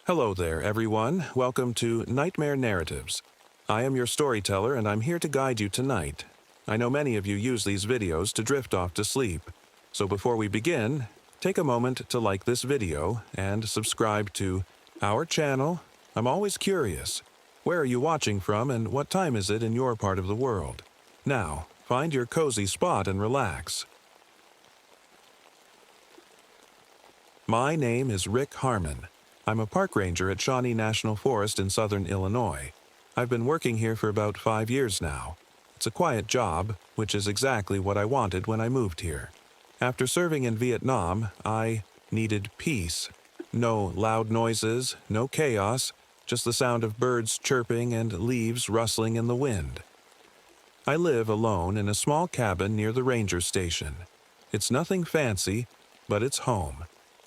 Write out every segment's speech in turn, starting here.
Hello there, everyone. Welcome to Nightmare Narratives. I am your storyteller, and I'm here to guide you tonight. I know many of you use these videos to drift off to sleep. So before we begin, take a moment to like this video and subscribe to our channel. I'm always curious. Where are you watching from, and what time is it in your part of the world? Now, find your cozy spot and relax. My name is Rick Harmon. I'm a park ranger at Shawnee National Forest in southern Illinois. I've been working here for about 5 years now. It's a quiet job, which is exactly what I wanted when I moved here. After serving in Vietnam, I needed peace. No loud noises, no chaos, just the sound of birds chirping and leaves rustling in the wind. I live alone in a small cabin near the ranger station. It's nothing fancy, but it's home.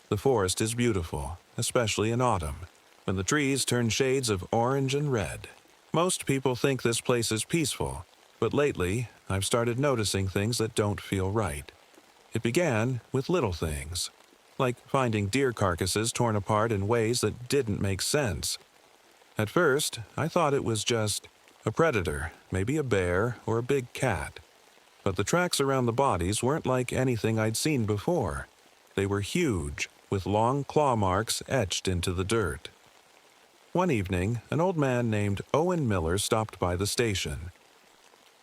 The forest is beautiful, especially in autumn, when the trees turn shades of orange and red. Most people think this place is peaceful, but lately I've started noticing things that don't feel right. It began with little things, like finding deer carcasses torn apart in ways that didn't make sense. At first, I thought it was just a predator, maybe a bear or a big cat. But the tracks around the bodies weren't like anything I'd seen before. They were huge, with long claw marks etched into the dirt. One evening, an old man named Owen Miller stopped by the station.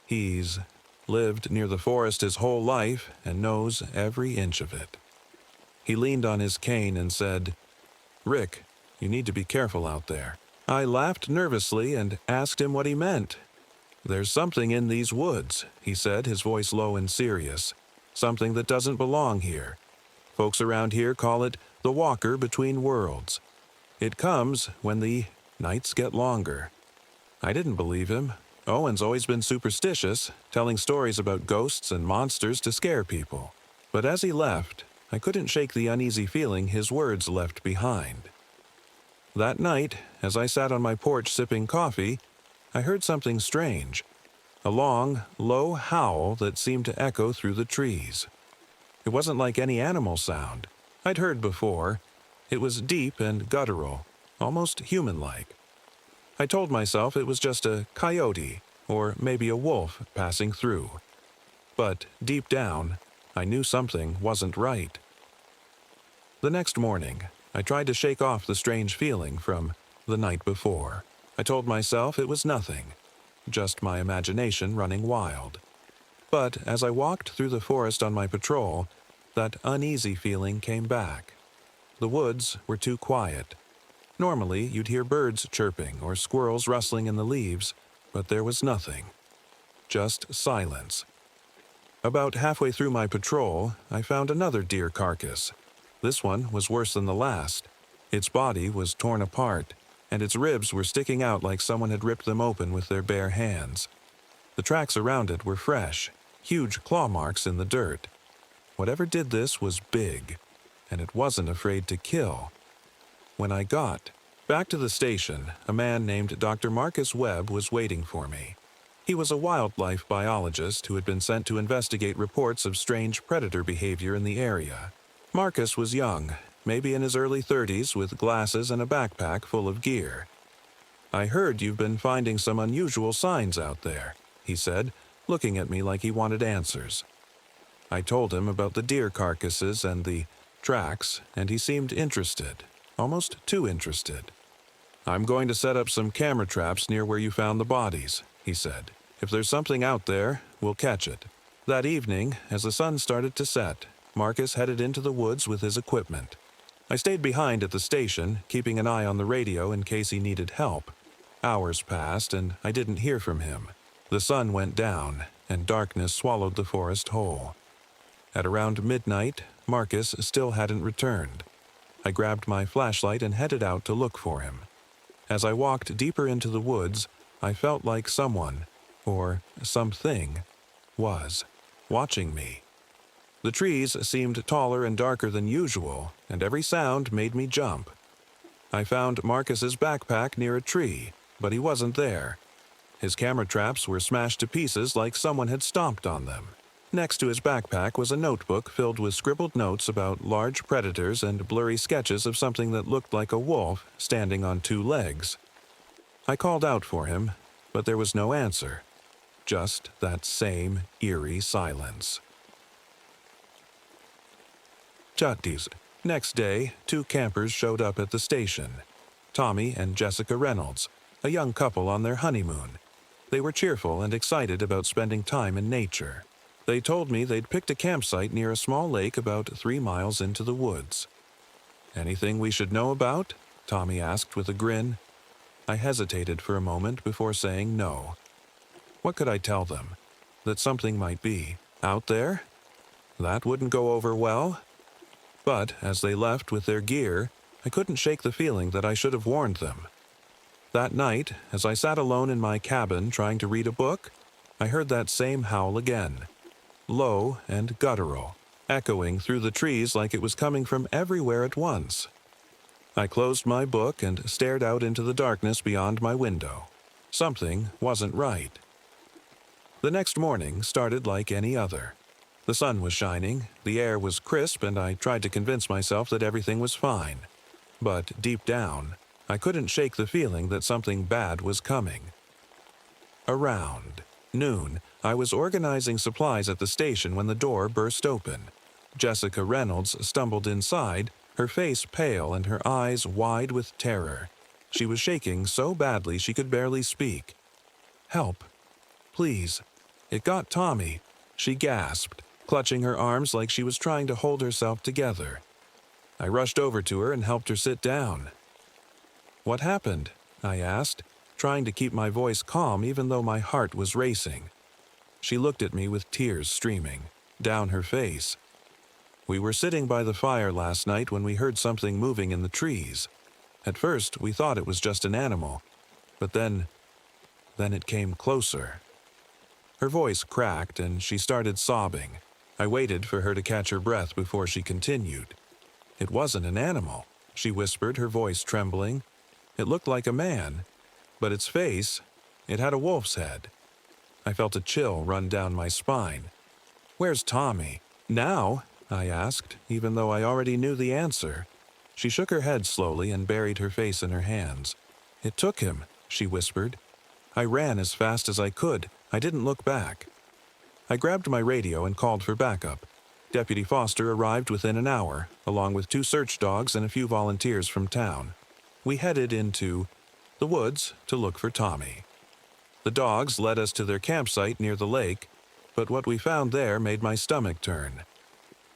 He's lived near the forest his whole life and knows every inch of it. He leaned on his cane and said, "Rick, you need to be careful out there." I laughed nervously and asked him what he meant. "There's something in these woods," he said, his voice low and serious. "Something that doesn't belong here. Folks around here call it the walker between worlds. It comes when the nights get longer." I didn't believe him. Owen's always been superstitious, telling stories about ghosts and monsters to scare people. But as he left, I couldn't shake the uneasy feeling his words left behind. That night, as I sat on my porch sipping coffee, I heard something strange. A long, low howl that seemed to echo through the trees. It wasn't like any animal sound I'd heard before. It was deep and guttural, almost human-like. I told myself it was just a coyote, or maybe a wolf passing through. But deep down, I knew something wasn't right. The next morning, I tried to shake off the strange feeling from the night before. I told myself it was nothing, just my imagination running wild. But as I walked through the forest on my patrol, that uneasy feeling came back. The woods were too quiet. Normally, you'd hear birds chirping or squirrels rustling in the leaves, but there was nothing. Just silence. About halfway through my patrol, I found another deer carcass. This one was worse than the last. Its body was torn apart, and its ribs were sticking out like someone had ripped them open with their bare hands. The tracks around it were fresh, huge claw marks in the dirt. Whatever did this was big, and it wasn't afraid to kill. When I got back to the station, a man named Dr. Marcus Webb was waiting for me. He was a wildlife biologist who had been sent to investigate reports of strange predator behavior in the area. Marcus was young, maybe in his early 30s, with glasses and a backpack full of gear. "I heard you've been finding some unusual signs out there," he said, looking at me like he wanted answers. I told him about the deer carcasses and the tracks, and he seemed interested, almost too interested. "I'm going to set up some camera traps near where you found the bodies," he said. "If there's something out there, we'll catch it." That evening, as the sun started to set, Marcus headed into the woods with his equipment. I stayed behind at the station, keeping an eye on the radio in case he needed help. Hours passed, and I didn't hear from him. The sun went down, and darkness swallowed the forest whole. At around midnight, Marcus still hadn't returned. I grabbed my flashlight and headed out to look for him. As I walked deeper into the woods, I felt like someone, or something, was watching me. The trees seemed taller and darker than usual, and every sound made me jump. I found Marcus's backpack near a tree, but he wasn't there. His camera traps were smashed to pieces like someone had stomped on them. Next to his backpack was a notebook filled with scribbled notes about large predators and blurry sketches of something that looked like a wolf standing on two legs. I called out for him, but there was no answer. Just that same eerie silence. Chattis. Next day, two campers showed up at the station. Tommy and Jessica Reynolds, a young couple on their honeymoon. They were cheerful and excited about spending time in nature. They told me they'd picked a campsite near a small lake about 3 miles into the woods. "Anything we should know about?" Tommy asked with a grin. I hesitated for a moment before saying no. What could I tell them? That something might be out there? That wouldn't go over well. But as they left with their gear, I couldn't shake the feeling that I should have warned them. That night, as I sat alone in my cabin trying to read a book, I heard that same howl again. Low and guttural, echoing through the trees like it was coming from everywhere at once. I closed my book and stared out into the darkness beyond my window. Something wasn't right. The next morning started like any other. The sun was shining, the air was crisp, and I tried to convince myself that everything was fine. But deep down, I couldn't shake the feeling that something bad was coming. Around noon, I was organizing supplies at the station when the door burst open. Jessica Reynolds stumbled inside, her face pale and her eyes wide with terror. She was shaking so badly she could barely speak. "Help. Please. It got Tommy," she gasped, clutching her arms like she was trying to hold herself together. I rushed over to her and helped her sit down. "What happened?" I asked, trying to keep my voice calm even though my heart was racing. She looked at me with tears streaming down her face. "We were sitting by the fire last night when we heard something moving in the trees. At first, we thought it was just an animal, but then it came closer." Her voice cracked and she started sobbing. I waited for her to catch her breath before she continued. "It wasn't an animal," she whispered, her voice trembling. "It looked like a man, but its face, it had a wolf's head." I felt a chill run down my spine. "Where's Tommy?" "Now?" I asked, even though I already knew the answer. She shook her head slowly and buried her face in her hands. "It took him," she whispered. "I ran as fast as I could. I didn't look back." I grabbed my radio and called for backup. Deputy Foster arrived within an hour, along with 2 search dogs and a few volunteers from town. We headed into the woods to look for Tommy. The dogs led us to their campsite near the lake, but what we found there made my stomach turn.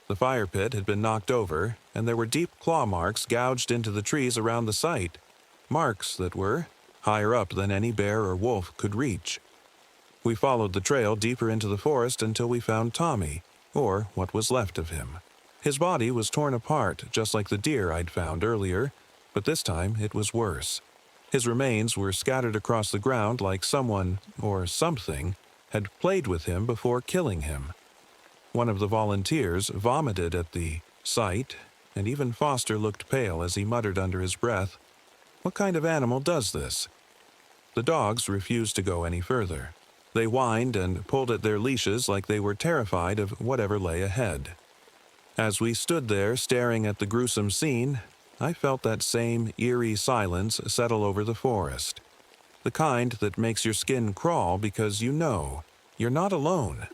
The fire pit had been knocked over, and there were deep claw marks gouged into the trees around the site, marks that were higher up than any bear or wolf could reach. We followed the trail deeper into the forest until we found Tommy, or what was left of him. His body was torn apart, just like the deer I'd found earlier, but this time it was worse. His remains were scattered across the ground like someone, or something, had played with him before killing him. One of the volunteers vomited at the sight, and even Foster looked pale as he muttered under his breath, "What kind of animal does this?" The dogs refused to go any further. They whined and pulled at their leashes like they were terrified of whatever lay ahead. As we stood there staring at the gruesome scene, I felt that same eerie silence settle over the forest. The kind that makes your skin crawl because you know you're not alone.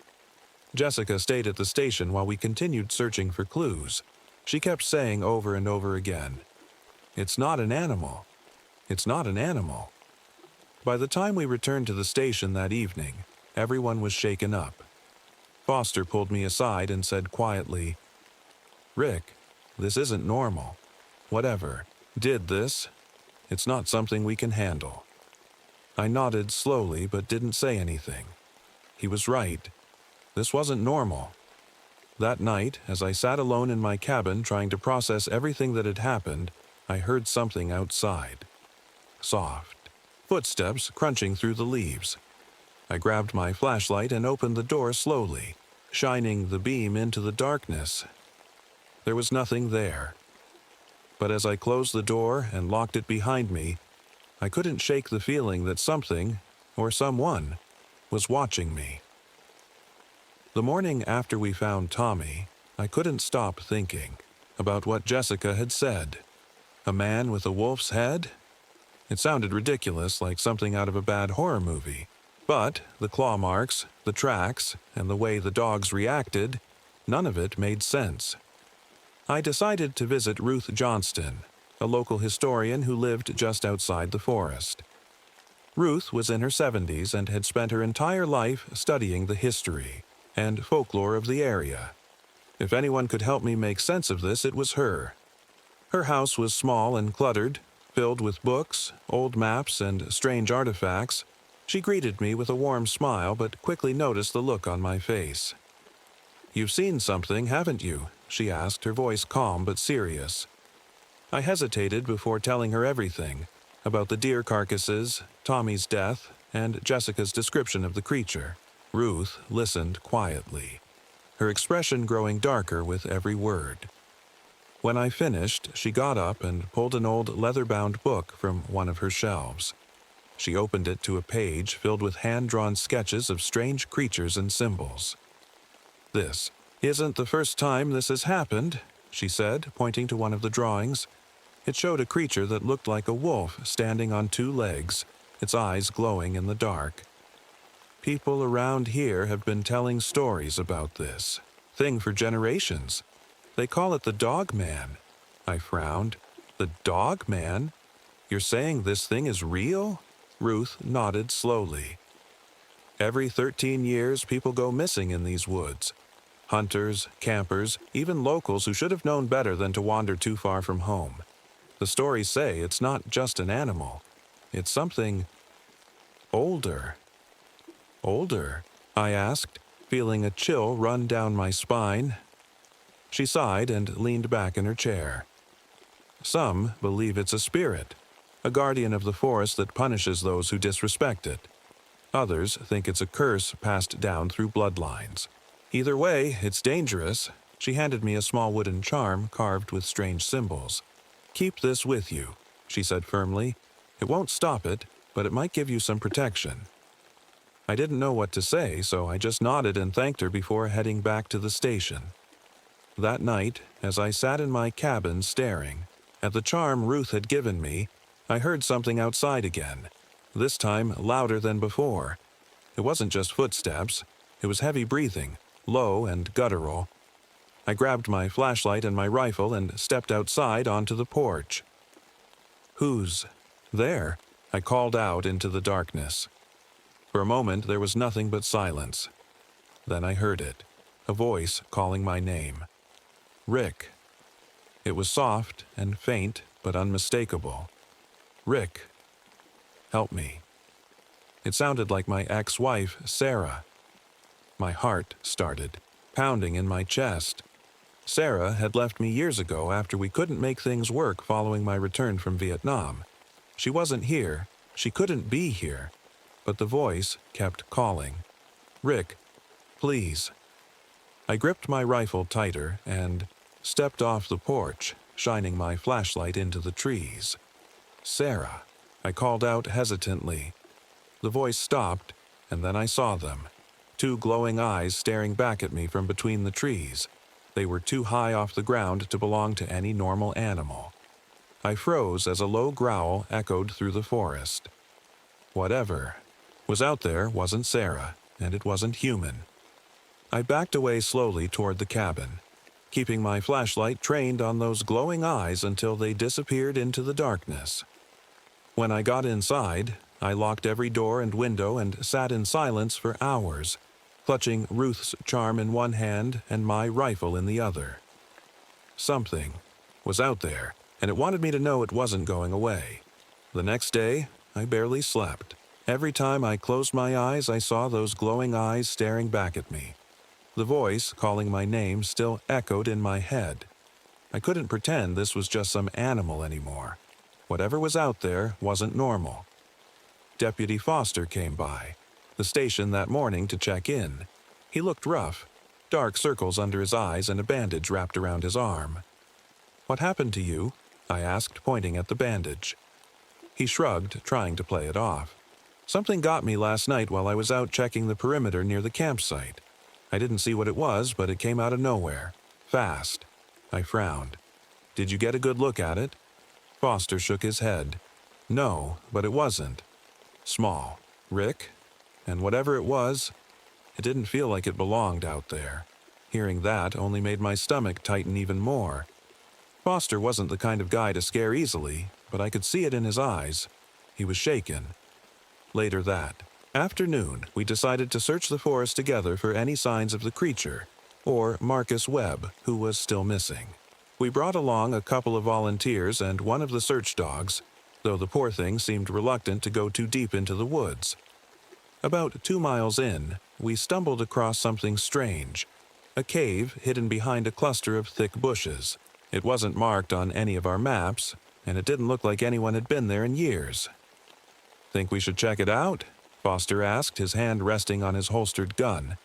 Jessica stayed at the station while we continued searching for clues. She kept saying over and over again, "It's not an animal. It's not an animal." By the time we returned to the station that evening, everyone was shaken up. Foster pulled me aside and said quietly, "Rick, this isn't normal. Whatever did this, it's not something we can handle." I nodded slowly but didn't say anything. He was right. This wasn't normal. That night, as I sat alone in my cabin trying to process everything that had happened, I heard something outside. Soft footsteps crunching through the leaves. I grabbed my flashlight and opened the door slowly, shining the beam into the darkness. There was nothing there. But as I closed the door and locked it behind me, I couldn't shake the feeling that something, or someone, was watching me. The morning after we found Tommy, I couldn't stop thinking about what Jessica had said. A man with a wolf's head? It sounded ridiculous, like something out of a bad horror movie. But the claw marks, the tracks, and the way the dogs reacted, none of it made sense. I decided to visit Ruth Johnston, a local historian who lived just outside the forest. Ruth was in her 70s and had spent her entire life studying the history and folklore of the area. If anyone could help me make sense of this, it was her. Her house was small and cluttered, filled with books, old maps, and strange artifacts. She greeted me with a warm smile, but quickly noticed the look on my face. "You've seen something, haven't you?" she asked, her voice calm but serious. I hesitated before telling her everything, about the deer carcasses, Tommy's death, and Jessica's description of the creature. Ruth listened quietly, her expression growing darker with every word. When I finished, she got up and pulled an old leather-bound book from one of her shelves. She opened it to a page filled with hand-drawn sketches of strange creatures and symbols. "This isn't the first time this has happened," she said, pointing to one of the drawings. It showed a creature that looked like a wolf standing on two legs, its eyes glowing in the dark. "People around here have been telling stories about this thing for generations. They call it the Dogman." I frowned. "The Dogman? You're saying this thing is real?" Ruth nodded slowly. "Every 13 years, people go missing in these woods. Hunters, campers, even locals who should have known better than to wander too far from home. The stories say it's not just an animal. It's something older." "Older?" I asked, feeling a chill run down my spine. She sighed and leaned back in her chair. "Some believe it's a spirit, a guardian of the forest that punishes those who disrespect it. Others think it's a curse passed down through bloodlines. Either way, it's dangerous." She handed me a small wooden charm carved with strange symbols. "Keep this with you," she said firmly. "It won't stop it, but it might give you some protection." I didn't know what to say, so I just nodded and thanked her before heading back to the station. That night, as I sat in my cabin staring at the charm Ruth had given me, I heard something outside again, this time louder than before. It wasn't just footsteps, it was heavy breathing, low and guttural. I grabbed my flashlight and my rifle and stepped outside onto the porch. "Who's there?" I called out into the darkness. For a moment there was nothing but silence. Then I heard it, a voice calling my name. "Rick." It was soft and faint but unmistakable. "Rick, help me." It sounded like my ex-wife, Sarah. My heart started pounding in my chest. Sarah had left me years ago after we couldn't make things work following my return from Vietnam. She wasn't here, she couldn't be here, but the voice kept calling. "Rick, please." I gripped my rifle tighter and stepped off the porch, shining my flashlight into the trees. "Sarah," I called out hesitantly. The voice stopped, and then I saw them. Two glowing eyes staring back at me from between the trees. They were too high off the ground to belong to any normal animal. I froze as a low growl echoed through the forest. Whatever was out there wasn't Sarah, and it wasn't human. I backed away slowly toward the cabin, keeping my flashlight trained on those glowing eyes until they disappeared into the darkness. When I got inside, I locked every door and window and sat in silence for hours, clutching Ruth's charm in one hand and my rifle in the other. Something was out there, and it wanted me to know it wasn't going away. The next day, I barely slept. Every time I closed my eyes, I saw those glowing eyes staring back at me. The voice calling my name still echoed in my head. I couldn't pretend this was just some animal anymore. Whatever was out there wasn't normal. Deputy Foster came by the station that morning to check in. He looked rough, dark circles under his eyes and a bandage wrapped around his arm. "What happened to you?" I asked, pointing at the bandage. He shrugged, trying to play it off. "Something got me last night while I was out checking the perimeter near the campsite. I didn't see what it was, but it came out of nowhere. Fast. I frowned. Did you get a good look at it? Foster shook his head. No, but it wasn't. Small. Rick? And whatever it was, it didn't feel like it belonged out there. Hearing that only made my stomach tighten even more. Foster wasn't the kind of guy to scare easily, but I could see it in his eyes. He was shaken. Later that afternoon, we decided to search the forest together for any signs of the creature, or Marcus Webb, who was still missing. We brought along a couple of volunteers and one of the search dogs, though the poor thing seemed reluctant to go too deep into the woods. About 2 miles in, we stumbled across something strange. A cave hidden behind a cluster of thick bushes. It wasn't marked on any of our maps, and it didn't look like anyone had been there in years. "Think we should check it out?" Foster asked, his hand resting on his holstered gun.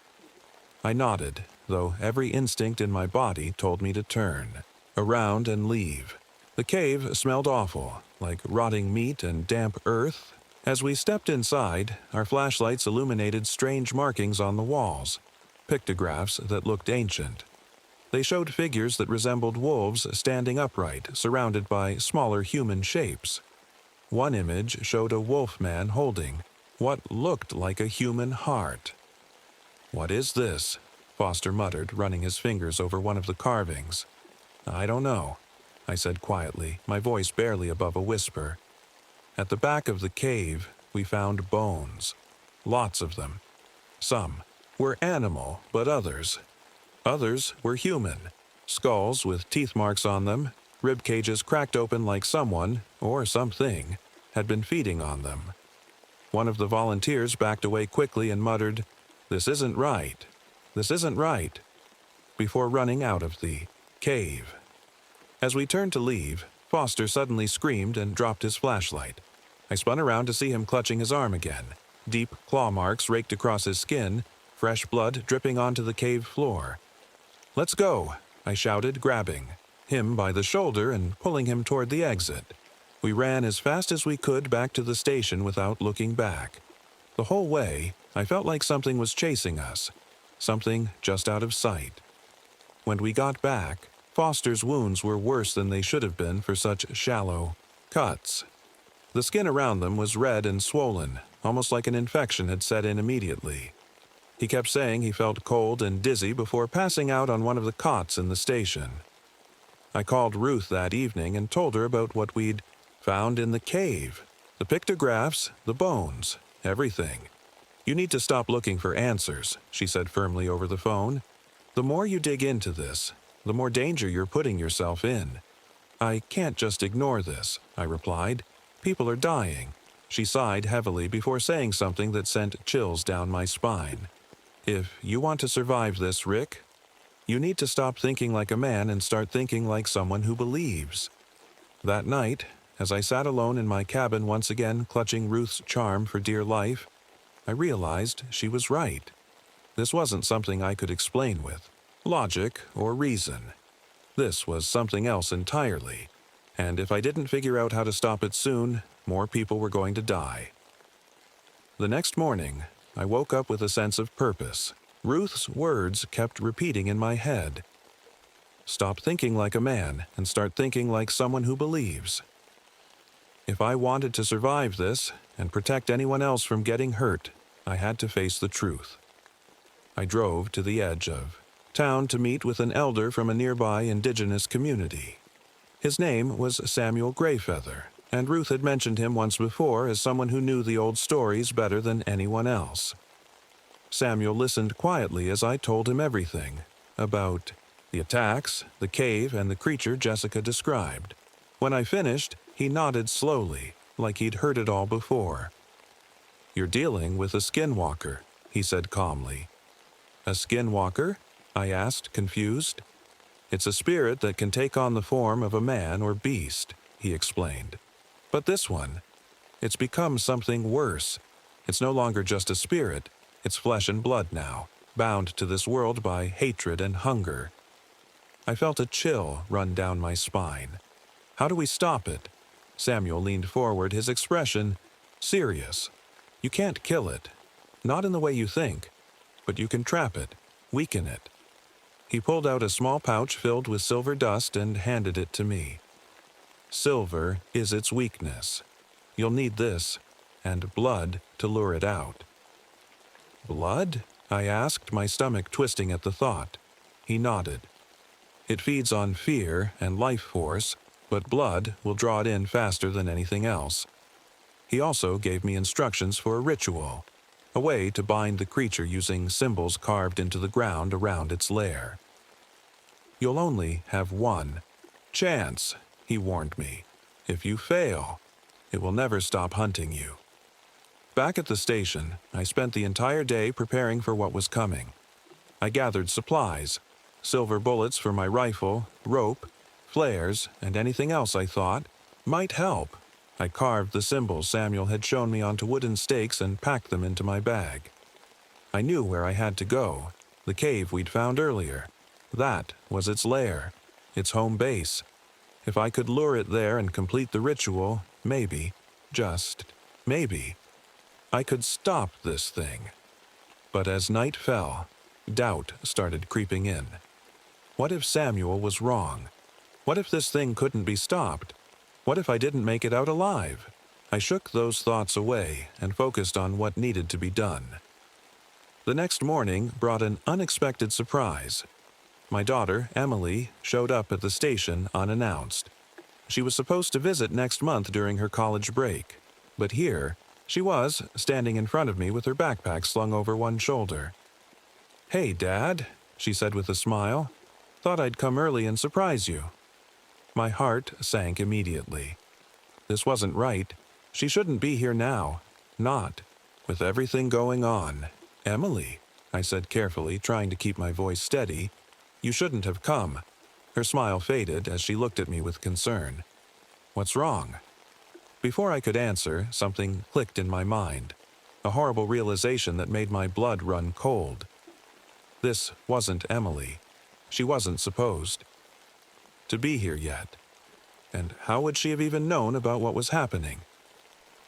I nodded, though every instinct in my body told me to turn around and leave. The cave smelled awful, like rotting meat and damp earth. As we stepped inside, our flashlights illuminated strange markings on the walls, pictographs that looked ancient. They showed figures that resembled wolves standing upright, surrounded by smaller human shapes. One image showed a wolf man holding what looked like a human heart. "What is this?" Foster muttered, running his fingers over one of the carvings. "I don't know," I said quietly, my voice barely above a whisper. At the back of the cave, we found bones. Lots of them. Some were animal, but others were human. Skulls with teeth marks on them, rib cages cracked open like someone, or something, had been feeding on them. One of the volunteers backed away quickly and muttered, "This isn't right. This isn't right," before running out of the cave. As we turned to leave, Foster suddenly screamed and dropped his flashlight. I spun around to see him clutching his arm again. Deep claw marks raked across his skin, fresh blood dripping onto the cave floor. "Let's go," I shouted, grabbing him by the shoulder and pulling him toward the exit. We ran as fast as we could back to the station without looking back. The whole way, I felt like something was chasing us, something just out of sight. When we got back, Foster's wounds were worse than they should have been for such shallow cuts. The skin around them was red and swollen, almost like an infection had set in immediately. He kept saying he felt cold and dizzy before passing out on one of the cots in the station. I called Ruth that evening and told her about what we'd found in the cave. The pictographs, the bones, everything. "You need to stop looking for answers," she said firmly over the phone. "The more you dig into this, the more danger you're putting yourself in." "I can't just ignore this," I replied. "People are dying." She sighed heavily before saying something that sent chills down my spine. "If you want to survive this, Rick, you need to stop thinking like a man and start thinking like someone who believes." That night, as I sat alone in my cabin once again clutching Ruth's charm for dear life, I realized she was right. This wasn't something I could explain with logic or reason. This was something else entirely, and if I didn't figure out how to stop it soon, more people were going to die. The next morning, I woke up with a sense of purpose. Ruth's words kept repeating in my head. Stop thinking like a man and start thinking like someone who believes. If I wanted to survive this and protect anyone else from getting hurt, I had to face the truth. I drove to the edge of town to meet with an elder from a nearby indigenous community. His name was Samuel Greyfeather, and Ruth had mentioned him once before as someone who knew the old stories better than anyone else. Samuel listened quietly as I told him everything about the attacks, the cave, and the creature Jessica described. When I finished, he nodded slowly, like he'd heard it all before. "You're dealing with a skinwalker," he said calmly. "A skinwalker?" I asked, confused. "It's a spirit that can take on the form of a man or beast," he explained. "But this one, it's become something worse. It's no longer just a spirit, it's flesh and blood now, bound to this world by hatred and hunger." I felt a chill run down my spine. "How do we stop it?" Samuel leaned forward, his expression serious. "You can't kill it. Not in the way you think. But you can trap it. weaken it. He pulled out a small pouch filled with silver dust and handed it to me. Silver is its weakness. You'll need this, and blood to lure it out. Blood? I asked, my stomach twisting at the thought. He nodded. It feeds on fear and life force, but blood will draw it in faster than anything else. He also gave me instructions for a ritual, a way to bind the creature using symbols carved into the ground around its lair. You'll only have one chance, he warned me. If you fail, it will never stop hunting you. Back at the station, I spent the entire day preparing for what was coming. I gathered supplies, silver bullets for my rifle, rope, flares, and anything else I thought might help. I carved the symbols Samuel had shown me onto wooden stakes and packed them into my bag. I knew where I had to go, the cave we'd found earlier. That was its lair, its home base. If I could lure it there and complete the ritual, maybe, just maybe, I could stop this thing. But as night fell, doubt started creeping in. What if Samuel was wrong? What if this thing couldn't be stopped? What if I didn't make it out alive? I shook those thoughts away and focused on what needed to be done. The next morning brought an unexpected surprise. My daughter, Emily, showed up at the station unannounced. She was supposed to visit next month during her college break, but here she was, standing in front of me with her backpack slung over one shoulder. "Hey, Dad," she said with a smile. "Thought I'd come early and surprise you." My heart sank immediately. This wasn't right. She shouldn't be here now. Not with everything going on. "Emily," I said carefully, trying to keep my voice steady, "you shouldn't have come." Her smile faded as she looked at me with concern. "What's wrong?" Before I could answer, something clicked in my mind, a horrible realization that made my blood run cold. This wasn't Emily. She wasn't supposed to be here yet. And how would she have even known about what was happening?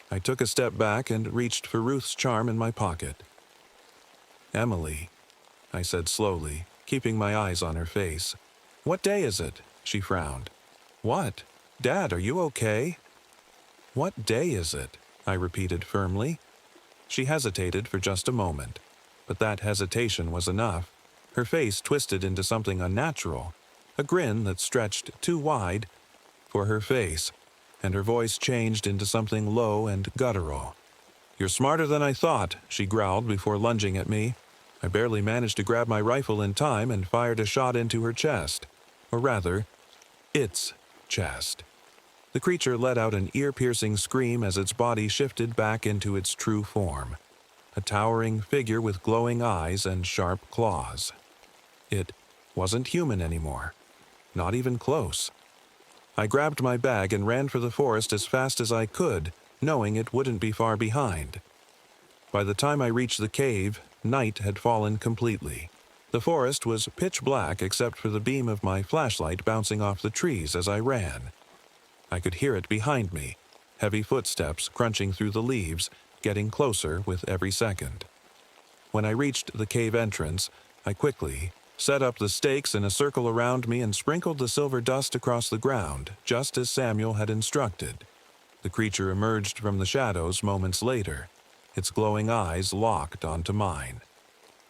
I took a step back and reached for Ruth's charm in my pocket. "Emily," I said slowly, keeping my eyes on her face. "What day is it?" She frowned. "What? Dad, are you okay?" "What day is it?" I repeated firmly. She hesitated for just a moment, but that hesitation was enough. Her face twisted into something unnatural, a grin that stretched too wide for her face, and her voice changed into something low and guttural. "You're smarter than I thought," she growled before lunging at me. I barely managed to grab my rifle in time and fired a shot into her chest, or rather, its chest. The creature let out an ear-piercing scream as its body shifted back into its true form, a towering figure with glowing eyes and sharp claws. It wasn't human anymore, not even close. I grabbed my bag and ran for the forest as fast as I could, knowing it wouldn't be far behind. By the time I reached the cave, night had fallen completely. The forest was pitch black except for the beam of my flashlight bouncing off the trees as I ran. I could hear it behind me, heavy footsteps crunching through the leaves, getting closer with every second. When I reached the cave entrance, I quickly set up the stakes in a circle around me and sprinkled the silver dust across the ground, just as Samuel had instructed. The creature emerged from the shadows moments later, its glowing eyes locked onto mine.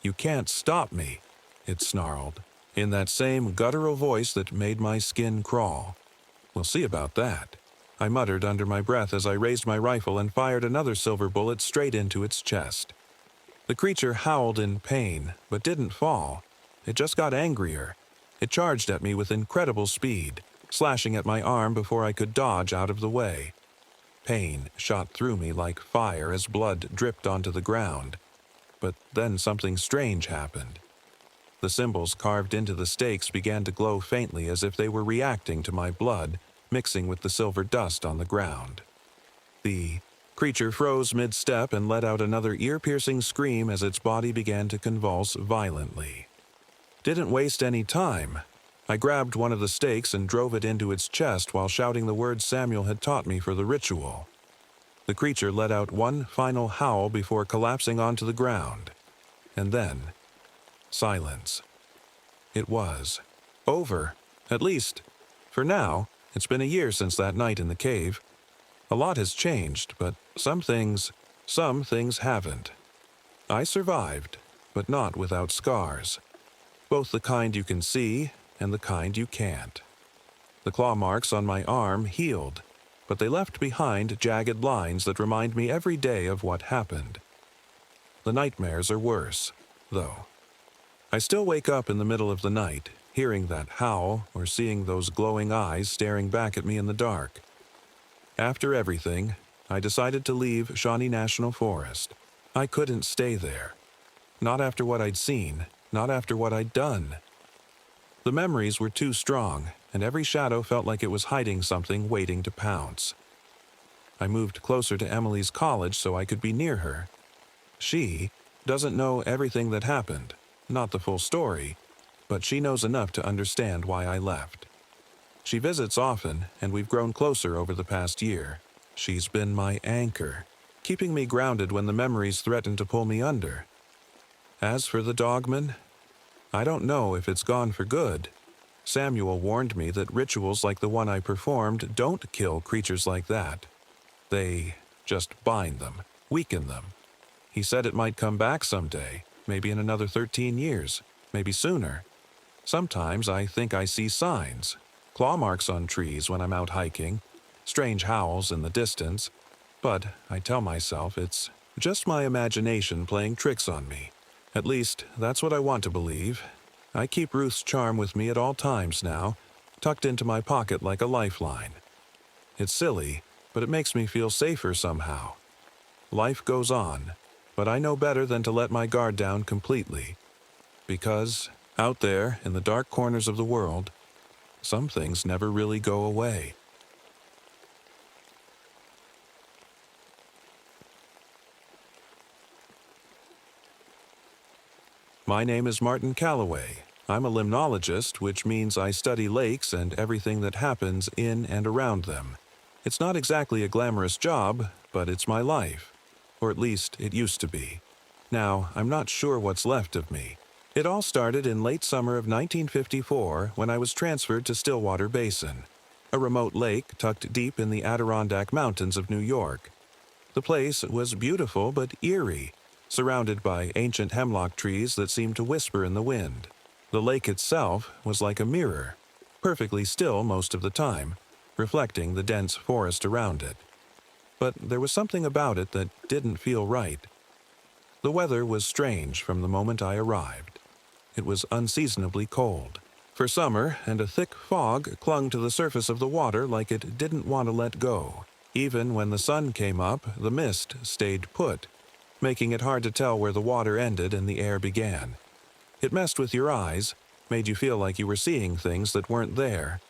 "You can't stop me," it snarled, in that same guttural voice that made my skin crawl. "We'll see about that," I muttered under my breath as I raised my rifle and fired another silver bullet straight into its chest. The creature howled in pain, but didn't fall. It just got angrier. It charged at me with incredible speed, slashing at my arm before I could dodge out of the way. Pain shot through me like fire as blood dripped onto the ground. But then something strange happened. The symbols carved into the stakes began to glow faintly as if they were reacting to my blood, mixing with the silver dust on the ground. The creature froze mid-step and let out another ear-piercing scream as its body began to convulse violently. Didn't waste any time. I grabbed one of the stakes and drove it into its chest while shouting the words Samuel had taught me for the ritual. The creature let out one final howl before collapsing onto the ground. And then Silence. It was. Over. At least, for now. It's been a year since that night in the cave. A lot has changed, but some things haven't. I survived, but not without scars. Both the kind you can see and the kind you can't. The claw marks on my arm healed, but they left behind jagged lines that remind me every day of what happened. The nightmares are worse, though. I still wake up in the middle of the night, hearing that howl or seeing those glowing eyes staring back at me in the dark. After everything, I decided to leave Shawnee National Forest. I couldn't stay there. Not after what I'd seen, not after what I'd done. The memories were too strong, and every shadow felt like it was hiding something waiting to pounce. I moved closer to Emily's college so I could be near her. She doesn't know everything that happened, not the full story, but she knows enough to understand why I left. She visits often, and we've grown closer over the past year. She's been my anchor, keeping me grounded when the memories threaten to pull me under. As for the Dogman, I don't know if it's gone for good. Samuel warned me that rituals like the one I performed don't kill creatures like that. They just bind them, weaken them. He said it might come back someday, maybe in another 13 years, maybe sooner. Sometimes I think I see signs, claw marks on trees when I'm out hiking, strange howls in the distance, but I tell myself it's just my imagination playing tricks on me. At least, that's what I want to believe. I keep Ruth's charm with me at all times now, tucked into my pocket like a lifeline. It's silly, but it makes me feel safer somehow. Life goes on, but I know better than to let my guard down completely. Because, out there, in the dark corners of the world, some things never really go away. My name is Martin Calloway. I'm a limnologist, which means I study lakes and everything that happens in and around them. It's not exactly a glamorous job, but it's my life. Or at least it used to be. Now, I'm not sure what's left of me. It all started in late summer of 1954 when I was transferred to Stillwater Basin, a remote lake tucked deep in the Adirondack Mountains of New York. The place was beautiful but eerie, surrounded by ancient hemlock trees that seemed to whisper in the wind. The lake itself was like a mirror, perfectly still most of the time, reflecting the dense forest around it. But there was something about it that didn't feel right. The weather was strange from the moment I arrived. It was unseasonably cold for summer, and a thick fog clung to the surface of the water like it didn't want to let go. Even when the sun came up, the mist stayed put, making it hard to tell where the water ended and the air began. It messed with your eyes, made you feel like you were seeing things that weren't there.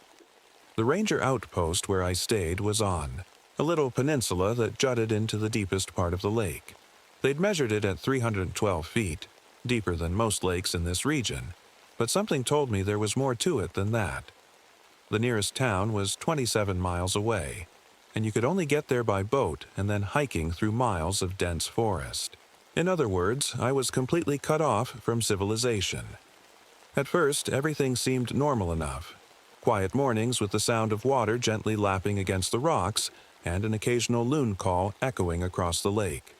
The ranger outpost where I stayed was on a little peninsula that jutted into the deepest part of the lake. They'd measured it at 312 feet, deeper than most lakes in this region, but something told me there was more to it than that. The nearest town was 27 miles away, and you could only get there by boat and then hiking through miles of dense forest. In other words, I was completely cut off from civilization. At first, everything seemed normal enough. Quiet mornings with the sound of water gently lapping against the rocks and an occasional loon call echoing across the lake.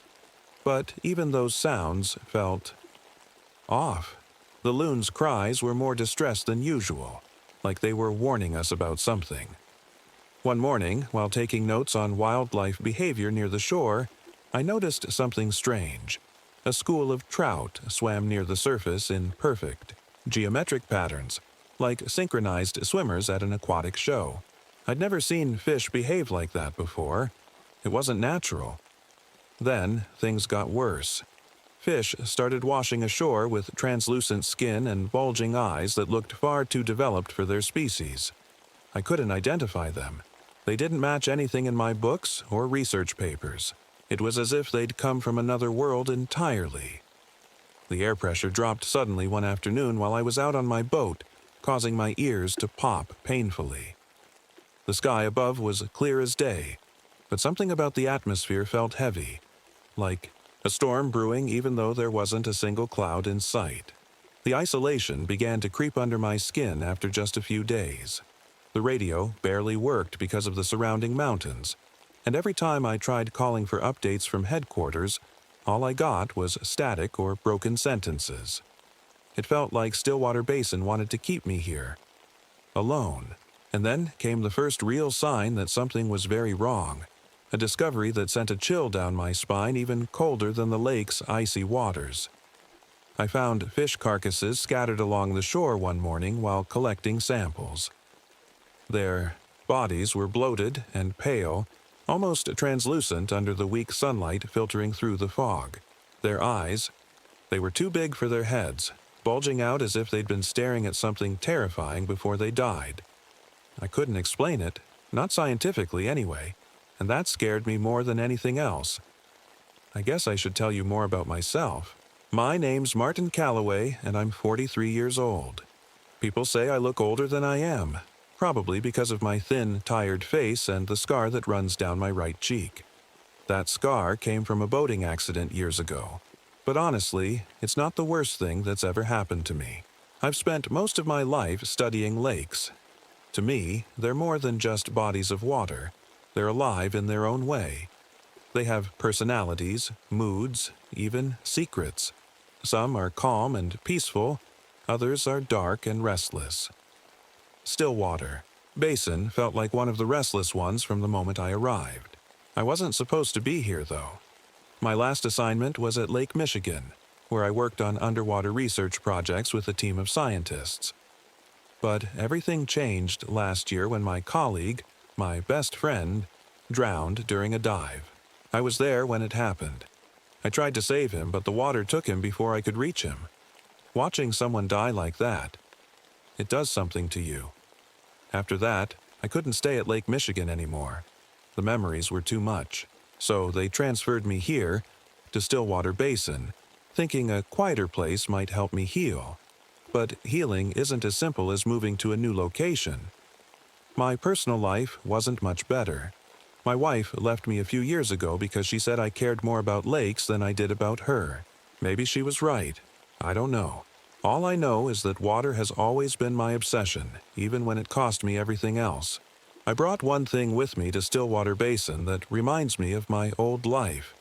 But even those sounds felt off. The loons' cries were more distressed than usual, like they were warning us about something. One morning, while taking notes on wildlife behavior near the shore, I noticed something strange. A school of trout swam near the surface in perfect, geometric patterns, like synchronized swimmers at an aquatic show. I'd never seen fish behave like that before. It wasn't natural. Then, things got worse. Fish started washing ashore with translucent skin and bulging eyes that looked far too developed for their species. I couldn't identify them. They didn't match anything in my books or research papers. It was as if they'd come from another world entirely. The air pressure dropped suddenly one afternoon while I was out on my boat, causing my ears to pop painfully. The sky above was clear as day, but something about the atmosphere felt heavy, like a storm brewing even though there wasn't a single cloud in sight. The isolation began to creep under my skin after just a few days. The radio barely worked because of the surrounding mountains, and every time I tried calling for updates from headquarters, all I got was static or broken sentences. It felt like Stillwater Basin wanted to keep me here, alone. And then came the first real sign that something was very wrong, a discovery that sent a chill down my spine even colder than the lake's icy waters. I found fish carcasses scattered along the shore one morning while collecting samples. Their bodies were bloated and pale, almost translucent under the weak sunlight filtering through the fog. Their eyes, they were too big for their heads, bulging out as if they'd been staring at something terrifying before they died. I couldn't explain it, not scientifically anyway, and that scared me more than anything else. I guess I should tell you more about myself. My name's Martin Calloway, and I'm 43 years old. People say I look older than I am, probably because of my thin, tired face and the scar that runs down my right cheek. That scar came from a boating accident years ago. But honestly, it's not the worst thing that's ever happened to me. I've spent most of my life studying lakes. To me, they're more than just bodies of water. They're alive in their own way. They have personalities, moods, even secrets. Some are calm and peaceful, others are dark and restless. Stillwater Basin felt like one of the restless ones from the moment I arrived. I wasn't supposed to be here, though. My last assignment was at Lake Michigan, where I worked on underwater research projects with a team of scientists. But everything changed last year when my colleague, my best friend, drowned during a dive. I was there when it happened. I tried to save him, but the water took him before I could reach him. Watching someone die like that, it does something to you. After that, I couldn't stay at Lake Michigan anymore. The memories were too much. So they transferred me here, to Stillwater Basin, thinking a quieter place might help me heal. But healing isn't as simple as moving to a new location. My personal life wasn't much better. My wife left me a few years ago because she said I cared more about lakes than I did about her. Maybe she was right. I don't know. All I know is that water has always been my obsession, even when it cost me everything else. I brought one thing with me to Stillwater Basin that reminds me of my old life,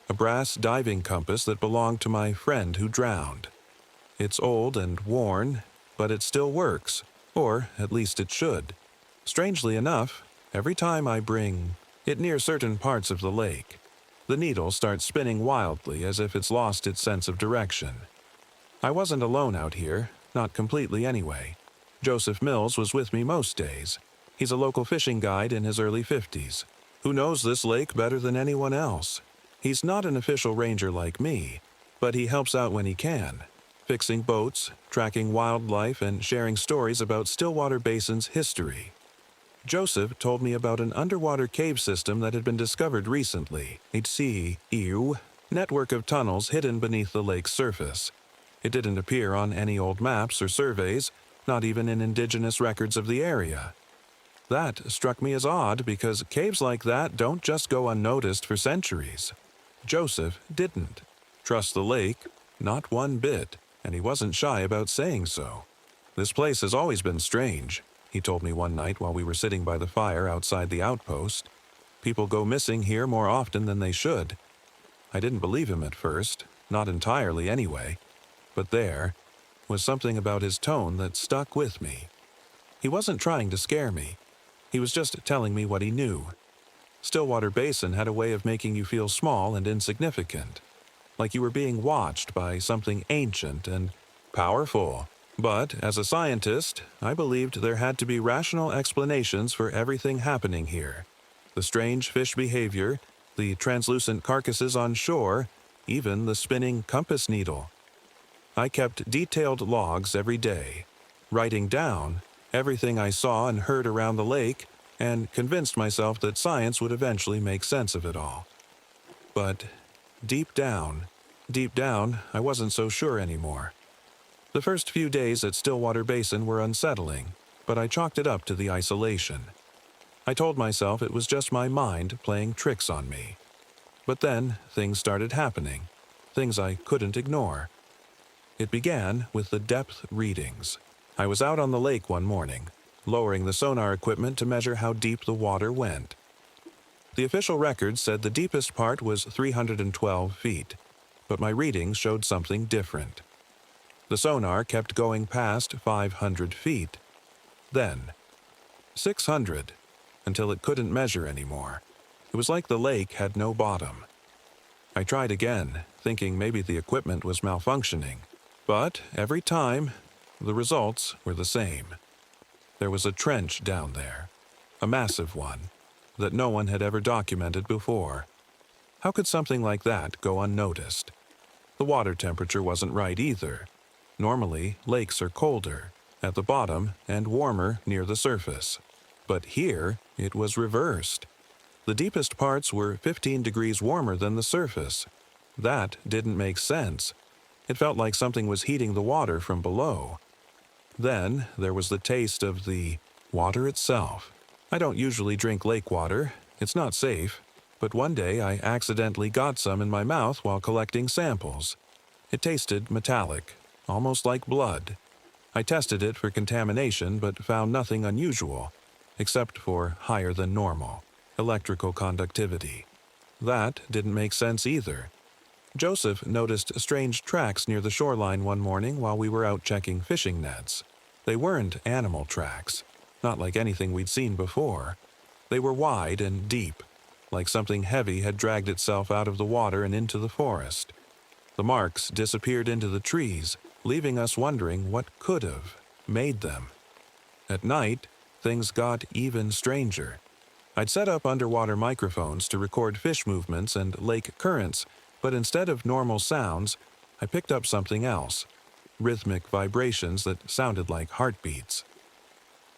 a brass diving compass that belonged to my friend who drowned. It's old and worn, but it still works, or at least it should. Strangely enough, every time I bring it near certain parts of the lake, the needle starts spinning wildly as if it's lost its sense of direction. I wasn't alone out here, not completely anyway. Joseph Mills was with me most days. He's a local fishing guide in his early 50s, who knows this lake better than anyone else. He's not an official ranger like me, but he helps out when he can, fixing boats, tracking wildlife, and sharing stories about Stillwater Basin's history. Joseph told me about an underwater cave system that had been discovered recently, a network of tunnels hidden beneath the lake's surface. It didn't appear on any old maps or surveys, not even in indigenous records of the area. That struck me as odd because caves like that don't just go unnoticed for centuries. Joseph didn't trust the lake, not one bit, and he wasn't shy about saying so. This place has always been strange, he told me one night while we were sitting by the fire outside the outpost. People go missing here more often than they should. I didn't believe him at first, not entirely anyway, but there was something about his tone that stuck with me. He wasn't trying to scare me. He was just telling me what he knew. Stillwater Basin had a way of making you feel small and insignificant, like you were being watched by something ancient and powerful. But as a scientist, I believed there had to be rational explanations for everything happening here. The strange fish behavior, the translucent carcasses on shore, even the spinning compass needle. I kept detailed logs every day, writing down everything I saw and heard around the lake, and convinced myself that science would eventually make sense of it all. But deep down, I wasn't so sure anymore. The first few days at Stillwater Basin were unsettling, but I chalked it up to the isolation. I told myself it was just my mind playing tricks on me. But then things started happening, things I couldn't ignore. It began with the depth readings. I was out on the lake one morning, lowering the sonar equipment to measure how deep the water went. The official record said the deepest part was 312 feet, but my readings showed something different. The sonar kept going past 500 feet, then 600, until it couldn't measure anymore. It was like the lake had no bottom. I tried again, thinking maybe the equipment was malfunctioning, but every time, the results were the same. There was a trench down there, a massive one, that no one had ever documented before. How could something like that go unnoticed? The water temperature wasn't right either. Normally, lakes are colder at the bottom and warmer near the surface. But here, it was reversed. The deepest parts were 15 degrees warmer than the surface. That didn't make sense. It felt like something was heating the water from below. Then there was the taste of the water itself. I don't usually drink lake water. It's not safe. But one day I accidentally got some in my mouth while collecting samples. It tasted metallic, almost like blood. I tested it for contamination but found nothing unusual, except for higher than normal electrical conductivity. That didn't make sense either. Joseph noticed strange tracks near the shoreline one morning while we were out checking fishing nets. They weren't animal tracks, not like anything we'd seen before. They were wide and deep, like something heavy had dragged itself out of the water and into the forest. The marks disappeared into the trees, leaving us wondering what could have made them. At night, things got even stranger. I'd set up underwater microphones to record fish movements and lake currents, but instead of normal sounds, I picked up something else, rhythmic vibrations that sounded like heartbeats.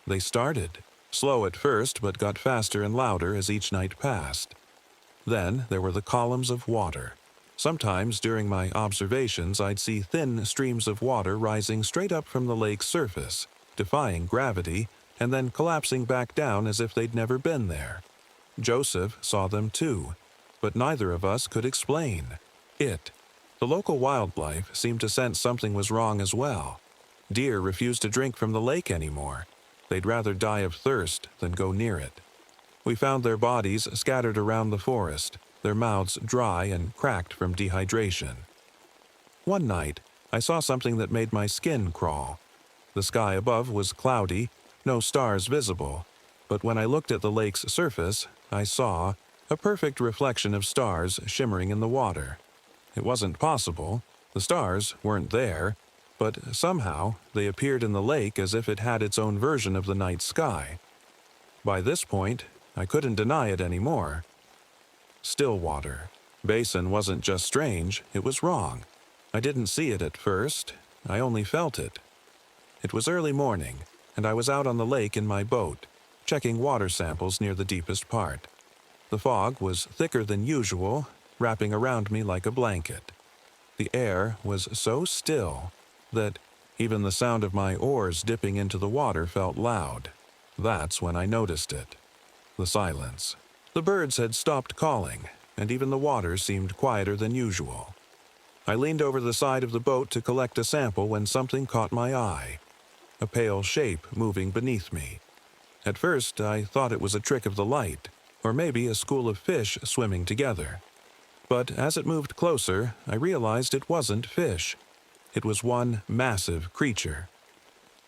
They started, slow at first but got faster and louder as each night passed. Then there were the columns of water. Sometimes during my observations I'd see thin streams of water rising straight up from the lake's surface, defying gravity, and then collapsing back down as if they'd never been there. Joseph saw them too, but neither of us could explain it. The local wildlife seemed to sense something was wrong as well. Deer refused to drink from the lake anymore. They'd rather die of thirst than go near it. We found their bodies scattered around the forest, their mouths dry and cracked from dehydration. One night, I saw something that made my skin crawl. The sky above was cloudy, no stars visible, but when I looked at the lake's surface, I saw a perfect reflection of stars shimmering in the water. It wasn't possible. The stars weren't there, but somehow they appeared in the lake as if it had its own version of the night sky. By this point, I couldn't deny it anymore. Stillwater. Basin wasn't just strange, it was wrong. I didn't see it at first, I only felt it. It was early morning, and I was out on the lake in my boat, checking water samples near the deepest part. The fog was thicker than usual, wrapping around me like a blanket. The air was so still that even the sound of my oars dipping into the water felt loud. That's when I noticed it. The silence. The birds had stopped calling, and even the water seemed quieter than usual. I leaned over the side of the boat to collect a sample when something caught my eye. A pale shape moving beneath me. At first, I thought it was a trick of the light, or maybe a school of fish swimming together. But as it moved closer, I realized it wasn't fish. It was one massive creature.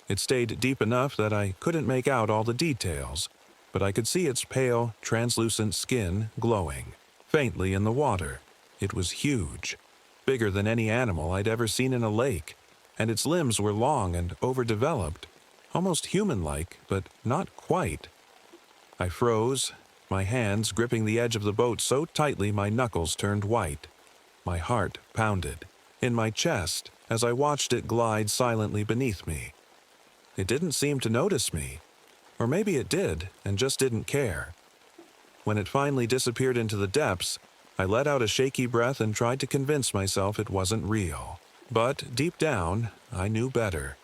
It stayed deep enough that I couldn't make out all the details, but I could see its pale, translucent skin glowing, faintly in the water. It was huge, bigger than any animal I'd ever seen in a lake, and its limbs were long and overdeveloped, almost human-like, but not quite. I froze, my hands gripping the edge of the boat so tightly my knuckles turned white. My heart pounded in my chest as I watched it glide silently beneath me. It didn't seem to notice me, or maybe it did and just didn't care. When it finally disappeared into the depths, I let out a shaky breath and tried to convince myself it wasn't real. But deep down, I knew better.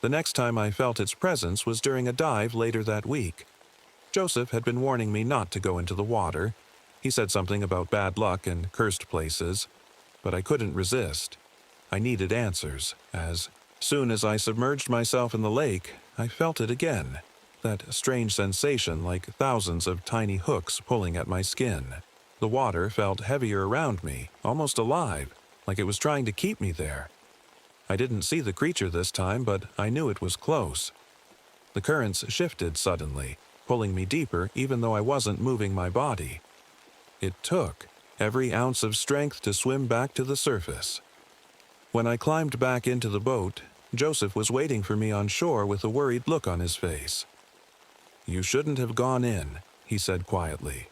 The next time I felt its presence was during a dive later that week. Joseph had been warning me not to go into the water. He said something about bad luck and cursed places, but I couldn't resist. I needed answers. As soon as I submerged myself in the lake, I felt it again. That strange sensation like thousands of tiny hooks pulling at my skin. The water felt heavier around me, almost alive, like it was trying to keep me there. I didn't see the creature this time, but I knew it was close. The currents shifted suddenly, pulling me deeper even though I wasn't moving my body. It took every ounce of strength to swim back to the surface. When I climbed back into the boat, Joseph was waiting for me on shore with a worried look on his face. "You shouldn't have gone in," he said quietly.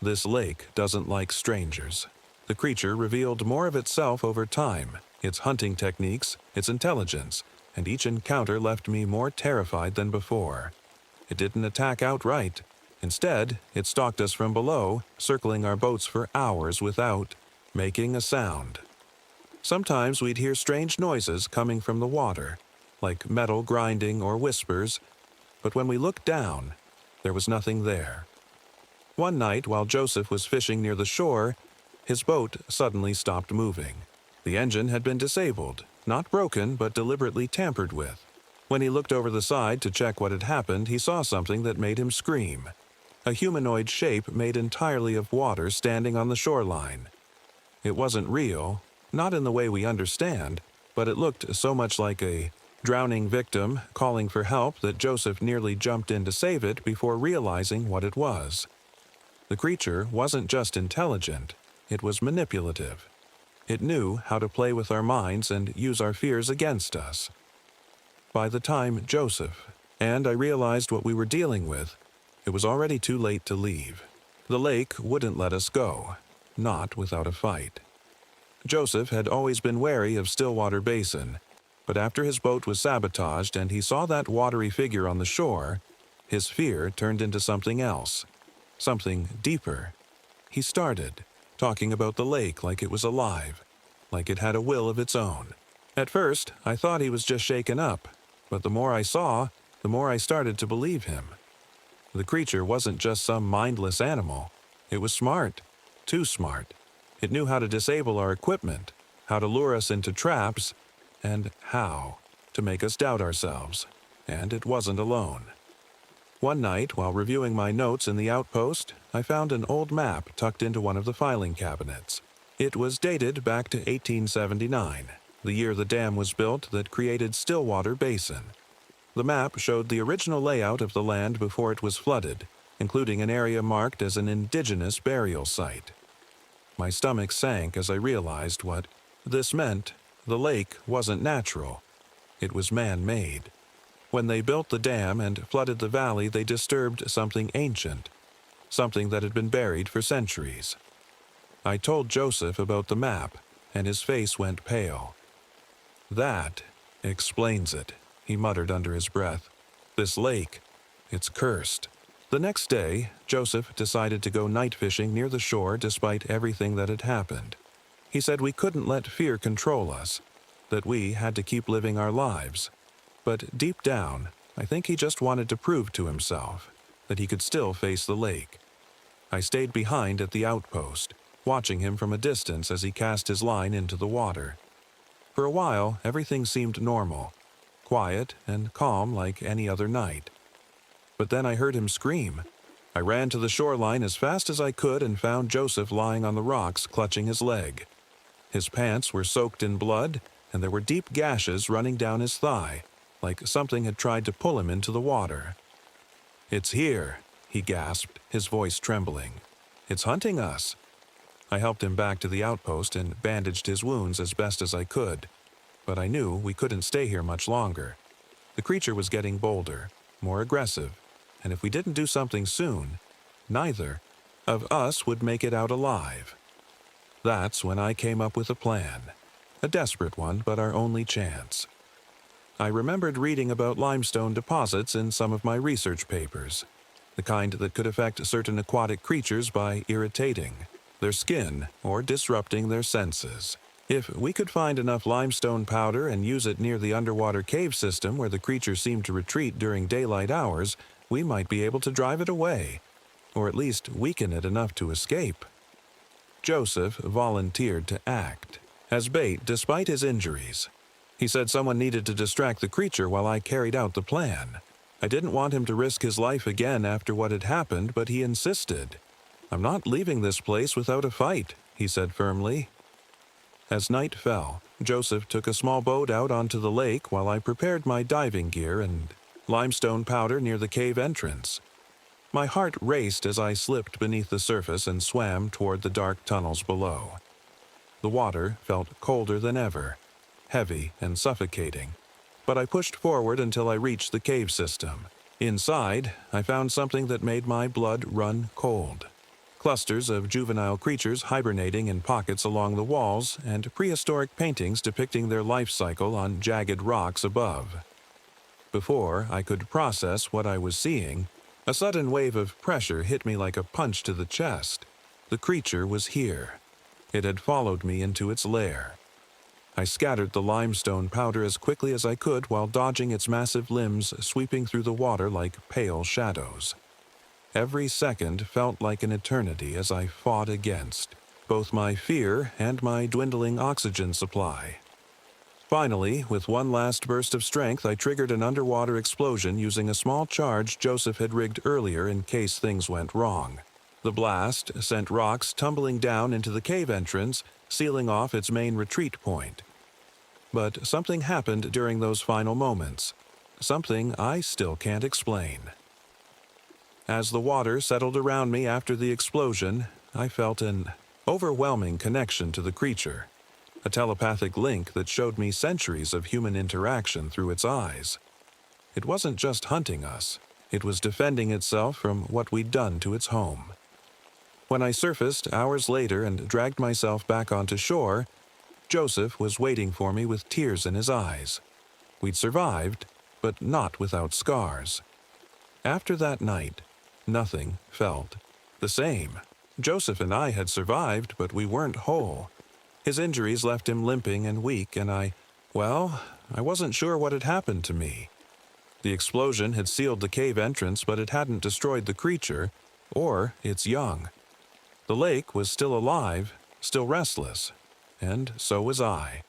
"This lake doesn't like strangers." The creature revealed more of itself over time, its hunting techniques, its intelligence, and each encounter left me more terrified than before. It didn't attack outright. Instead, it stalked us from below, circling our boats for hours without making a sound. Sometimes we'd hear strange noises coming from the water, like metal grinding or whispers, but when we looked down, there was nothing there. One night, while Joseph was fishing near the shore, his boat suddenly stopped moving. The engine had been disabled, not broken, but deliberately tampered with. When he looked over the side to check what had happened, he saw something that made him scream. A humanoid shape made entirely of water standing on the shoreline. It wasn't real, not in the way we understand, but it looked so much like a drowning victim calling for help that Joseph nearly jumped in to save it before realizing what it was. The creature wasn't just intelligent, it was manipulative. It knew how to play with our minds and use our fears against us. By the time Joseph and I realized what we were dealing with, it was already too late to leave. The lake wouldn't let us go, not without a fight. Joseph had always been wary of Stillwater Basin, but after his boat was sabotaged and he saw that watery figure on the shore, his fear turned into something else, something deeper. He started talking about the lake like it was alive, like it had a will of its own. At first, I thought he was just shaken up, but the more I saw, the more I started to believe him. The creature wasn't just some mindless animal. It was smart, too smart. It knew how to disable our equipment, how to lure us into traps, and how to make us doubt ourselves. And it wasn't alone. One night, while reviewing my notes in the outpost, I found an old map tucked into one of the filing cabinets. It was dated back to 1879, the year the dam was built that created Stillwater Basin. The map showed the original layout of the land before it was flooded, including an area marked as an indigenous burial site. My stomach sank as I realized what this meant. The lake wasn't natural. It was man-made. When they built the dam and flooded the valley, they disturbed something ancient, something that had been buried for centuries. I told Joseph about the map, and his face went pale. "That explains it," he muttered under his breath. "This lake, it's cursed." The next day, Joseph decided to go night fishing near the shore despite everything that had happened. He said we couldn't let fear control us, that we had to keep living our lives. But deep down, I think he just wanted to prove to himself that he could still face the lake. I stayed behind at the outpost, watching him from a distance as he cast his line into the water. For a while, everything seemed normal, quiet and calm like any other night. But then I heard him scream. I ran to the shoreline as fast as I could and found Joseph lying on the rocks, clutching his leg. His pants were soaked in blood, and there were deep gashes running down his thigh, like something had tried to pull him into the water. "It's here," he gasped, his voice trembling. "It's hunting us." I helped him back to the outpost and bandaged his wounds as best as I could, but I knew we couldn't stay here much longer. The creature was getting bolder, more aggressive, and if we didn't do something soon, neither of us would make it out alive. That's when I came up with a plan. A desperate one, but our only chance. I remembered reading about limestone deposits in some of my research papers, the kind that could affect certain aquatic creatures by irritating their skin or disrupting their senses. If we could find enough limestone powder and use it near the underwater cave system where the creature seemed to retreat during daylight hours, we might be able to drive it away, or at least weaken it enough to escape. Joseph volunteered to act. as bait despite his injuries. He said someone needed to distract the creature while I carried out the plan. I didn't want him to risk his life again after what had happened, but he insisted. "I'm not leaving this place without a fight," he said firmly. As night fell, Joseph took a small boat out onto the lake while I prepared my diving gear and limestone powder near the cave entrance. My heart raced as I slipped beneath the surface and swam toward the dark tunnels below. The water felt colder than ever, heavy and suffocating, but I pushed forward until I reached the cave system. Inside, I found something that made my blood run cold. Clusters of juvenile creatures hibernating in pockets along the walls and prehistoric paintings depicting their life cycle on jagged rocks above. Before I could process what I was seeing, a sudden wave of pressure hit me like a punch to the chest. The creature was here. It had followed me into its lair. I scattered the limestone powder as quickly as I could while dodging its massive limbs sweeping through the water like pale shadows. Every second felt like an eternity as I fought against both my fear and my dwindling oxygen supply. Finally, with one last burst of strength, I triggered an underwater explosion using a small charge Joseph had rigged earlier in case things went wrong. The blast sent rocks tumbling down into the cave entrance, sealing off its main retreat point. But something happened during those final moments, something I still can't explain. As the water settled around me after the explosion, I felt an overwhelming connection to the creature, a telepathic link that showed me centuries of human interaction through its eyes. It wasn't just hunting us, it was defending itself from what we'd done to its home. When I surfaced hours later and dragged myself back onto shore, Joseph was waiting for me with tears in his eyes. We'd survived, but not without scars. After that night, nothing felt the same. Joseph and I had survived, but we weren't whole. His injuries left him limping and weak, and I wasn't sure what had happened to me. The explosion had sealed the cave entrance, but it hadn't destroyed the creature or its young. The lake was still alive, still restless, and so was I.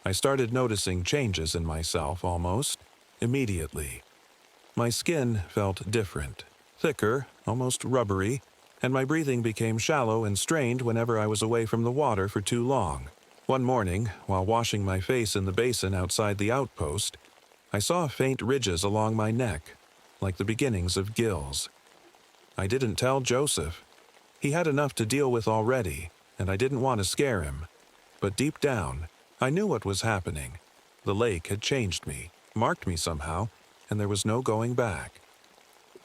I started noticing changes in myself almost immediately. My skin felt different, thicker, almost rubbery, and my breathing became shallow and strained whenever I was away from the water for too long. One morning, while washing my face in the basin outside the outpost, I saw faint ridges along my neck, like the beginnings of gills. I didn't tell Joseph. He had enough to deal with already, and I didn't want to scare him. But deep down, I knew what was happening. The lake had changed me, marked me somehow, and there was no going back.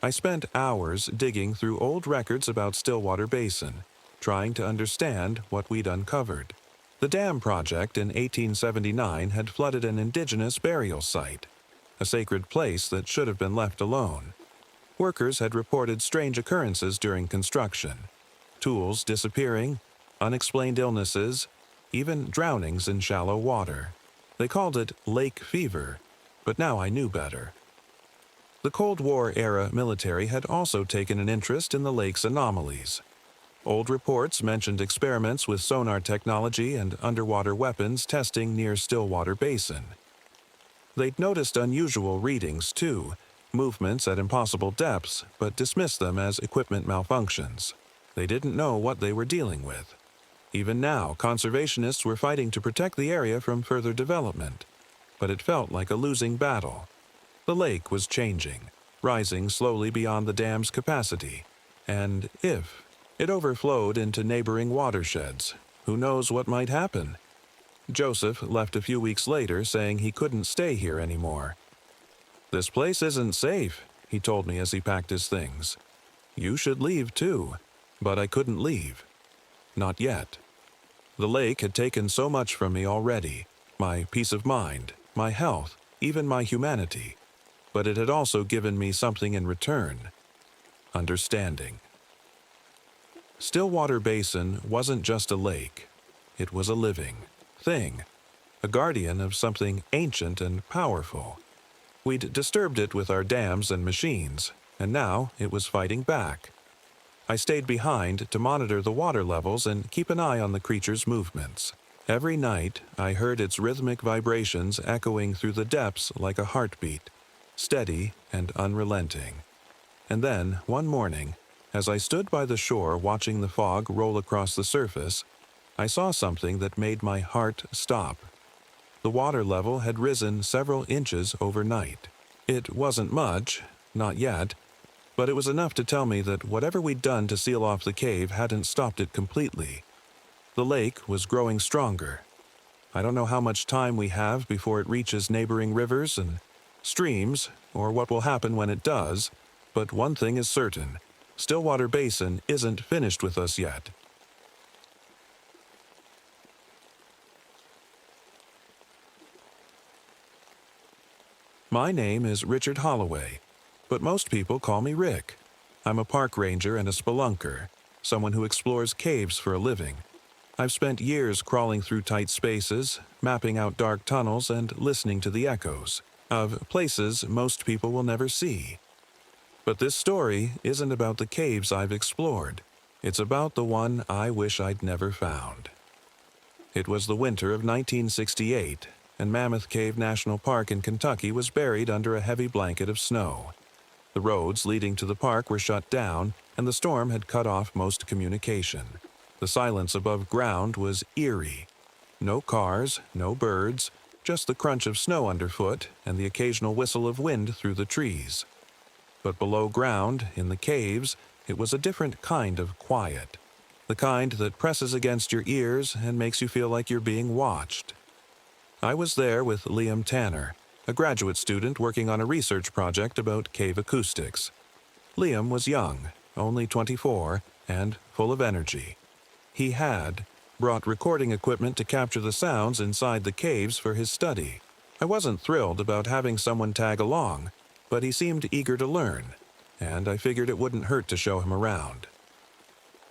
I spent hours digging through old records about Stillwater Basin, trying to understand what we'd uncovered. The dam project in 1879 had flooded an indigenous burial site, a sacred place that should have been left alone. Workers had reported strange occurrences during construction, tools disappearing, unexplained illnesses, even drownings in shallow water. They called it lake fever, but now I knew better. The Cold War-era military had also taken an interest in the lake's anomalies. Old reports mentioned experiments with sonar technology and underwater weapons testing near Stillwater Basin. They'd noticed unusual readings, too, movements at impossible depths, but dismissed them as equipment malfunctions. They didn't know what they were dealing with. Even now, conservationists were fighting to protect the area from further development, but it felt like a losing battle. The lake was changing, rising slowly beyond the dam's capacity, and if it overflowed into neighboring watersheds, who knows what might happen? Joseph left a few weeks later saying he couldn't stay here anymore. "This place isn't safe," he told me as he packed his things. "You should leave too." But I couldn't leave. Not yet. The lake had taken so much from me already, my peace of mind, my health, even my humanity. But it had also given me something in return: understanding. Stillwater Basin wasn't just a lake. It was a living thing, a guardian of something ancient and powerful. We'd disturbed it with our dams and machines, and now it was fighting back. I stayed behind to monitor the water levels and keep an eye on the creature's movements. Every night, I heard its rhythmic vibrations echoing through the depths like a heartbeat, steady and unrelenting. And then, one morning, as I stood by the shore watching the fog roll across the surface, I saw something that made my heart stop. The water level had risen several inches overnight. It wasn't much, not yet, but it was enough to tell me that whatever we'd done to seal off the cave hadn't stopped it completely. The lake was growing stronger. I don't know how much time we have before it reaches neighboring rivers and streams, or what will happen when it does, but one thing is certain: Stillwater Basin isn't finished with us yet. My name is Richard Holloway, but most people call me Rick. I'm a park ranger and a spelunker, someone who explores caves for a living. I've spent years crawling through tight spaces, mapping out dark tunnels, and listening to the echoes of places most people will never see. But this story isn't about the caves I've explored. It's about the one I wish I'd never found. It was the winter of 1968, and Mammoth Cave National Park in Kentucky was buried under a heavy blanket of snow. The roads leading to the park were shut down, and the storm had cut off most communication. The silence above ground was eerie. No cars, no birds, just the crunch of snow underfoot and the occasional whistle of wind through the trees. But below ground, in the caves, it was a different kind of quiet. The kind that presses against your ears and makes you feel like you're being watched. I was there with Liam Tanner, a graduate student working on a research project about cave acoustics. Liam was young, only 24, and full of energy. He had brought recording equipment to capture the sounds inside the caves for his study. I wasn't thrilled about having someone tag along, but he seemed eager to learn, and I figured it wouldn't hurt to show him around.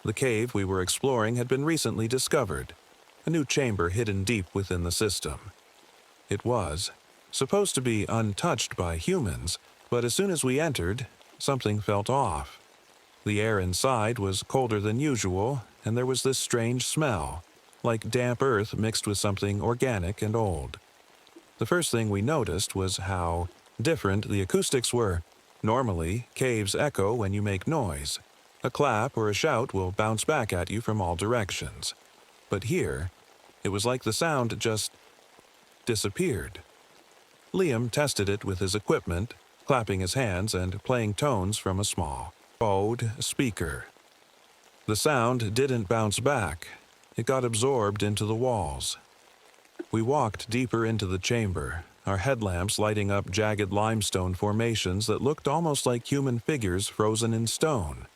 The cave we were exploring had been recently discovered, a new chamber hidden deep within the system. It was supposed to be untouched by humans, but as soon as we entered, something felt off. The air inside was colder than usual, and there was this strange smell, like damp earth mixed with something organic and old. The first thing we noticed was how different the acoustics were. Normally, caves echo when you make noise. A clap or a shout will bounce back at you from all directions. But here, it was like the sound just disappeared. Liam tested it with his equipment, clapping his hands and playing tones from a small bowed speaker. The sound didn't bounce back. It got absorbed into the walls. We walked deeper into the chamber, our headlamps lighting up jagged limestone formations that looked almost like human figures frozen in stone.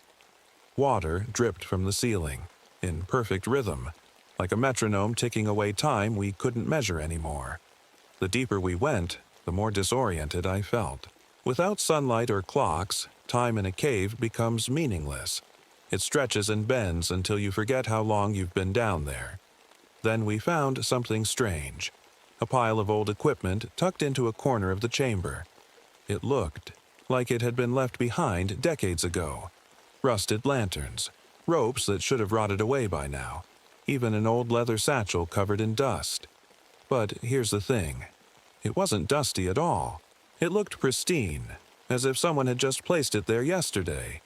Water dripped from the ceiling, in perfect rhythm, like a metronome ticking away time we couldn't measure anymore. The deeper we went, the more disoriented I felt. Without sunlight or clocks, time in a cave becomes meaningless. It stretches and bends until you forget how long you've been down there. Then we found something strange, a pile of old equipment tucked into a corner of the chamber. It looked like it had been left behind decades ago. Rusted lanterns, ropes that should have rotted away by now, even an old leather satchel covered in dust. But here's the thing. It wasn't dusty at all. It looked pristine, as if someone had just placed it there yesterday.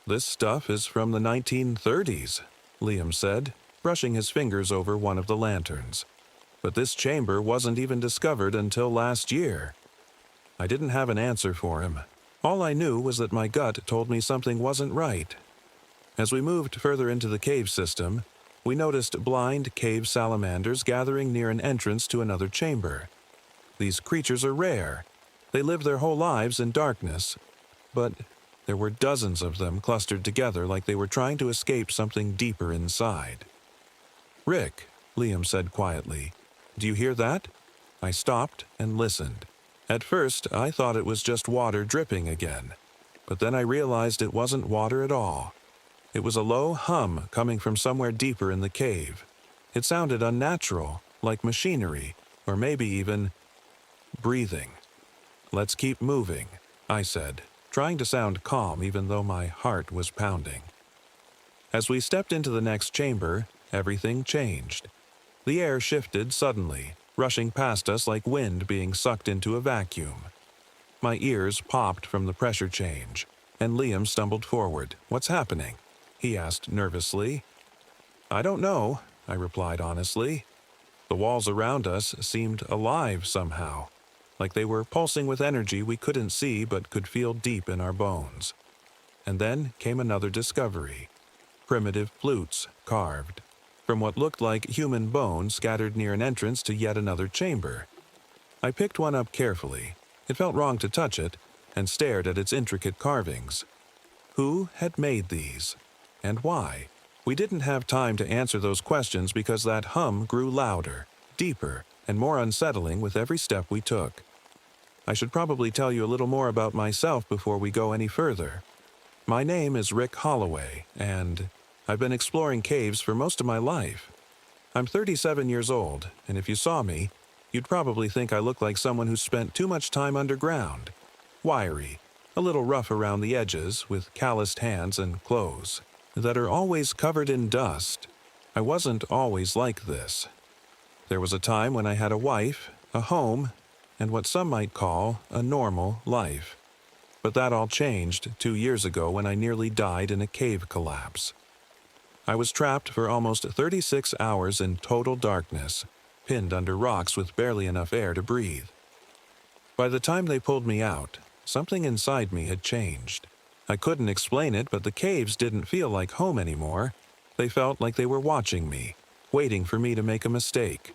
"This stuff is from the 1930s, Liam said, brushing his fingers over one of the lanterns. But this chamber wasn't even discovered until last year. I didn't have an answer for him. All I knew was that my gut told me something wasn't right. As we moved further into the cave system, we noticed blind cave salamanders gathering near an entrance to another chamber. These creatures are rare. They live their whole lives in darkness, but there were dozens of them clustered together like they were trying to escape something deeper inside. "Rick," Liam said quietly, "do you hear that?" I stopped and listened. At first, I thought it was just water dripping again, but then I realized it wasn't water at all. It was a low hum coming from somewhere deeper in the cave. It sounded unnatural, like machinery, or maybe even breathing. "Let's keep moving," I said, trying to sound calm even though my heart was pounding. As we stepped into the next chamber, everything changed. The air shifted suddenly, rushing past us like wind being sucked into a vacuum. My ears popped from the pressure change, and Liam stumbled forward. "What's happening?" he asked nervously. "I don't know," I replied honestly. The walls around us seemed alive somehow, like they were pulsing with energy we couldn't see but could feel deep in our bones. And then came another discovery. Primitive flutes carved from what looked like human bone scattered near an entrance to yet another chamber. I picked one up carefully. It felt wrong to touch it, and stared at its intricate carvings. Who had made these? And why? We didn't have time to answer those questions because that hum grew louder, deeper, and more unsettling with every step we took. I should probably tell you a little more about myself before we go any further. My name is Rick Holloway, and I've been exploring caves for most of my life. I'm 37 years old, and if you saw me, you'd probably think I look like someone who spent too much time underground. Wiry, a little rough around the edges, with calloused hands and clothes that are always covered in dust. I wasn't always like this. There was a time when I had a wife, a home, and what some might call a normal life. But that all changed 2 years ago when I nearly died in a cave collapse. I was trapped for almost 36 hours in total darkness, pinned under rocks with barely enough air to breathe. By the time they pulled me out, something inside me had changed. I couldn't explain it, but the caves didn't feel like home anymore. They felt like they were watching me, waiting for me to make a mistake.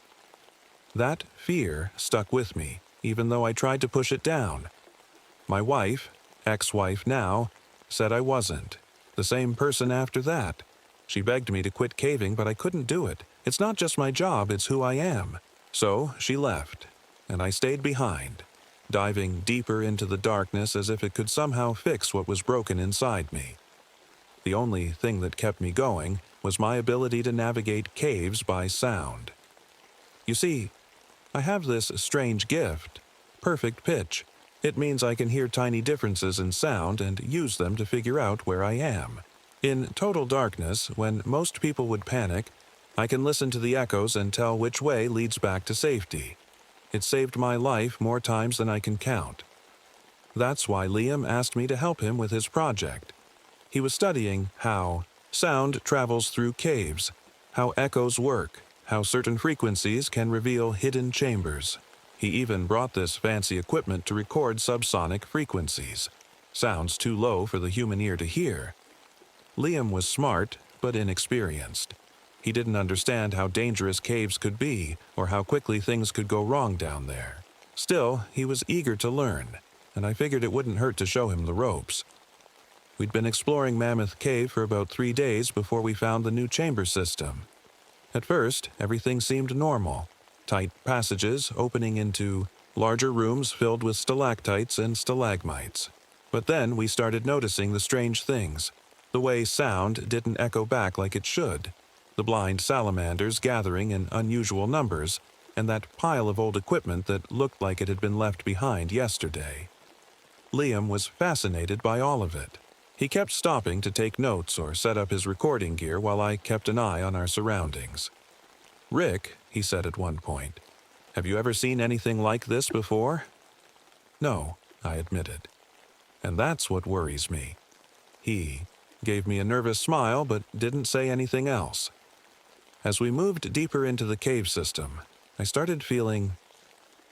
That fear stuck with me, even though I tried to push it down. My wife, ex-wife now, said I wasn't. The same person after that. She begged me to quit caving, but I couldn't do it. It's not just my job, it's who I am. So she left, and I stayed behind, diving deeper into the darkness as if it could somehow fix what was broken inside me. The only thing that kept me going was my ability to navigate caves by sound. You see, I have this strange gift, perfect pitch. It means I can hear tiny differences in sound and use them to figure out where I am. In total darkness, when most people would panic, I can listen to the echoes and tell which way leads back to safety. It saved my life more times than I can count. That's why Liam asked me to help him with his project. He was studying how sound travels through caves, how echoes work, how certain frequencies can reveal hidden chambers. He even brought this fancy equipment to record subsonic frequencies, sounds too low for the human ear to hear. Liam was smart, but inexperienced. He didn't understand how dangerous caves could be, or how quickly things could go wrong down there. Still, he was eager to learn, and I figured it wouldn't hurt to show him the ropes. We'd been exploring Mammoth Cave for about 3 days before we found the new chamber system. At first, everything seemed normal. Tight passages opening into larger rooms filled with stalactites and stalagmites. But then we started noticing the strange things. The way sound didn't echo back like it should. The blind salamanders gathering in unusual numbers, and that pile of old equipment that looked like it had been left behind yesterday. Liam was fascinated by all of it. He kept stopping to take notes or set up his recording gear while I kept an eye on our surroundings. "Rick," he said at one point, "have you ever seen anything like this before?" "No," I admitted. "And that's what worries me." He gave me a nervous smile but didn't say anything else. As we moved deeper into the cave system, I started feeling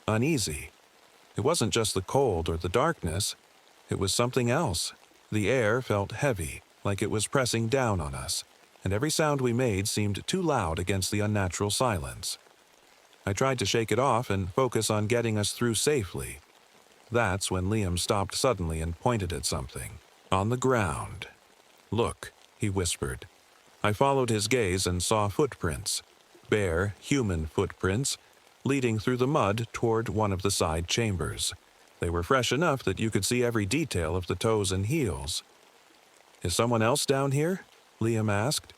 uneasy. It wasn't just the cold or the darkness, it was something else. The air felt heavy, like it was pressing down on us, and every sound we made seemed too loud against the unnatural silence. I tried to shake it off and focus on getting us through safely. That's when Liam stopped suddenly and pointed at something. On the ground. "Look," he whispered. I followed his gaze and saw footprints, bare, human footprints, leading through the mud toward one of the side chambers. They were fresh enough that you could see every detail of the toes and heels. "Is someone else down here?" Liam asked.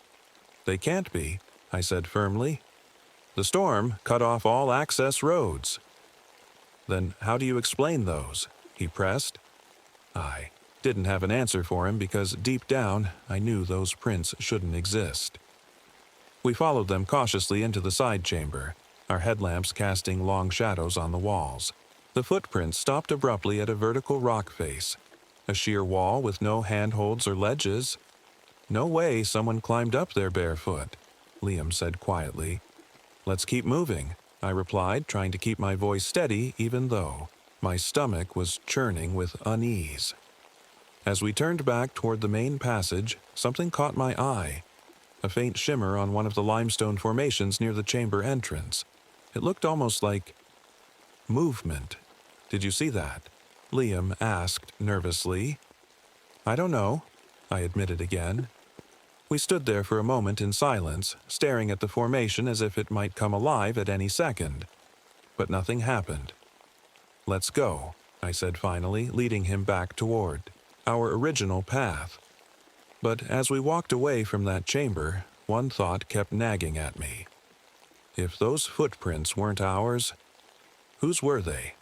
"They can't be," I said firmly. "The storm cut off all access roads." "Then how do you explain those?" he pressed. I didn't have an answer for him because deep down I knew those prints shouldn't exist. We followed them cautiously into the side chamber, our headlamps casting long shadows on the walls. The footprints stopped abruptly at a vertical rock face, a sheer wall with no handholds or ledges. No way someone climbed up there barefoot, Liam said quietly. Let's keep moving, I replied, trying to keep my voice steady even though my stomach was churning with unease. As we turned back toward the main passage, something caught my eye. A faint shimmer on one of the limestone formations near the chamber entrance. It looked almost like movement. Did you see that? Liam asked nervously. I don't know, I admitted again. We stood there for a moment in silence, staring at the formation as if it might come alive at any second. But nothing happened. Let's go, I said finally, leading him back toward our original path. But as we walked away from that chamber, one thought kept nagging at me. If those footprints weren't ours, whose were they?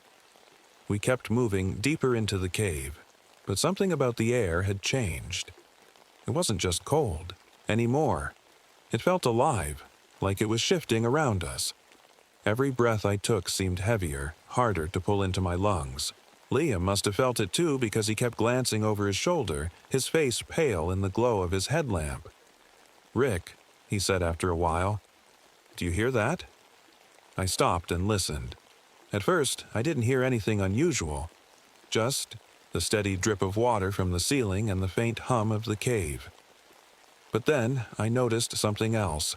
We kept moving deeper into the cave, but something about the air had changed. It wasn't just cold anymore. It felt alive, like it was shifting around us. Every breath I took seemed heavier, harder to pull into my lungs. Liam must have felt it too because he kept glancing over his shoulder, his face pale in the glow of his headlamp. Rick, he said after a while, do you hear that? I stopped and listened. At first, I didn't hear anything unusual, just the steady drip of water from the ceiling and the faint hum of the cave. But then I noticed something else.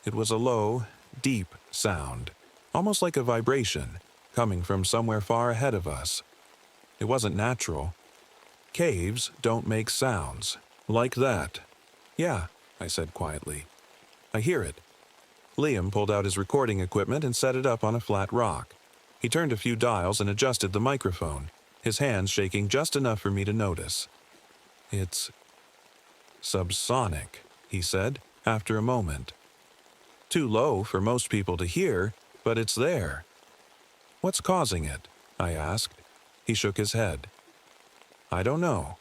It was a low, deep sound, almost like a vibration, coming from somewhere far ahead of us. It wasn't natural. Caves don't make sounds like that. Yeah, I said quietly. I hear it. Liam pulled out his recording equipment and set it up on a flat rock. He turned a few dials and adjusted the microphone, his hands shaking just enough for me to notice. It's subsonic, he said, after a moment. Too low for most people to hear, but it's there. What's causing it? I asked. He shook his head. I don't know.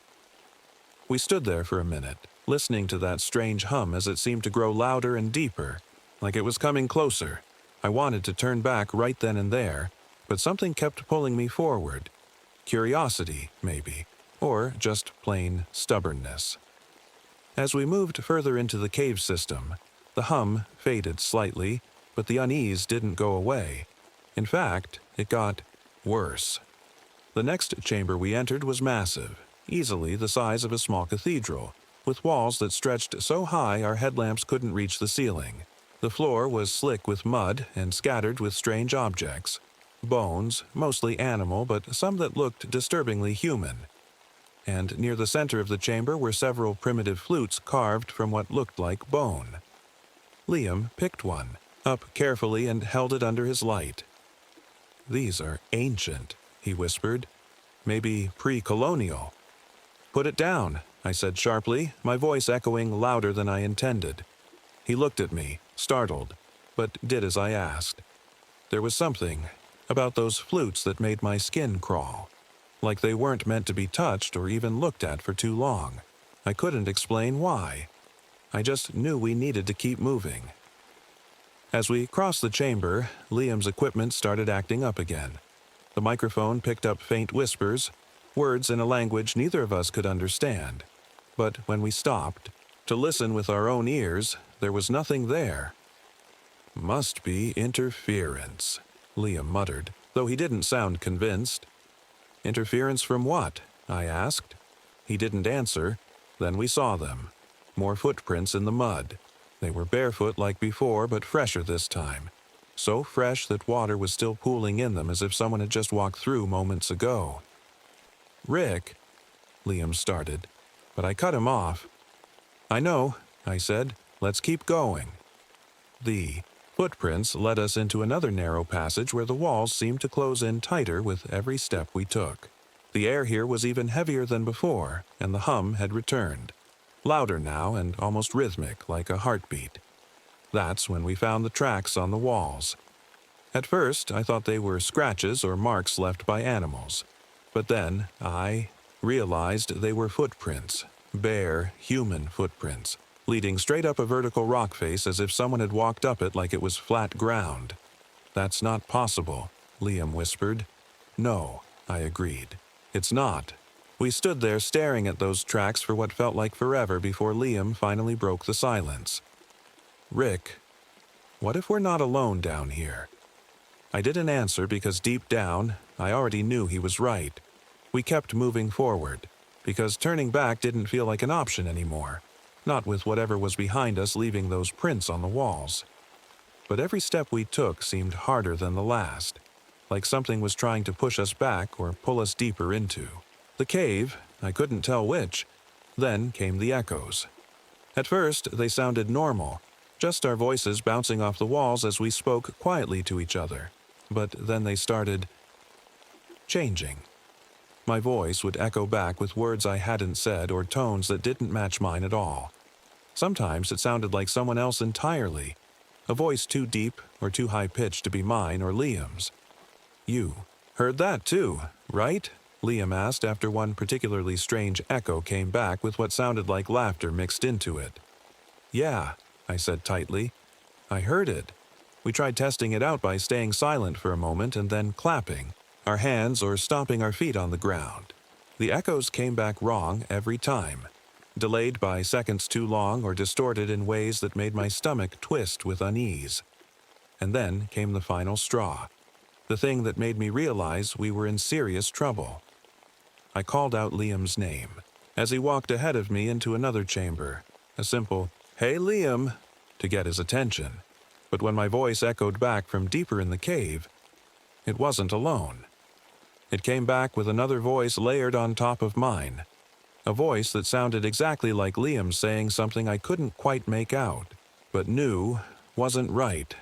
We stood there for a minute, listening to that strange hum as it seemed to grow louder and deeper, like it was coming closer. I wanted to turn back right then and there, but something kept pulling me forward. Curiosity, maybe, or just plain stubbornness. As we moved further into the cave system, the hum faded slightly, but the unease didn't go away. In fact, it got worse. The next chamber we entered was massive, easily the size of a small cathedral, with walls that stretched so high our headlamps couldn't reach the ceiling. The floor was slick with mud and scattered with strange objects. Bones, mostly animal, but some that looked disturbingly human. And near the center of the chamber were several primitive flutes carved from what looked like bone. Liam picked one, up carefully and held it under his light. These are ancient, he whispered. Maybe pre-colonial. Put it down, I said sharply, my voice echoing louder than I intended. He looked at me, startled, but did as I asked. There was something about those flutes that made my skin crawl, like they weren't meant to be touched or even looked at for too long. I couldn't explain why. I just knew we needed to keep moving. As we crossed the chamber, Liam's equipment started acting up again. The microphone picked up faint whispers, words in a language neither of us could understand. But when we stopped, to listen with our own ears, there was nothing there. Must be interference, Liam muttered, though he didn't sound convinced. Interference from what? I asked. He didn't answer. Then we saw them. More footprints in the mud. They were barefoot like before, but fresher this time. So fresh that water was still pooling in them as if someone had just walked through moments ago. Rick, Liam started, but I cut him off. I know, I said. Let's keep going. The footprints led us into another narrow passage where the walls seemed to close in tighter with every step we took. The air here was even heavier than before, and the hum had returned. Louder now and almost rhythmic, like a heartbeat. That's when we found the tracks on the walls. At first, I thought they were scratches or marks left by animals. But then I realized they were footprints, bare human footprints, leading straight up a vertical rock face as if someone had walked up it like it was flat ground. "That's not possible," Liam whispered. "No," I agreed. "It's not." We stood there staring at those tracks for what felt like forever before Liam finally broke the silence. "Rick, what if we're not alone down here?" I didn't answer because deep down, I already knew he was right. We kept moving forward, because turning back didn't feel like an option anymore, not with whatever was behind us leaving those prints on the walls. But every step we took seemed harder than the last, like something was trying to push us back or pull us deeper into. The cave, I couldn't tell which. Then came the echoes. At first, they sounded normal, just our voices bouncing off the walls as we spoke quietly to each other. But then they started changing. My voice would echo back with words I hadn't said or tones that didn't match mine at all. Sometimes it sounded like someone else entirely, a voice too deep or too high-pitched to be mine or Liam's. "You heard that too, right?" Liam asked after one particularly strange echo came back with what sounded like laughter mixed into it. "Yeah," I said tightly. "I heard it." We tried testing it out by staying silent for a moment and then clapping, our hands or stomping our feet on the ground. The echoes came back wrong every time, delayed by seconds too long or distorted in ways that made my stomach twist with unease. And then came the final straw, the thing that made me realize we were in serious trouble. I called out Liam's name as he walked ahead of me into another chamber, a simple, "Hey Liam," to get his attention. But when my voice echoed back from deeper in the cave, it wasn't alone. It came back with another voice layered on top of mine, a voice that sounded exactly like Liam saying something I couldn't quite make out, but knew wasn't right.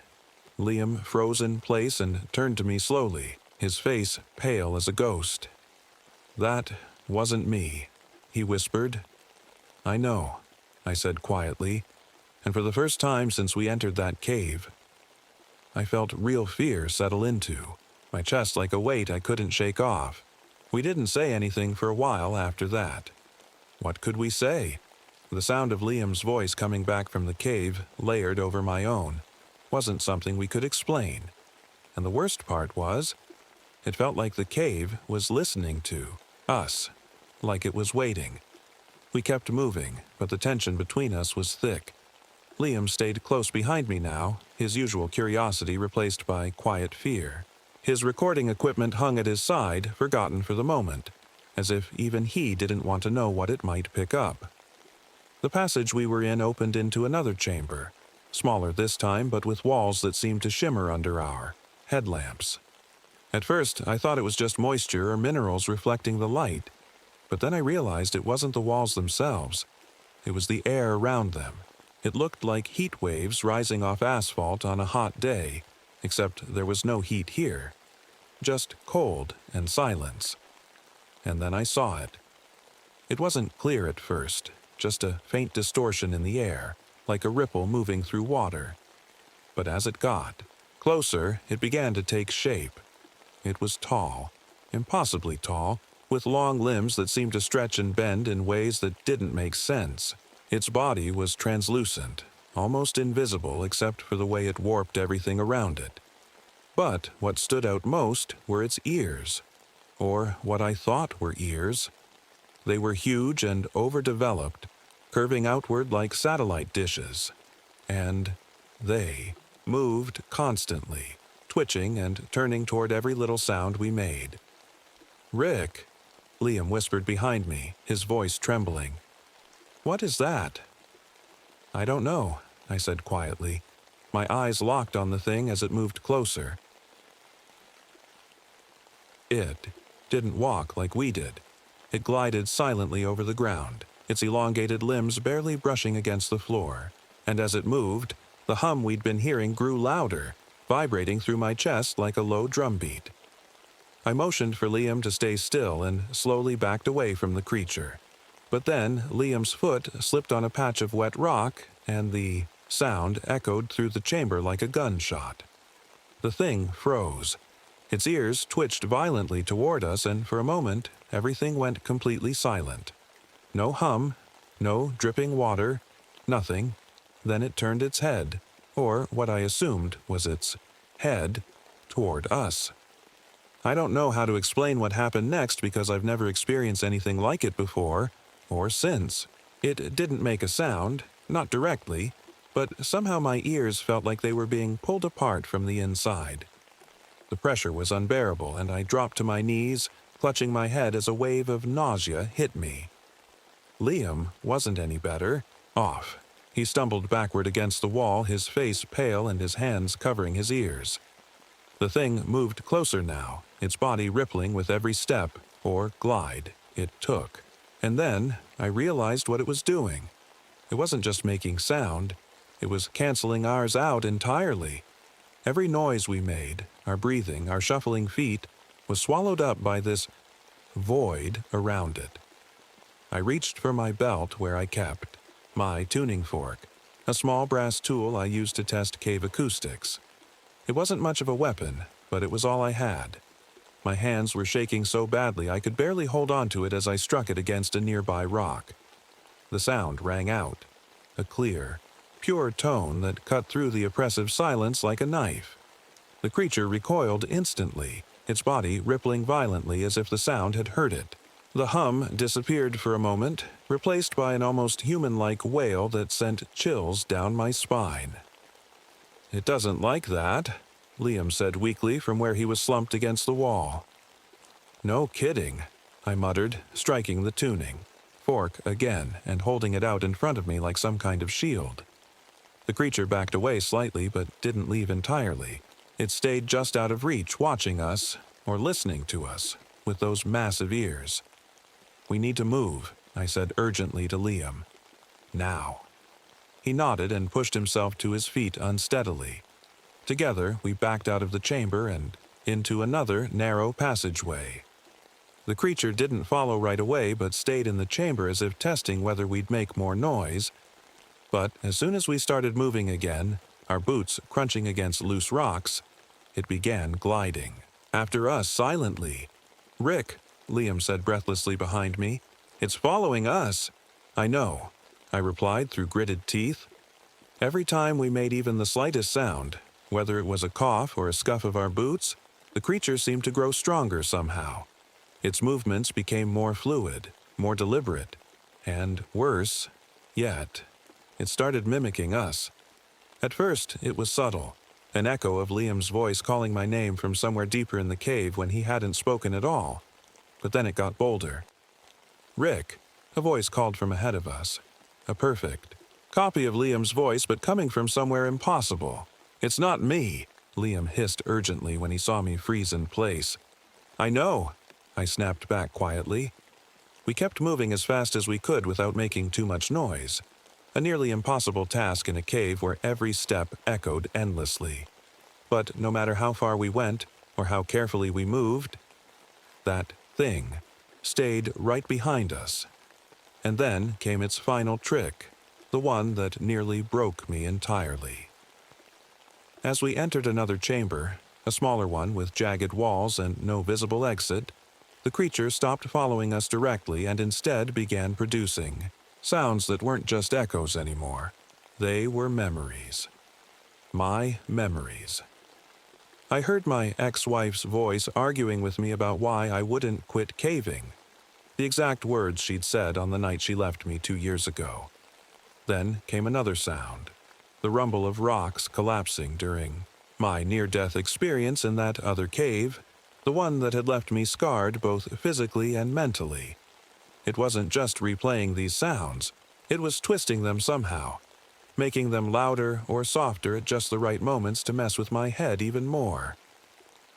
Liam froze in place and turned to me slowly, his face pale as a ghost. "That wasn't me," he whispered. "I know," I said quietly, and for the first time since we entered that cave, I felt real fear settle into, my chest like a weight I couldn't shake off. We didn't say anything for a while after that. What could we say? The sound of Liam's voice coming back from the cave, layered over my own, wasn't something we could explain. And the worst part was, it felt like the cave was listening to us, like it was waiting. We kept moving, but the tension between us was thick. Liam stayed close behind me now, his usual curiosity replaced by quiet fear. His recording equipment hung at his side, forgotten for the moment, as if even he didn't want to know what it might pick up. The passage we were in opened into another chamber, smaller this time but with walls that seemed to shimmer under our headlamps. At first, I thought it was just moisture or minerals reflecting the light, but then I realized it wasn't the walls themselves. It was the air around them. It looked like heat waves rising off asphalt on a hot day, except there was no heat here, just cold and silence. And then I saw it. It wasn't clear at first, just a faint distortion in the air, like a ripple moving through water. But as it got closer, it began to take shape. It was tall, impossibly tall, with long limbs that seemed to stretch and bend in ways that didn't make sense. Its body was translucent, almost invisible except for the way it warped everything around it. But what stood out most were its ears, or what I thought were ears. They were huge and overdeveloped, curving outward like satellite dishes. And they moved constantly, twitching and turning toward every little sound we made. "Rick," Liam whispered behind me, his voice trembling. "What is that?" "I don't know," I said quietly. My eyes locked on the thing as it moved closer. It didn't walk like we did. It glided silently over the ground, its elongated limbs barely brushing against the floor. And as it moved, the hum we'd been hearing grew louder, vibrating through my chest like a low drumbeat. I motioned for Liam to stay still and slowly backed away from the creature. But then Liam's foot slipped on a patch of wet rock, and the sound echoed through the chamber like a gunshot. The thing froze. Its ears twitched violently toward us, and for a moment, everything went completely silent. No hum, no dripping water, Nothing. Then it turned its head, or what I assumed was its head, toward us. I don't know how to explain what happened next because I've never experienced anything like it before, or since. It didn't make a sound, not directly, but somehow my ears felt like they were being pulled apart from the inside. The pressure was unbearable, and I dropped to my knees, clutching my head as a wave of nausea hit me. Liam wasn't any better. Off. He stumbled backward against the wall, his face pale and his hands covering his ears. The thing moved closer now, its body rippling with every step, or glide, it took. And then I realized what it was doing. It wasn't just making sound, it was canceling ours out entirely. Every noise we made, our breathing, our shuffling feet, was swallowed up by this void around it. I reached for my belt where I kept my tuning fork, a small brass tool I used to test cave acoustics. It wasn't much of a weapon, but it was all I had. My hands were shaking so badly I could barely hold on to it as I struck it against a nearby rock. The sound rang out, a clear, pure tone that cut through the oppressive silence like a knife. The creature recoiled instantly, its body rippling violently as if the sound had hurt it. The hum disappeared for a moment, replaced by an almost human-like wail that sent chills down my spine. "It doesn't like that," Liam said weakly from where he was slumped against the wall. "No kidding," I muttered, striking the tuning fork again and holding it out in front of me like some kind of shield. The creature backed away slightly but didn't leave entirely. It stayed just out of reach, watching us, or listening to us, with those massive ears. "We need to move," I said urgently to Liam. "Now." He nodded and pushed himself to his feet unsteadily. Together, we backed out of the chamber and into another narrow passageway. The creature didn't follow right away but stayed in the chamber as if testing whether we'd make more noise. But as soon as we started moving again, our boots crunching against loose rocks, it began gliding. After us silently. "Rick," Liam said breathlessly behind me, "it's following us." "I know," I replied through gritted teeth. Every time we made even the slightest sound, whether it was a cough or a scuff of our boots, the creature seemed to grow stronger somehow. Its movements became more fluid, more deliberate, and worse yet, it started mimicking us. At first, it was subtle, an echo of Liam's voice calling my name from somewhere deeper in the cave when he hadn't spoken at all. But then it got bolder. "Rick," a voice called from ahead of us. A perfect copy of Liam's voice, but coming from somewhere impossible. "It's not me," Liam hissed urgently when he saw me freeze in place. "I know," I snapped back quietly. We kept moving as fast as we could without making too much noise. A nearly impossible task in a cave where every step echoed endlessly. But no matter how far we went, or how carefully we moved, that thing stayed right behind us. And then came its final trick, the one that nearly broke me entirely. As we entered another chamber, a smaller one with jagged walls and no visible exit, the creature stopped following us directly and instead began producing sounds that weren't just echoes anymore. They were memories. My memories. I heard my ex-wife's voice arguing with me about why I wouldn't quit caving. The exact words she'd said on the night she left me 2 years ago. Then came another sound, the rumble of rocks collapsing during my near-death experience in that other cave, the one that had left me scarred both physically and mentally. It wasn't just replaying these sounds, it was twisting them somehow, making them louder or softer at just the right moments to mess with my head even more.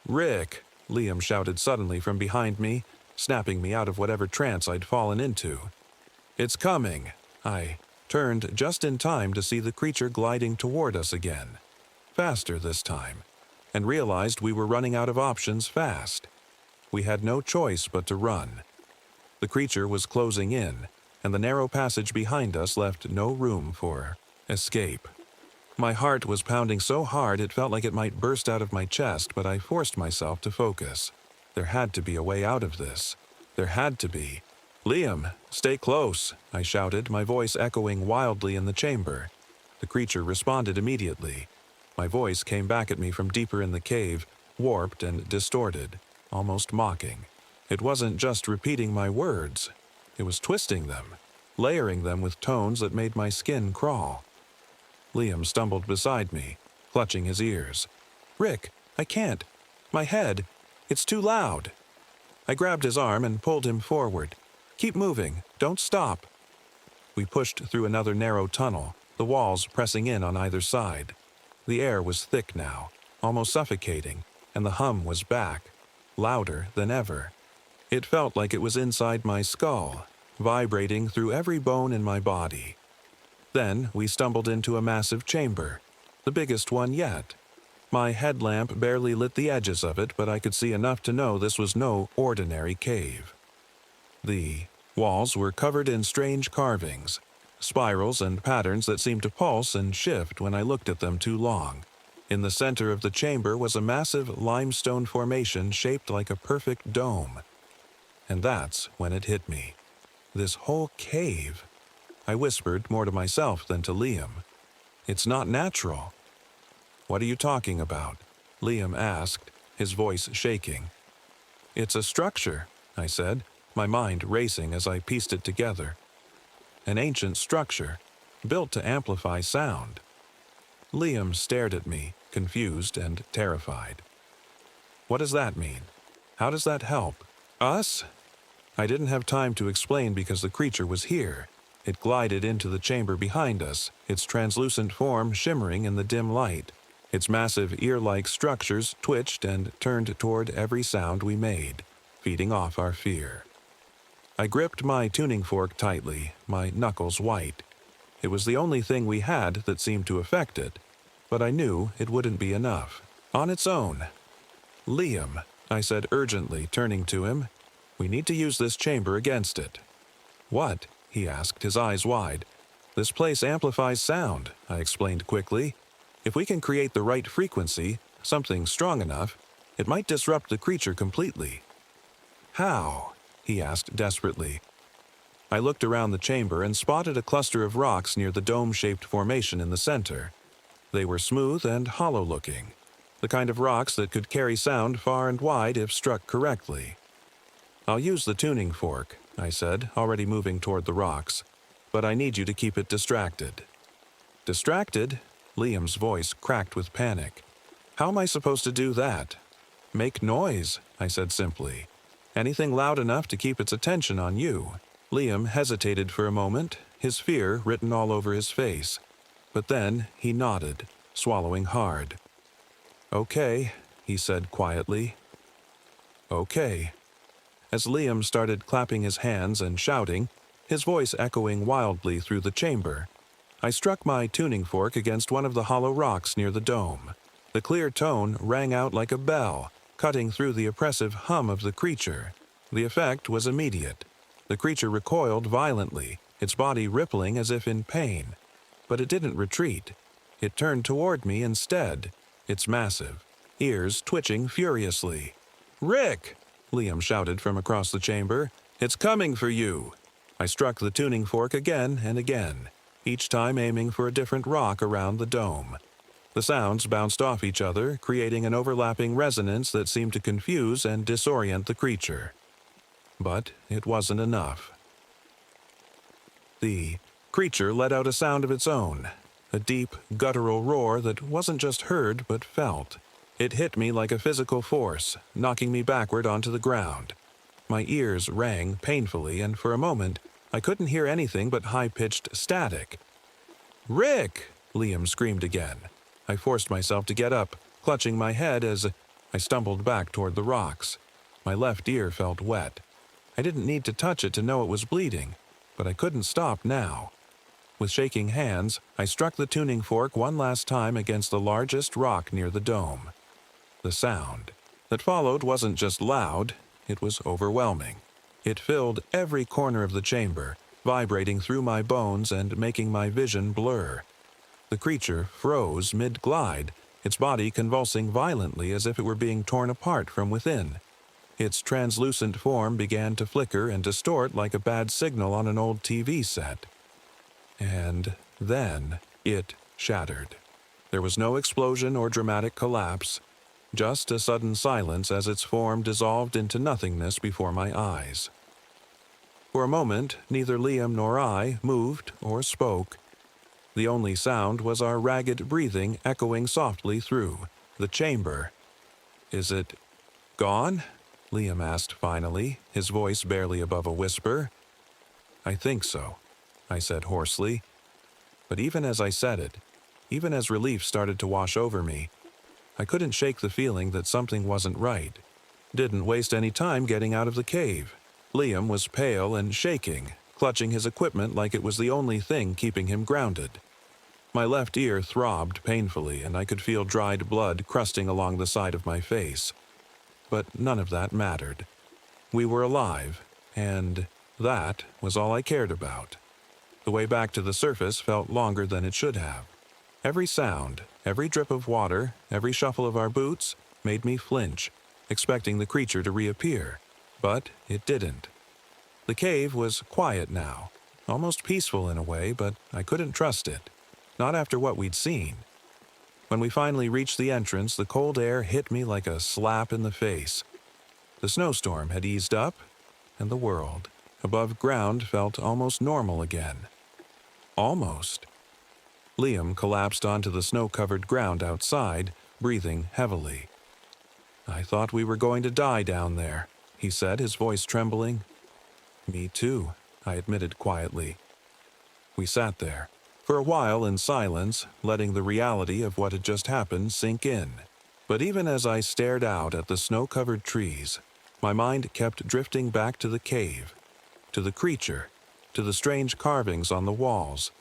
"Rick," Liam shouted suddenly from behind me, snapping me out of whatever trance I'd fallen into. "It's coming." I turned just in time to see the creature gliding toward us again, faster this time, and realized we were running out of options fast. We had no choice but to run. The creature was closing in, and the narrow passage behind us left no room for escape. My heart was pounding so hard it felt like it might burst out of my chest, but I forced myself to focus. There had to be a way out of this. There had to be. "Liam, stay close," I shouted, my voice echoing wildly in the chamber. The creature responded immediately. My voice came back at me from deeper in the cave, warped and distorted, almost mocking. It wasn't just repeating my words. It was twisting them, layering them with tones that made my skin crawl. Liam stumbled beside me, clutching his ears. "Rick, I can't. My head. It's too loud." I grabbed his arm and pulled him forward. "Keep moving. Don't stop." We pushed through another narrow tunnel, the walls pressing in on either side. The air was thick now, almost suffocating, and the hum was back, louder than ever. It felt like it was inside my skull, vibrating through every bone in my body. Then we stumbled into a massive chamber, the biggest one yet. My headlamp barely lit the edges of it, but I could see enough to know this was no ordinary cave. The walls were covered in strange carvings, spirals and patterns that seemed to pulse and shift when I looked at them too long. In the center of the chamber was a massive limestone formation shaped like a perfect dome. And that's when it hit me. This whole cave. I whispered more to myself than to Liam. "It's not natural." "What are you talking about?" Liam asked, his voice shaking. "It's a structure," I said, my mind racing as I pieced it together. "An ancient structure, built to amplify sound." Liam stared at me, confused and terrified. "What does that mean? How does that help? Us?" I didn't have time to explain because the creature was here. It glided into the chamber behind us, its translucent form shimmering in the dim light. Its massive ear-like structures twitched and turned toward every sound we made, feeding off our fear. I gripped my tuning fork tightly, my knuckles white. It was the only thing we had that seemed to affect it, but I knew it wouldn't be enough. On its own. "Liam," I said urgently, turning to him, "we need to use this chamber against it." "What?" he asked, his eyes wide. "This place amplifies sound," I explained quickly. "If we can create the right frequency, something strong enough, it might disrupt the creature completely." "How?" he asked desperately. I looked around the chamber and spotted a cluster of rocks near the dome-shaped formation in the center. They were smooth and hollow-looking, the kind of rocks that could carry sound far and wide if struck correctly. "I'll use the tuning fork," I said, already moving toward the rocks, "but I need you to keep it distracted." "Distracted?" Liam's voice cracked with panic. "How am I supposed to do that?" "Make noise," I said simply. "Anything loud enough to keep its attention on you." Liam hesitated for a moment, his fear written all over his face. But then he nodded, swallowing hard. "Okay," he said quietly. "Okay." As Liam started clapping his hands and shouting, his voice echoing wildly through the chamber, I struck my tuning fork against one of the hollow rocks near the dome. The clear tone rang out like a bell, cutting through the oppressive hum of the creature. The effect was immediate. The creature recoiled violently, its body rippling as if in pain. But it didn't retreat. It turned toward me instead, its massive ears twitching furiously. "Rick!" Liam shouted from across the chamber. "It's coming for you!" I struck the tuning fork again and again, each time aiming for a different rock around the dome. The sounds bounced off each other, creating an overlapping resonance that seemed to confuse and disorient the creature. But it wasn't enough. The creature let out a sound of its own, a deep, guttural roar that wasn't just heard but felt. It hit me like a physical force, knocking me backward onto the ground. My ears rang painfully, and for a moment, I couldn't hear anything but high-pitched static. "Rick!" Liam screamed again. I forced myself to get up, clutching my head as I stumbled back toward the rocks. My left ear felt wet. I didn't need to touch it to know it was bleeding, but I couldn't stop now. With shaking hands, I struck the tuning fork one last time against the largest rock near the dome. The sound that followed wasn't just loud, it was overwhelming. It filled every corner of the chamber, vibrating through my bones and making my vision blur. The creature froze mid-glide, its body convulsing violently as if it were being torn apart from within. Its translucent form began to flicker and distort like a bad signal on an old TV set. And then it shattered. There was no explosion or dramatic collapse, just a sudden silence as its form dissolved into nothingness before my eyes. For a moment, neither Liam nor I moved or spoke. The only sound was our ragged breathing echoing softly through the chamber. "Is it gone?" Liam asked finally, his voice barely above a whisper. "I think so," I said hoarsely. But even as I said it, even as relief started to wash over me, I couldn't shake the feeling that something wasn't right. Didn't waste any time getting out of the cave. Liam was pale and shaking, clutching his equipment like it was the only thing keeping him grounded. My left ear throbbed painfully, and I could feel dried blood crusting along the side of my face. But none of that mattered. We were alive, and that was all I cared about. The way back to the surface felt longer than it should have. Every sound, every drip of water, every shuffle of our boots made me flinch, expecting the creature to reappear. But it didn't. The cave was quiet now, almost peaceful in a way, but I couldn't trust it. Not after what we'd seen. When we finally reached the entrance, the cold air hit me like a slap in the face. The snowstorm had eased up, and the world, above ground, felt almost normal again. Almost. Liam collapsed onto the snow-covered ground outside, breathing heavily. "I thought we were going to die down there," he said, his voice trembling. "Me too," I admitted quietly. We sat there, for a while in silence, letting the reality of what had just happened sink in. But even as I stared out at the snow-covered trees, my mind kept drifting back to the cave, to the creature, to the strange carvings on the walls,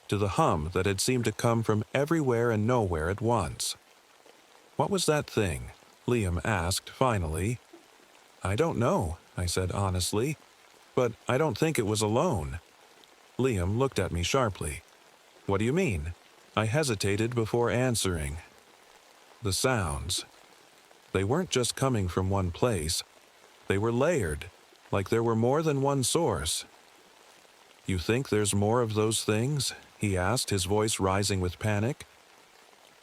to the hum that had seemed to come from everywhere and nowhere at once. "What was that thing?" Liam asked finally. "I don't know," I said honestly, "but I don't think it was alone." Liam looked at me sharply. "What do you mean?" I hesitated before answering. "The sounds. They weren't just coming from one place. They were layered, like there were more than one source." "You think there's more of those things?" he asked, his voice rising with panic.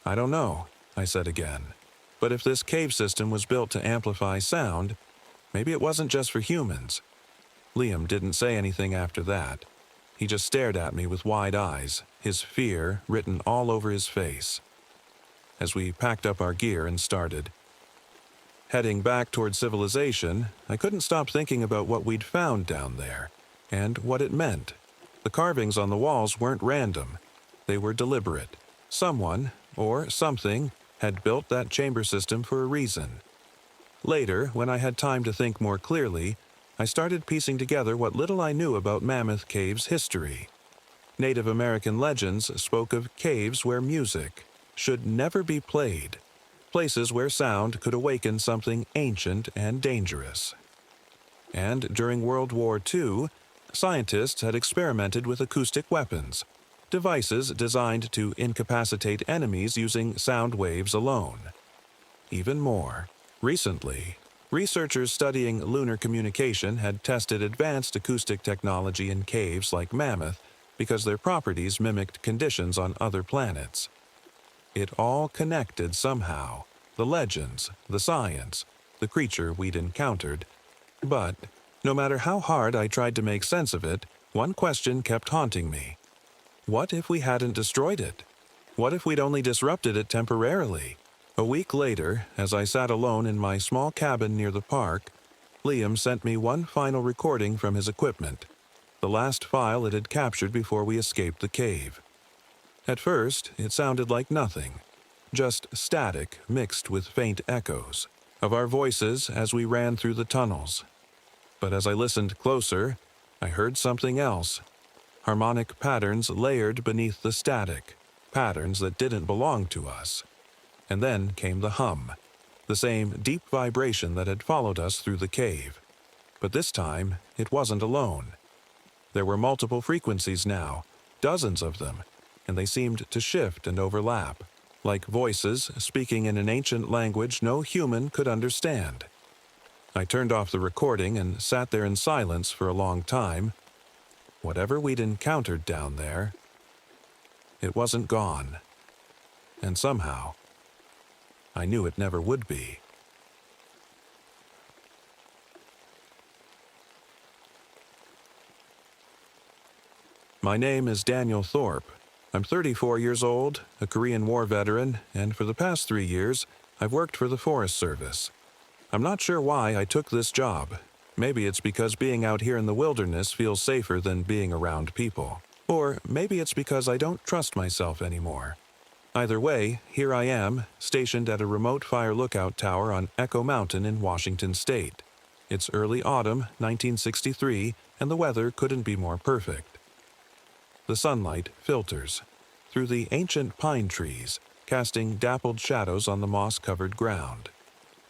"I don't know," I said again. "But if this cave system was built to amplify sound, maybe it wasn't just for humans." Liam didn't say anything after that. He just stared at me with wide eyes, his fear written all over his face. As we packed up our gear and started. Heading back toward civilization, I couldn't stop thinking about what we'd found down there, and what it meant. The carvings on the walls weren't random. They were deliberate. Someone, or something, had built that chamber system for a reason. Later, when I had time to think more clearly, I started piecing together what little I knew about Mammoth Cave's history. Native American legends spoke of caves where music should never be played, places where sound could awaken something ancient and dangerous. And during World War II, scientists had experimented with acoustic weapons, devices designed to incapacitate enemies using sound waves alone. Even more, recently, researchers studying lunar communication had tested advanced acoustic technology in caves like Mammoth because their properties mimicked conditions on other planets. It all connected somehow, the legends, the science, the creature we'd encountered. But no matter how hard I tried to make sense of it, one question kept haunting me. What if we hadn't destroyed it? What if we'd only disrupted it temporarily? A week later, as I sat alone in my small cabin near the park, Liam sent me one final recording from his equipment, the last file it had captured before we escaped the cave. At first, it sounded like nothing, just static mixed with faint echoes of our voices as we ran through the tunnels. But as I listened closer, I heard something else. Harmonic patterns layered beneath the static, patterns that didn't belong to us. And then came the hum, the same deep vibration that had followed us through the cave. But this time, it wasn't alone. There were multiple frequencies now, dozens of them, and they seemed to shift and overlap, like voices speaking in an ancient language no human could understand. I turned off the recording and sat there in silence for a long time. Whatever we'd encountered down there, it wasn't gone. And somehow, I knew it never would be. My name is Daniel Thorpe. I'm 34 years old, a Korean War veteran, and for the past 3 years, I've worked for the Forest Service. I'm not sure why I took this job. Maybe it's because being out here in the wilderness feels safer than being around people. Or maybe it's because I don't trust myself anymore. Either way, here I am, stationed at a remote fire lookout tower on Echo Mountain in Washington State. It's early autumn, 1963, and the weather couldn't be more perfect. The sunlight filters through the ancient pine trees, casting dappled shadows on the moss-covered ground.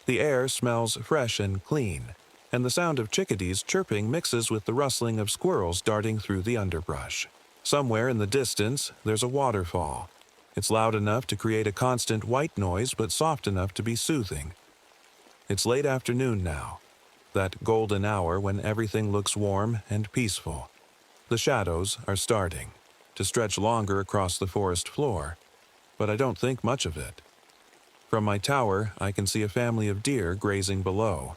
The air smells fresh and clean, and the sound of chickadees chirping mixes with the rustling of squirrels darting through the underbrush. Somewhere in the distance, there's a waterfall. It's loud enough to create a constant white noise, but soft enough to be soothing. It's late afternoon now, that golden hour when everything looks warm and peaceful. The shadows are starting to stretch longer across the forest floor, but I don't think much of it. From my tower, I can see a family of deer grazing below.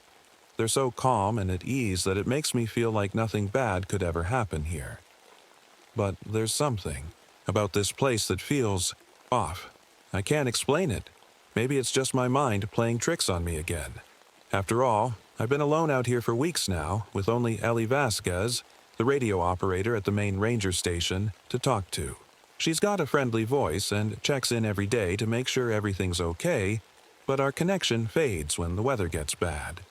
They're so calm and at ease that it makes me feel like nothing bad could ever happen here. But there's something about this place that feels off. I can't explain it. Maybe it's just my mind playing tricks on me again. After all, I've been alone out here for weeks now, with only Ellie Vasquez, the radio operator at the main ranger station, to talk to. She's got a friendly voice and checks in every day to make sure everything's okay, but our connection fades when the weather gets bad.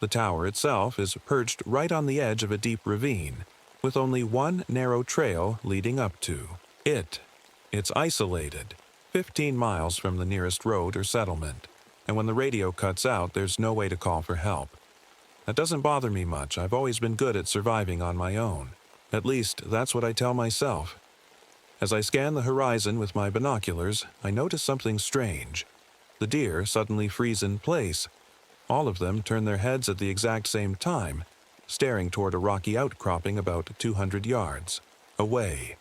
The tower itself is perched right on the edge of a deep ravine, with only one narrow trail leading up to it. It's isolated, 15 miles from the nearest road or settlement, and when the radio cuts out, there's no way to call for help. That doesn't bother me much. I've always been good at surviving on my own. At least, that's what I tell myself. As I scan the horizon with my binoculars, I notice something strange. The deer suddenly freeze in place. All of them turn their heads at the exact same time, staring toward a rocky outcropping about 200 yards away.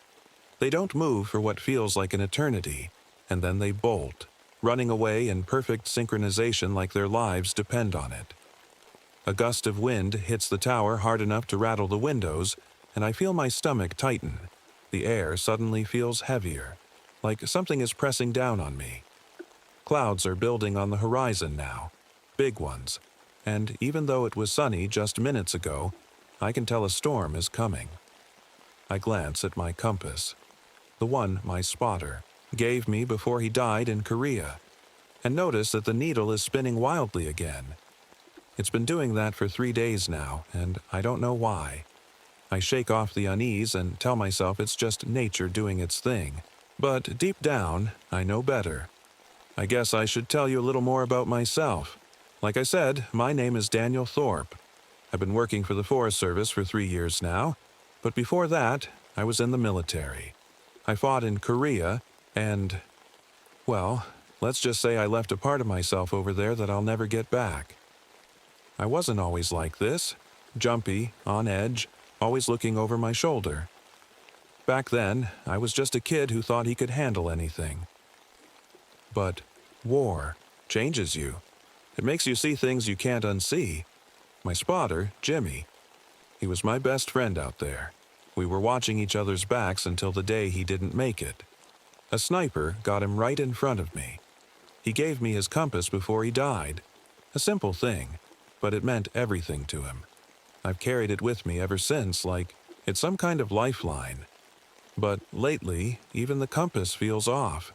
They don't move for what feels like an eternity, and then they bolt, running away in perfect synchronization like their lives depend on it. A gust of wind hits the tower hard enough to rattle the windows, and I feel my stomach tighten. The air suddenly feels heavier, like something is pressing down on me. Clouds are building on the horizon now, big ones, and even though it was sunny just minutes ago, I can tell a storm is coming. I glance at my compass, the one my spotter gave me before he died in Korea, and notice that the needle is spinning wildly again. It's been doing that for 3 days now, and I don't know why. I shake off the unease and tell myself it's just nature doing its thing. But deep down, I know better. I guess I should tell you a little more about myself. Like I said, my name is Daniel Thorpe. I've been working for the Forest Service for 3 years now, but before that, I was in the military. I fought in Korea, and, well, let's just say I left a part of myself over there that I'll never get back. I wasn't always like this, jumpy, on edge, always looking over my shoulder. Back then, I was just a kid who thought he could handle anything. But war changes you. It makes you see things you can't unsee. My spotter, Jimmy, he was my best friend out there. We were watching each other's backs until the day he didn't make it. A sniper got him right in front of me. He gave me his compass before he died. A simple thing, but it meant everything to him. I've carried it with me ever since, like it's some kind of lifeline. But lately, even the compass feels off.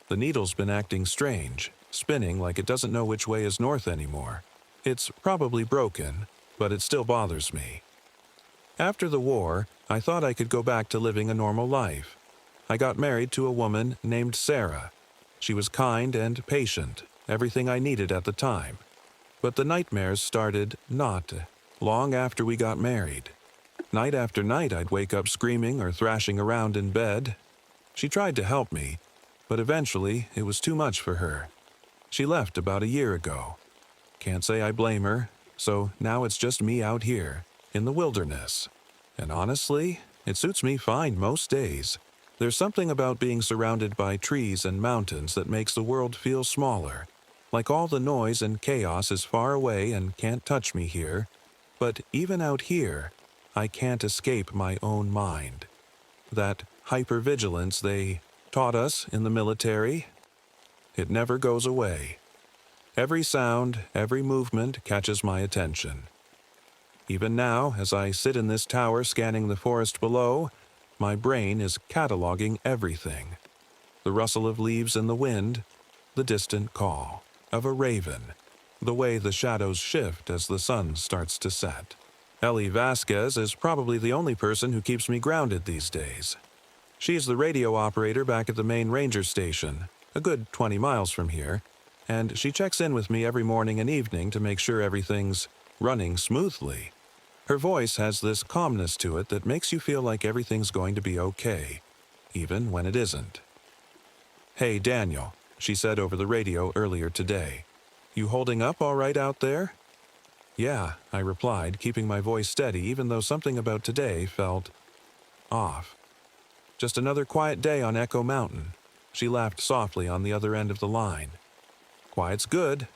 The needle's been acting strange, spinning like it doesn't know which way is north anymore. It's probably broken, but it still bothers me. After the war, I thought I could go back to living a normal life. I got married to a woman named Sarah. She was kind and patient, everything I needed at the time. But the nightmares started not long after we got married. Night after night, I'd wake up screaming or thrashing around in bed. She tried to help me, but eventually it was too much for her. She left about a year ago. Can't say I blame her. so now it's just me out here, in the wilderness. And honestly, it suits me fine most days. There's something about being surrounded by trees and mountains that makes the world feel smaller. Like all the noise and chaos is far away and can't touch me here. But even out here, I can't escape my own mind. That hypervigilance they taught us in the military, it never goes away. Every sound, every movement catches my attention. Even now, as I sit in this tower scanning the forest below, my brain is cataloging everything. The rustle of leaves in the wind, the distant call of a raven, the way the shadows shift as the sun starts to set. Ellie Vasquez is probably the only person who keeps me grounded these days. She's the radio operator back at the main ranger station, a good 20 miles from here, and she checks in with me every morning and evening to make sure everything's running smoothly. Her voice has this calmness to it that makes you feel like everything's going to be okay, even when it isn't. "Hey, Daniel," she said over the radio earlier today. "You holding up all right out there?" "Yeah," I replied, keeping my voice steady even though something about today felt off. "Just another quiet day on Echo Mountain." She laughed softly on the other end of the line. "Quiet's good.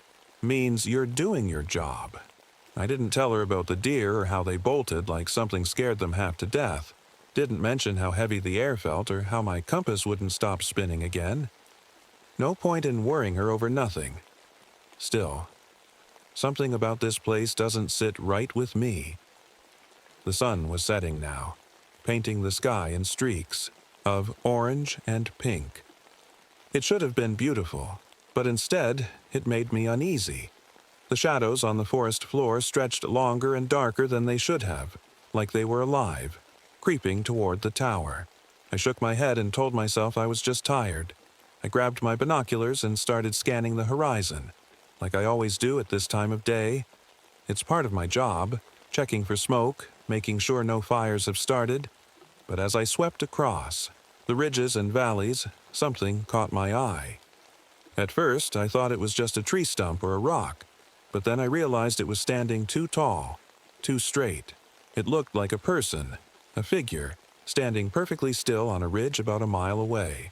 Means you're doing your job." I didn't tell her about the deer or how they bolted like something scared them half to death. Didn't mention how heavy the air felt or how my compass wouldn't stop spinning again. No point in worrying her over nothing. Still, something about this place doesn't sit right with me. The sun was setting now, painting the sky in streaks of orange and pink. It should have been beautiful, but instead it made me uneasy. The shadows on the forest floor stretched longer and darker than they should have, like they were alive, creeping toward the tower. I shook my head and told myself I was just tired. I grabbed my binoculars and started scanning the horizon, like I always do at this time of day. It's part of my job, checking for smoke, making sure no fires have started. But as I swept across the ridges and valleys, something caught my eye. At first, I thought it was just a tree stump or a rock, but then I realized it was standing too tall, too straight. It looked like a person, a figure, standing perfectly still on a ridge about a mile away.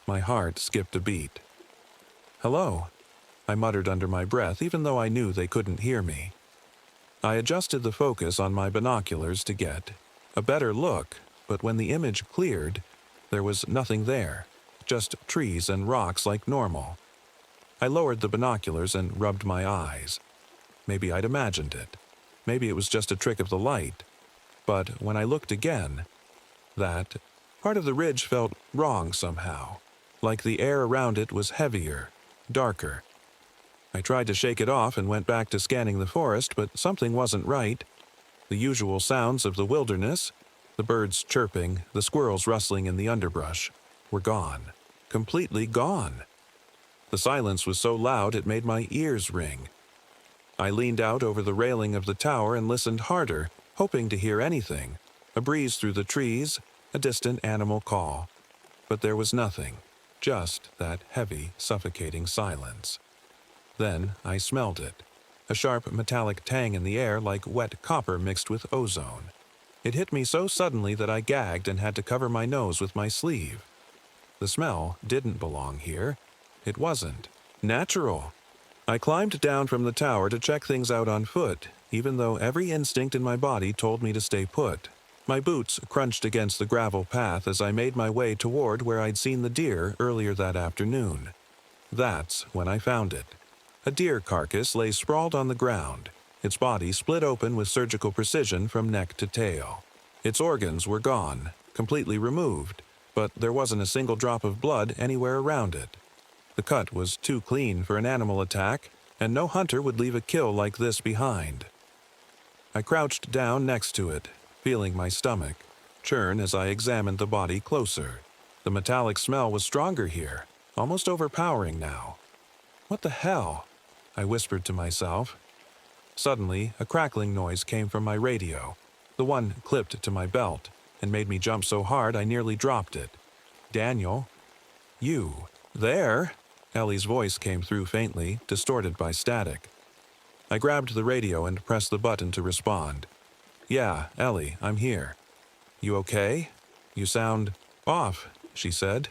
My heart skipped a beat. "Hello," I muttered under my breath, even though I knew they couldn't hear me. I adjusted the focus on my binoculars to get a better look, but when the image cleared, there was nothing there, just trees and rocks like normal. I lowered the binoculars and rubbed my eyes. Maybe I'd imagined it. Maybe it was just a trick of the light. But when I looked again, that part of the ridge felt wrong somehow, like the air around it was heavier, darker. I tried to shake it off and went back to scanning the forest, but something wasn't right. The usual sounds of the wilderness, the birds chirping, the squirrels rustling in the underbrush, were gone. Completely gone. The silence was so loud it made my ears ring. I leaned out over the railing of the tower and listened harder, hoping to hear anything. A breeze through the trees, a distant animal call. But there was nothing, just that heavy, suffocating silence. Then I smelled it, a sharp metallic tang in the air like wet copper mixed with ozone. It hit me so suddenly that I gagged and had to cover my nose with my sleeve. The smell didn't belong here. It wasn't natural. I climbed down from the tower to check things out on foot, even though every instinct in my body told me to stay put. My boots crunched against the gravel path as I made my way toward where I'd seen the deer earlier that afternoon. That's when I found it. A deer carcass lay sprawled on the ground, its body split open with surgical precision from neck to tail. Its organs were gone, completely removed, but there wasn't a single drop of blood anywhere around it. The cut was too clean for an animal attack, and no hunter would leave a kill like this behind. I crouched down next to it, feeling my stomach churn as I examined the body closer. The metallic smell was stronger here, almost overpowering now. "What the hell?" I whispered to myself. Suddenly, a crackling noise came from my radio, the one clipped to my belt, and made me jump so hard I nearly dropped it. "Daniel? You? There?" Ellie's voice came through faintly, distorted by static. I grabbed the radio and pressed the button to respond. "Yeah, Ellie, I'm here." "You okay? You sound off," she said.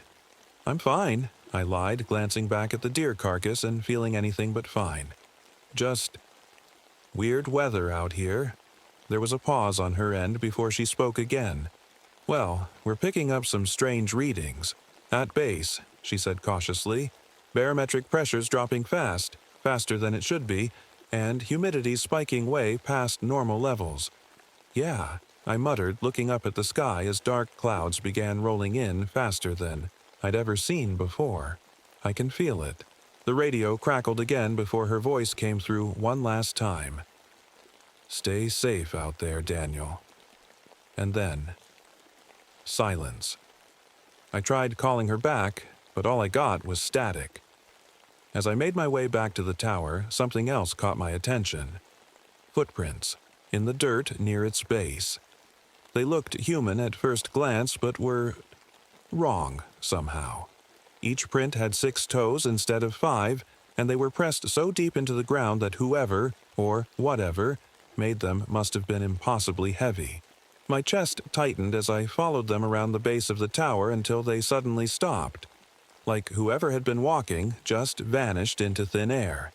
"I'm fine," I lied, glancing back at the deer carcass and feeling anything but fine. "Just weird weather out here." There was a pause on her end before she spoke again. "Well, we're picking up some strange readings. At base," she said cautiously, "barometric pressure's dropping fast, faster than it should be, and humidity's spiking way past normal levels." "Yeah," I muttered, looking up at the sky as dark clouds began rolling in faster than I'd ever seen before. "I can feel it." The radio crackled again before her voice came through one last time. "Stay safe out there, Daniel." And then, silence. I tried calling her back, but all I got was static. As I made my way back to the tower, something else caught my attention. Footprints, in the dirt near its base. They looked human at first glance, but were wrong somehow. Each print had 6 toes instead of 5, and they were pressed so deep into the ground that whoever, or whatever, made them must have been impossibly heavy. My chest tightened as I followed them around the base of the tower until they suddenly stopped. Like whoever had been walking just vanished into thin air.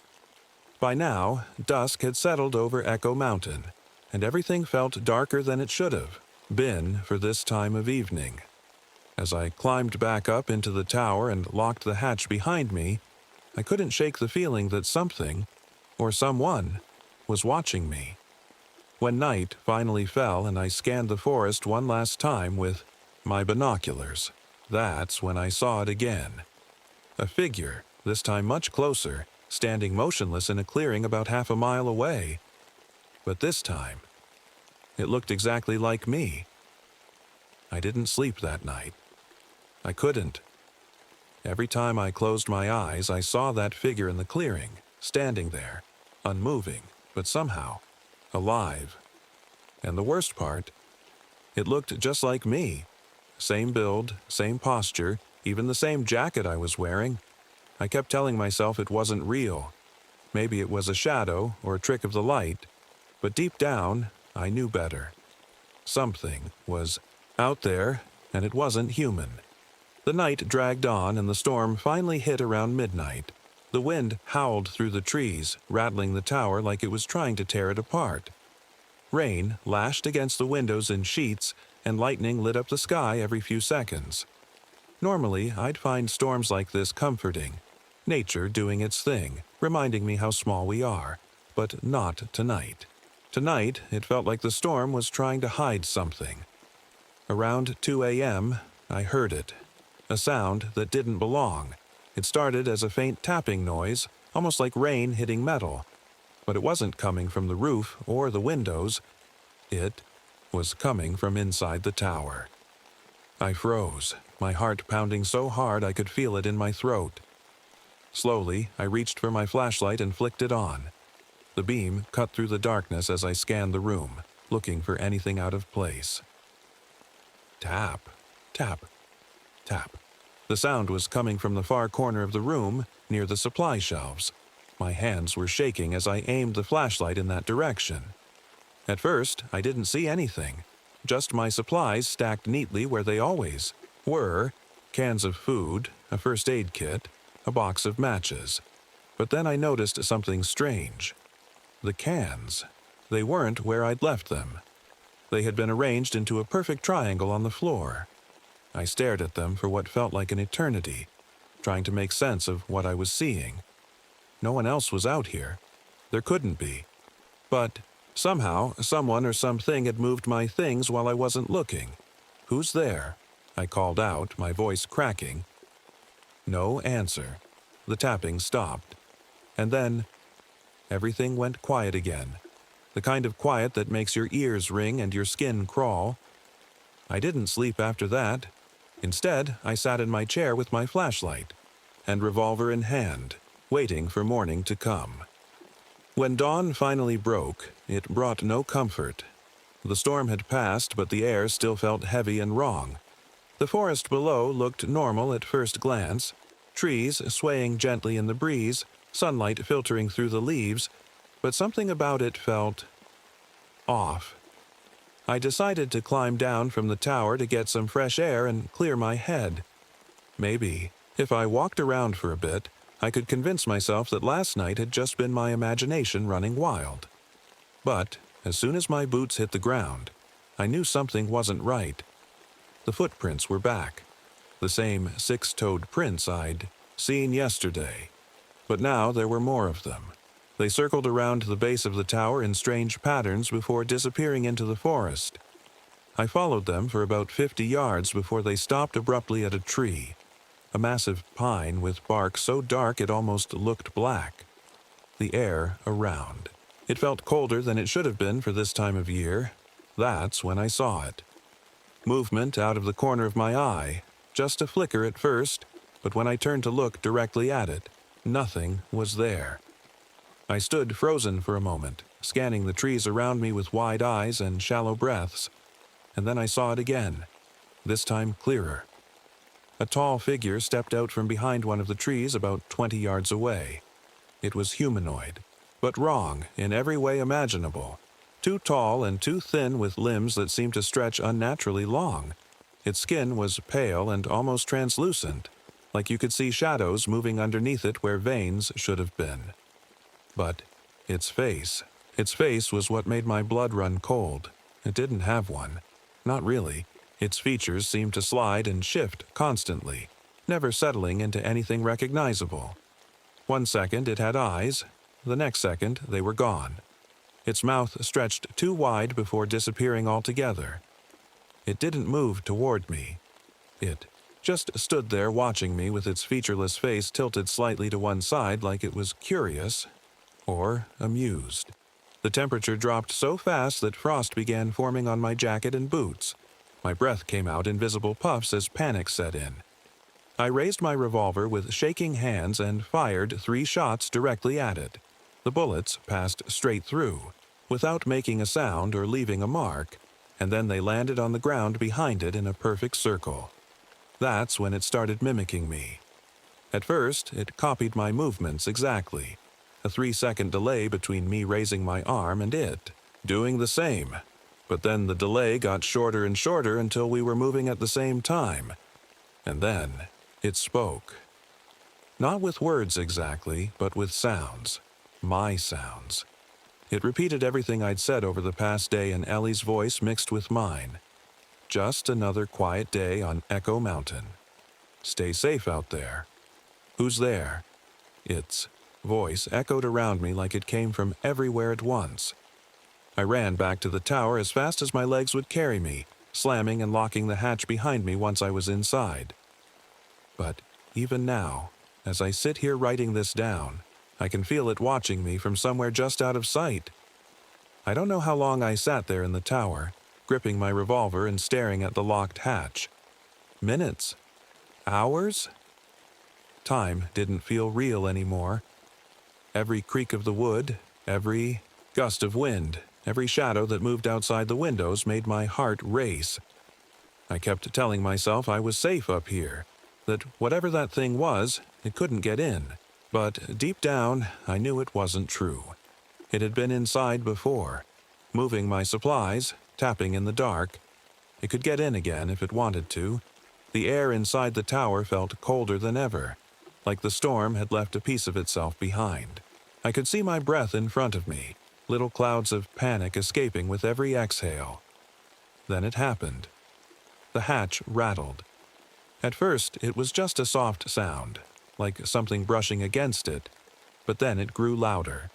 By now, dusk had settled over Echo Mountain, and everything felt darker than it should have been for this time of evening. As I climbed back up into the tower and locked the hatch behind me, I couldn't shake the feeling that something, or someone, was watching me. When night finally fell and I scanned the forest one last time with my binoculars, that's when I saw it again. A figure, this time much closer, standing motionless in a clearing about half a mile away. But this time, it looked exactly like me. I didn't sleep that night. I couldn't. Every time I closed my eyes, I saw that figure in the clearing, standing there, unmoving, but somehow alive. And the worst part, it looked just like me. Same build, same posture, even the same jacket I was wearing. I kept telling myself it wasn't real. Maybe it was a shadow or a trick of the light, but deep down, I knew better. Something was out there, and it wasn't human. The night dragged on, and the storm finally hit around midnight. The wind howled through the trees, rattling the tower like it was trying to tear it apart. Rain lashed against the windows in sheets, and lightning lit up the sky every few seconds. Normally, I'd find storms like this comforting. Nature doing its thing, reminding me how small we are. But not tonight. Tonight, it felt like the storm was trying to hide something. Around 2 a.m., I heard it. A sound that didn't belong. It started as a faint tapping noise, almost like rain hitting metal. But it wasn't coming from the roof or the windows. It was coming from inside the tower. I froze, my heart pounding so hard I could feel it in my throat. Slowly, I reached for my flashlight and flicked it on. The beam cut through the darkness as I scanned the room, looking for anything out of place. Tap, tap, tap. The sound was coming from the far corner of the room, near the supply shelves. My hands were shaking as I aimed the flashlight in that direction. At first, I didn't see anything. Just my supplies stacked neatly where they always were. Cans of food, a first aid kit, a box of matches. But then I noticed something strange. The cans. They weren't where I'd left them. They had been arranged into a perfect triangle on the floor. I stared at them for what felt like an eternity, trying to make sense of what I was seeing. No one else was out here. There couldn't be. But somehow, someone or something had moved my things while I wasn't looking. "Who's there?" I called out, my voice cracking. No answer. The tapping stopped. And then, everything went quiet again. The kind of quiet that makes your ears ring and your skin crawl. I didn't sleep after that. Instead, I sat in my chair with my flashlight and revolver in hand, waiting for morning to come. When dawn finally broke, it brought no comfort. The storm had passed, but the air still felt heavy and wrong. The forest below looked normal at first glance, trees swaying gently in the breeze, sunlight filtering through the leaves, but something about it felt off. I decided to climb down from the tower to get some fresh air and clear my head. Maybe, if I walked around for a bit, I could convince myself that last night had just been my imagination running wild. But, as soon as my boots hit the ground, I knew something wasn't right. The footprints were back. The same six-toed prints I'd seen yesterday. But now there were more of them. They circled around the base of the tower in strange patterns before disappearing into the forest. I followed them for about 50 yards before they stopped abruptly at a tree, a massive pine with bark so dark it almost looked black. The air around. It felt colder than it should have been for this time of year. That's when I saw it. Movement out of the corner of my eye, just a flicker at first, but when I turned to look directly at it, nothing was there. I stood frozen for a moment, scanning the trees around me with wide eyes and shallow breaths, and then I saw it again, this time clearer. A tall figure stepped out from behind one of the trees about 20 yards away. It was humanoid, but wrong in every way imaginable. Too tall and too thin with limbs that seemed to stretch unnaturally long. Its skin was pale and almost translucent, like you could see shadows moving underneath it where veins should have been. But its face was what made my blood run cold. It didn't have one. Not really. Its features seemed to slide and shift constantly, never settling into anything recognizable. One second it had eyes, the next second they were gone. Its mouth stretched too wide before disappearing altogether. It didn't move toward me. It just stood there watching me with its featureless face tilted slightly to one side like it was curious or amused. The temperature dropped so fast that frost began forming on my jacket and boots. My breath came out in visible puffs as panic set in. I raised my revolver with shaking hands and fired 3 shots directly at it. The bullets passed straight through, without making a sound or leaving a mark, and then they landed on the ground behind it in a perfect circle. That's when it started mimicking me. At first, it copied my movements exactly. A 3-second delay between me raising my arm and it doing the same. But then the delay got shorter and shorter until we were moving at the same time. And then it spoke. Not with words exactly, but with sounds. My sounds. It repeated everything I'd said over the past day in Ellie's voice mixed with mine. Just another quiet day on Echo Mountain. Stay safe out there. Who's there? Its voice echoed around me like it came from everywhere at once. I ran back to the tower as fast as my legs would carry me, slamming and locking the hatch behind me once I was inside. But even now, as I sit here writing this down, I can feel it watching me from somewhere just out of sight. I don't know how long I sat there in the tower, gripping my revolver and staring at the locked hatch. Minutes? Hours? Time didn't feel real anymore. Every creak of the wood, every gust of wind, every shadow that moved outside the windows made my heart race. I kept telling myself I was safe up here, that whatever that thing was, it couldn't get in. But deep down, I knew it wasn't true. It had been inside before, moving my supplies, tapping in the dark. It could get in again if it wanted to. The air inside the tower felt colder than ever, like the storm had left a piece of itself behind. I could see my breath in front of me, little clouds of panic escaping with every exhale. Then it happened. The hatch rattled. At first, it was just a soft sound, like something brushing against it, but then it grew louder.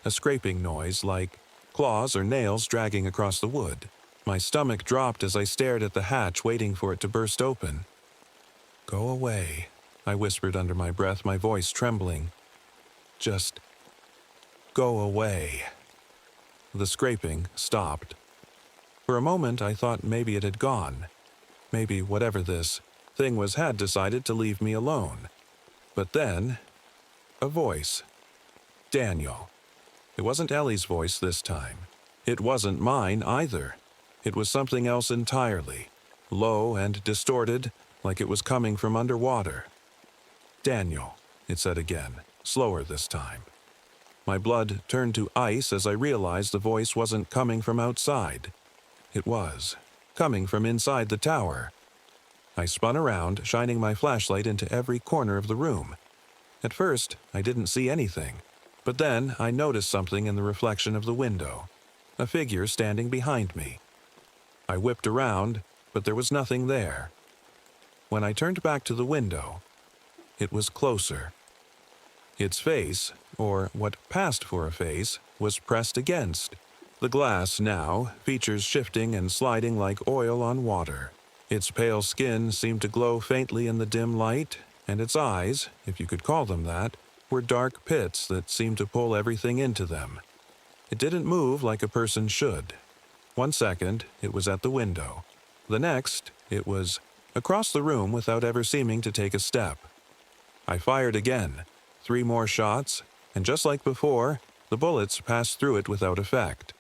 A scraping noise like claws or nails dragging across the wood. My stomach dropped as I stared at the hatch waiting for it to burst open. "Go away," I whispered under my breath, my voice trembling. "Just go away." The scraping stopped. For a moment I thought maybe it had gone. Maybe whatever this thing was had decided to leave me alone. But then, a voice. Daniel. It wasn't Ellie's voice this time. It wasn't mine either. It was something else entirely, low and distorted, like it was coming from underwater. "Daniel," it said again, slower this time. My blood turned to ice as I realized the voice wasn't coming from outside. It was coming from inside the tower. I spun around, shining my flashlight into every corner of the room. At first, I didn't see anything, but then I noticed something in the reflection of the window, a figure standing behind me. I whipped around, but there was nothing there. When I turned back to the window, it was closer. Its face, or what passed for a face, was pressed against. The glass now, features shifting and sliding like oil on water. Its pale skin seemed to glow faintly in the dim light, and its eyes, if you could call them that, were dark pits that seemed to pull everything into them. It didn't move like a person should. 1 second, it was at the window. The next, it was across the room without ever seeming to take a step. I fired again, 3 more shots, and just like before, the bullets passed through it without effect.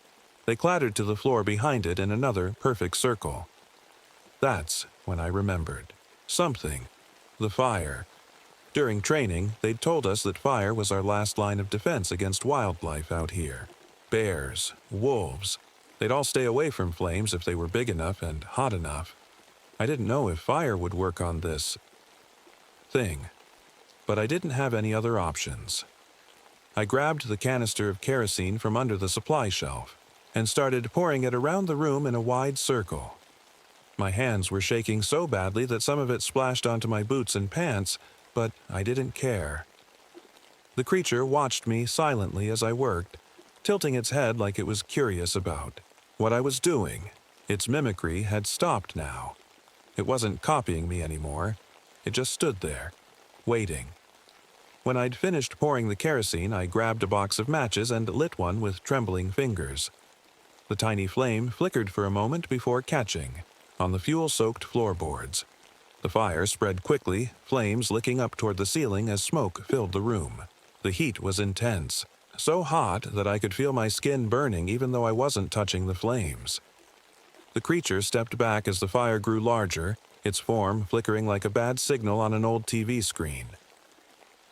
They clattered to the floor behind it in another perfect circle. That's when I remembered. Something. The fire. During training, they'd told us that fire was our last line of defense against wildlife out here. Bears, wolves. They'd all stay away from flames if they were big enough and hot enough. I didn't know if fire would work on this thing, but I didn't have any other options. I grabbed the canister of kerosene from under the supply shelf and started pouring it around the room in a wide circle. My hands were shaking so badly that some of it splashed onto my boots and pants, but I didn't care. The creature watched me silently as I worked, tilting its head like it was curious about what I was doing. Its mimicry had stopped now. It wasn't copying me anymore. It just stood there, waiting. When I'd finished pouring the kerosene, I grabbed a box of matches and lit one with trembling fingers. The tiny flame flickered for a moment before catching on the fuel-soaked floorboards. The fire spread quickly, flames licking up toward the ceiling as smoke filled the room. The heat was intense, so hot that I could feel my skin burning even though I wasn't touching the flames. The creature stepped back as the fire grew larger, its form flickering like a bad signal on an old TV screen.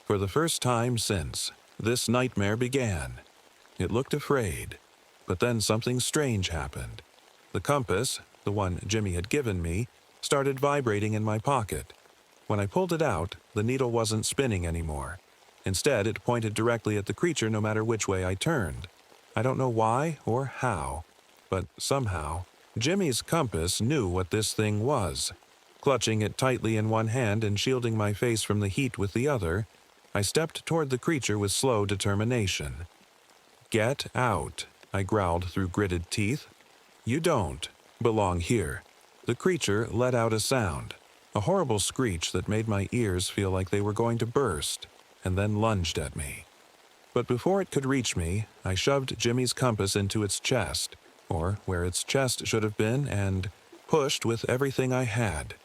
For the first time since, this nightmare began. It looked afraid, but then something strange happened. The compass, the one Jimmy had given me, started vibrating in my pocket. When I pulled it out, the needle wasn't spinning anymore. Instead, it pointed directly at the creature no matter which way I turned. I don't know why or how, but somehow, Jimmy's compass knew what this thing was. Clutching it tightly in one hand and shielding my face from the heat with the other, I stepped toward the creature with slow determination. "Get out," I growled through gritted teeth. "You don't belong here." The creature let out a sound, a horrible screech that made my ears feel like they were going to burst, and then lunged at me. But before it could reach me, I shoved Jimmy's compass into its chest, or where its chest should have been, and pushed with everything I had.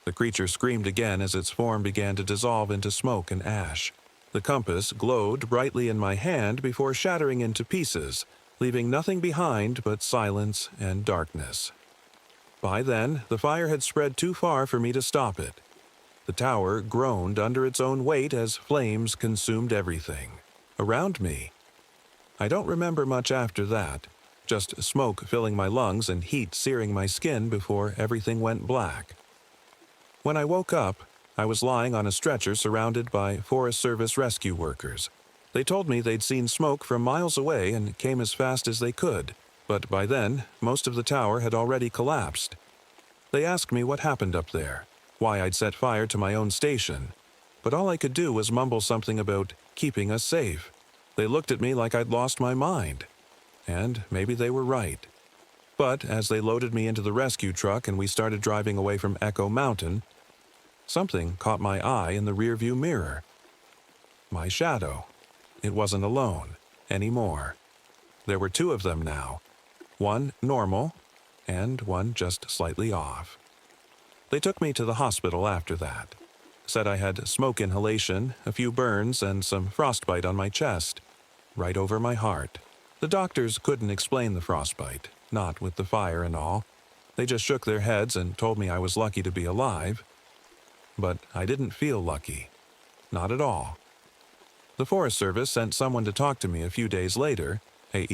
The creature screamed again as its form began to dissolve into smoke and ash. The compass glowed brightly in my hand before shattering into pieces, leaving nothing behind but silence and darkness. By then, the fire had spread too far for me to stop it. The tower groaned under its own weight as flames consumed everything around me. I don't remember much after that, just smoke filling my lungs and heat searing my skin before everything went black. When I woke up, I was lying on a stretcher surrounded by Forest Service rescue workers. They told me they'd seen smoke from miles away and came as fast as they could, but by then, most of the tower had already collapsed. They asked me what happened up there, why I'd set fire to my own station, but all I could do was mumble something about keeping us safe. They looked at me like I'd lost my mind. And maybe they were right. But as they loaded me into the rescue truck and we started driving away from Echo Mountain, something caught my eye in the rearview mirror. My shadow. It wasn't alone anymore. There were 2 of them now. One normal, and one just slightly off. They took me to the hospital after that. Said I had smoke inhalation, a few burns, and some frostbite on my chest, right over my heart. The doctors couldn't explain the frostbite, not with the fire and all. They just shook their heads and told me I was lucky to be alive. But I didn't feel lucky. Not at all. The Forest Service sent someone to talk to me a few days later, a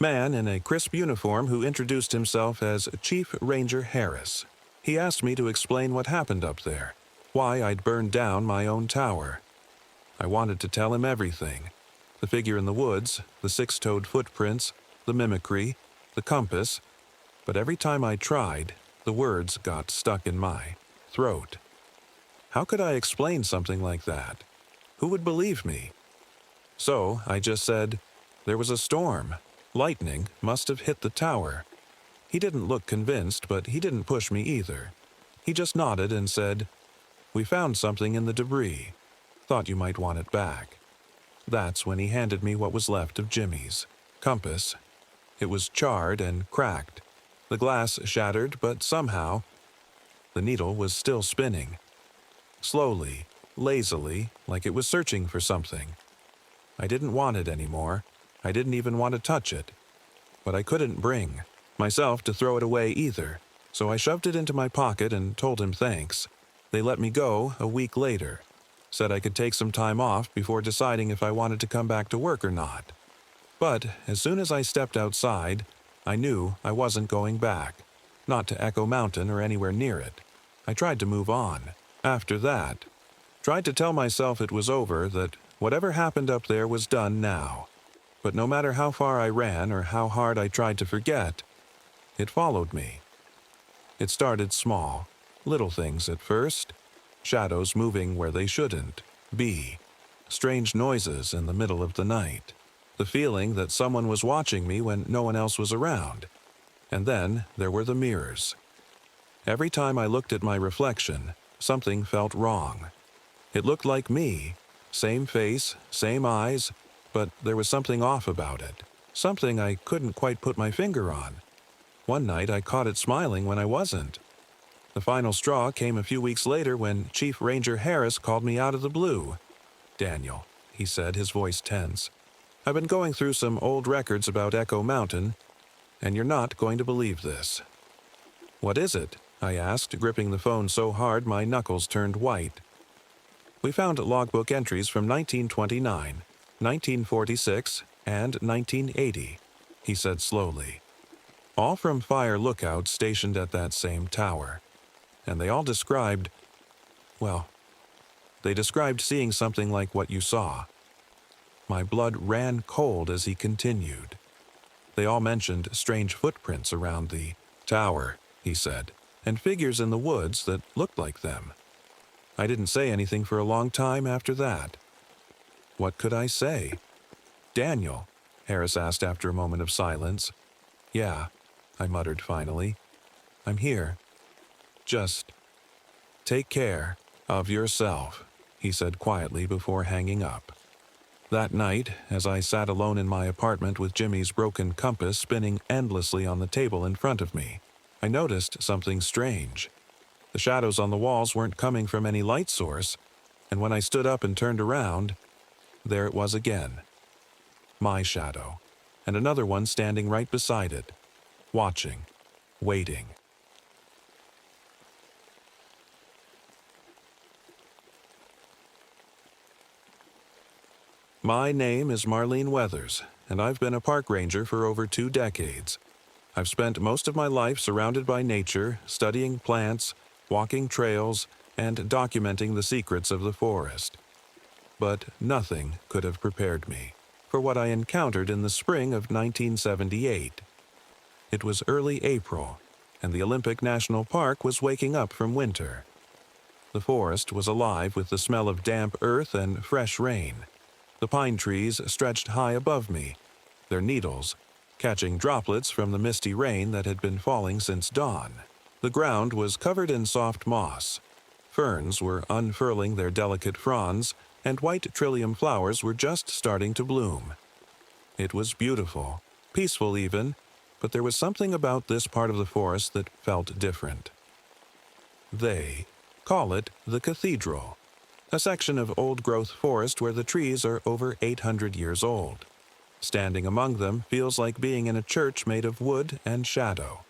man in a crisp uniform who introduced himself as Chief Ranger Harris. He asked me to explain what happened up there, why I'd burned down my own tower. I wanted to tell him everything. The figure in the woods, the six-toed footprints, the mimicry, the compass, but every time I tried, the words got stuck in my throat. How could I explain something like that? Who would believe me? So I just said, there was a storm. Lightning must have hit the tower. He didn't look convinced, but he didn't push me either. He just nodded and said, "We found something in the debris. Thought you might want it back." That's when he handed me what was left of Jimmy's compass. It was charred and cracked. The glass shattered, but somehow the needle was still spinning. Slowly, lazily, like it was searching for something. I didn't want it anymore. I didn't even want to touch it. But I couldn't bring myself to throw it away either, so I shoved it into my pocket and told him thanks. They let me go a week later. Said I could take some time off before deciding if I wanted to come back to work or not. But as soon as I stepped outside, I knew I wasn't going back. Not to Echo Mountain or anywhere near it. I tried to move on. After that, tried to tell myself it was over, that whatever happened up there was done now. But no matter how far I ran or how hard I tried to forget, it followed me. It started small, little things at first. Shadows moving where they shouldn't be. Strange noises in the middle of the night. The feeling that someone was watching me when no one else was around. And then there were the mirrors. Every time I looked at my reflection, something felt wrong. It looked like me. Same face, same eyes, but there was something off about it. Something I couldn't quite put my finger on. One night I caught it smiling when I wasn't. The final straw came a few weeks later when Chief Ranger Harris called me out of the blue. "Daniel," he said, his voice tense, "I've been going through some old records about Echo Mountain, and you're not going to believe this." "What is it?" I asked, gripping the phone so hard my knuckles turned white. "We found logbook entries from 1929, 1946, and 1980, he said slowly. All from fire lookouts stationed at that same tower. And they all described, well, they described seeing something like what you saw. My blood ran cold as he continued. They all mentioned strange footprints around the tower, he said, and figures in the woods that looked like them. I didn't say anything for a long time after that. What could I say? "Daniel," Harris asked after a moment of silence. "Yeah," I muttered finally. "I'm here. Just take care of yourself," he said quietly before hanging up. That night, as I sat alone in my apartment with Jimmy's broken compass spinning endlessly on the table in front of me, I noticed something strange. The shadows on the walls weren't coming from any light source, and when I stood up and turned around, there it was again. My shadow, and another one standing right beside it, watching, waiting. My name is Marlene Weathers, and I've been a park ranger for over 2 decades. I've spent most of my life surrounded by nature, studying plants, walking trails, and documenting the secrets of the forest. But nothing could have prepared me for what I encountered in the spring of 1978. It was early April, and the Olympic National Park was waking up from winter. The forest was alive with the smell of damp earth and fresh rain. The pine trees stretched high above me, their needles catching droplets from the misty rain that had been falling since dawn. The ground was covered in soft moss. Ferns were unfurling their delicate fronds, and white trillium flowers were just starting to bloom. It was beautiful, peaceful even, but there was something about this part of the forest that felt different. They call it the Cathedral, a section of old-growth forest where the trees are over 800 years old. Standing among them feels like being in a church made of wood and shadow.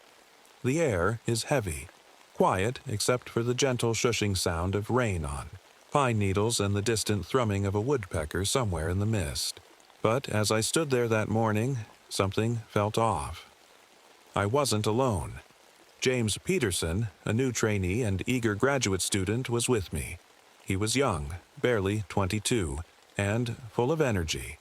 The air is heavy, quiet except for the gentle shushing sound of rain on pine needles and the distant thrumming of a woodpecker somewhere in the mist. But as I stood there that morning, something felt off. I wasn't alone. James Peterson, a new trainee and eager graduate student, was with me. He was young, barely 22, and full of energy.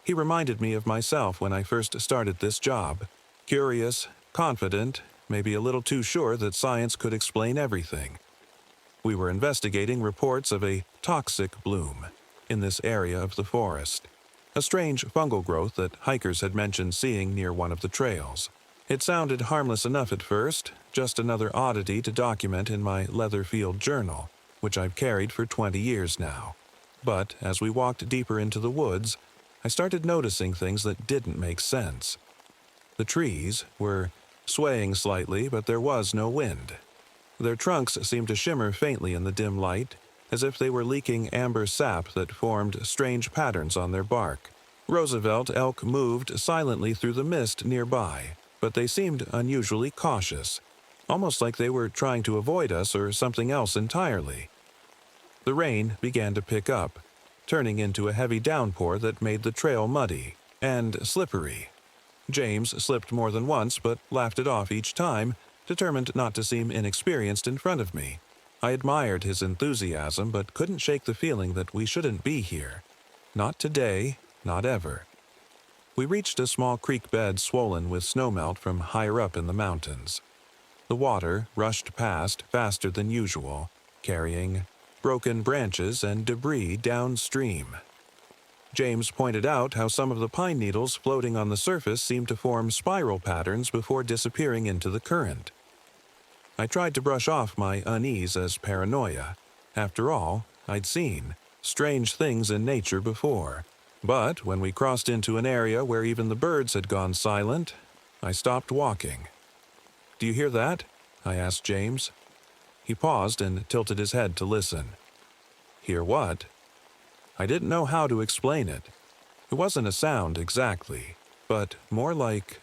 He reminded me of myself when I first started this job. Curious, confident, maybe a little too sure that science could explain everything. We were investigating reports of a toxic bloom in this area of the forest, a strange fungal growth that hikers had mentioned seeing near one of the trails. It sounded harmless enough at first, just another oddity to document in my leather-field journal, which I've carried for 20 years now. But as we walked deeper into the woods, I started noticing things that didn't make sense. The trees were swaying slightly, but there was no wind. Their trunks seemed to shimmer faintly in the dim light, as if they were leaking amber sap that formed strange patterns on their bark. Roosevelt elk moved silently through the mist nearby, but they seemed unusually cautious, almost like they were trying to avoid us or something else entirely. The rain began to pick up, turning into a heavy downpour that made the trail muddy and slippery. James slipped more than once, but laughed it off each time, determined not to seem inexperienced in front of me. I admired his enthusiasm, but couldn't shake the feeling that we shouldn't be here. Not today, not ever. We reached a small creek bed swollen with snowmelt from higher up in the mountains. The water rushed past faster than usual, carrying broken branches and debris downstream. James pointed out how some of the pine needles floating on the surface seemed to form spiral patterns before disappearing into the current. I tried to brush off my unease as paranoia. After all, I'd seen strange things in nature before. But when we crossed into an area where even the birds had gone silent, I stopped walking. "Do you hear that?" I asked James. He paused and tilted his head to listen. Hear what? I didn't know how to explain it. It wasn't a sound exactly, but more like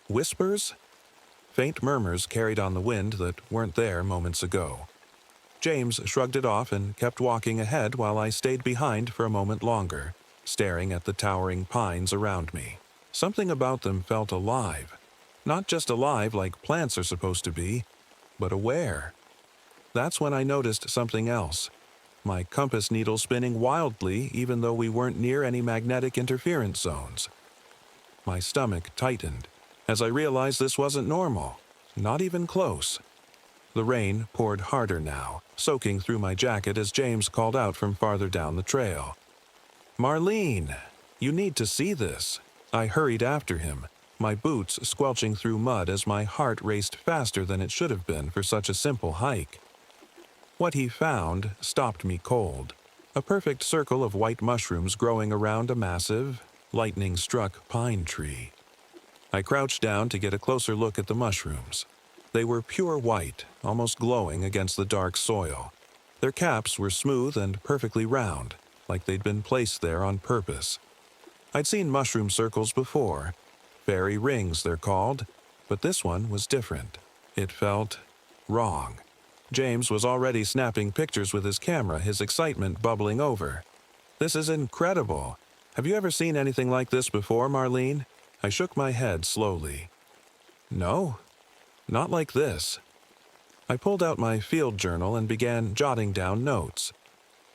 whispers? Faint murmurs carried on the wind that weren't there moments ago. James shrugged it off and kept walking ahead while I stayed behind for a moment longer, staring at the towering pines around me. Something about them felt alive. Not just alive like plants are supposed to be, but aware. That's when I noticed something else. My compass needle spinning wildly even though we weren't near any magnetic interference zones. My stomach tightened as I realized this wasn't normal, not even close. The rain poured harder now, soaking through my jacket as James called out from farther down the trail. "Marlene, you need to see this." I hurried after him, my boots squelching through mud as my heart raced faster than it should have been for such a simple hike. What he found stopped me cold. A perfect circle of white mushrooms growing around a massive, lightning-struck pine tree. I crouched down to get a closer look at the mushrooms. They were pure white, almost glowing against the dark soil. Their caps were smooth and perfectly round, like they'd been placed there on purpose. I'd seen mushroom circles before. Fairy rings, they're called. But this one was different. It felt wrong. James was already snapping pictures with his camera, his excitement bubbling over. "This is incredible. Have you ever seen anything like this before, Marlene?" I shook my head slowly. "No, not like this." I pulled out my field journal and began jotting down notes.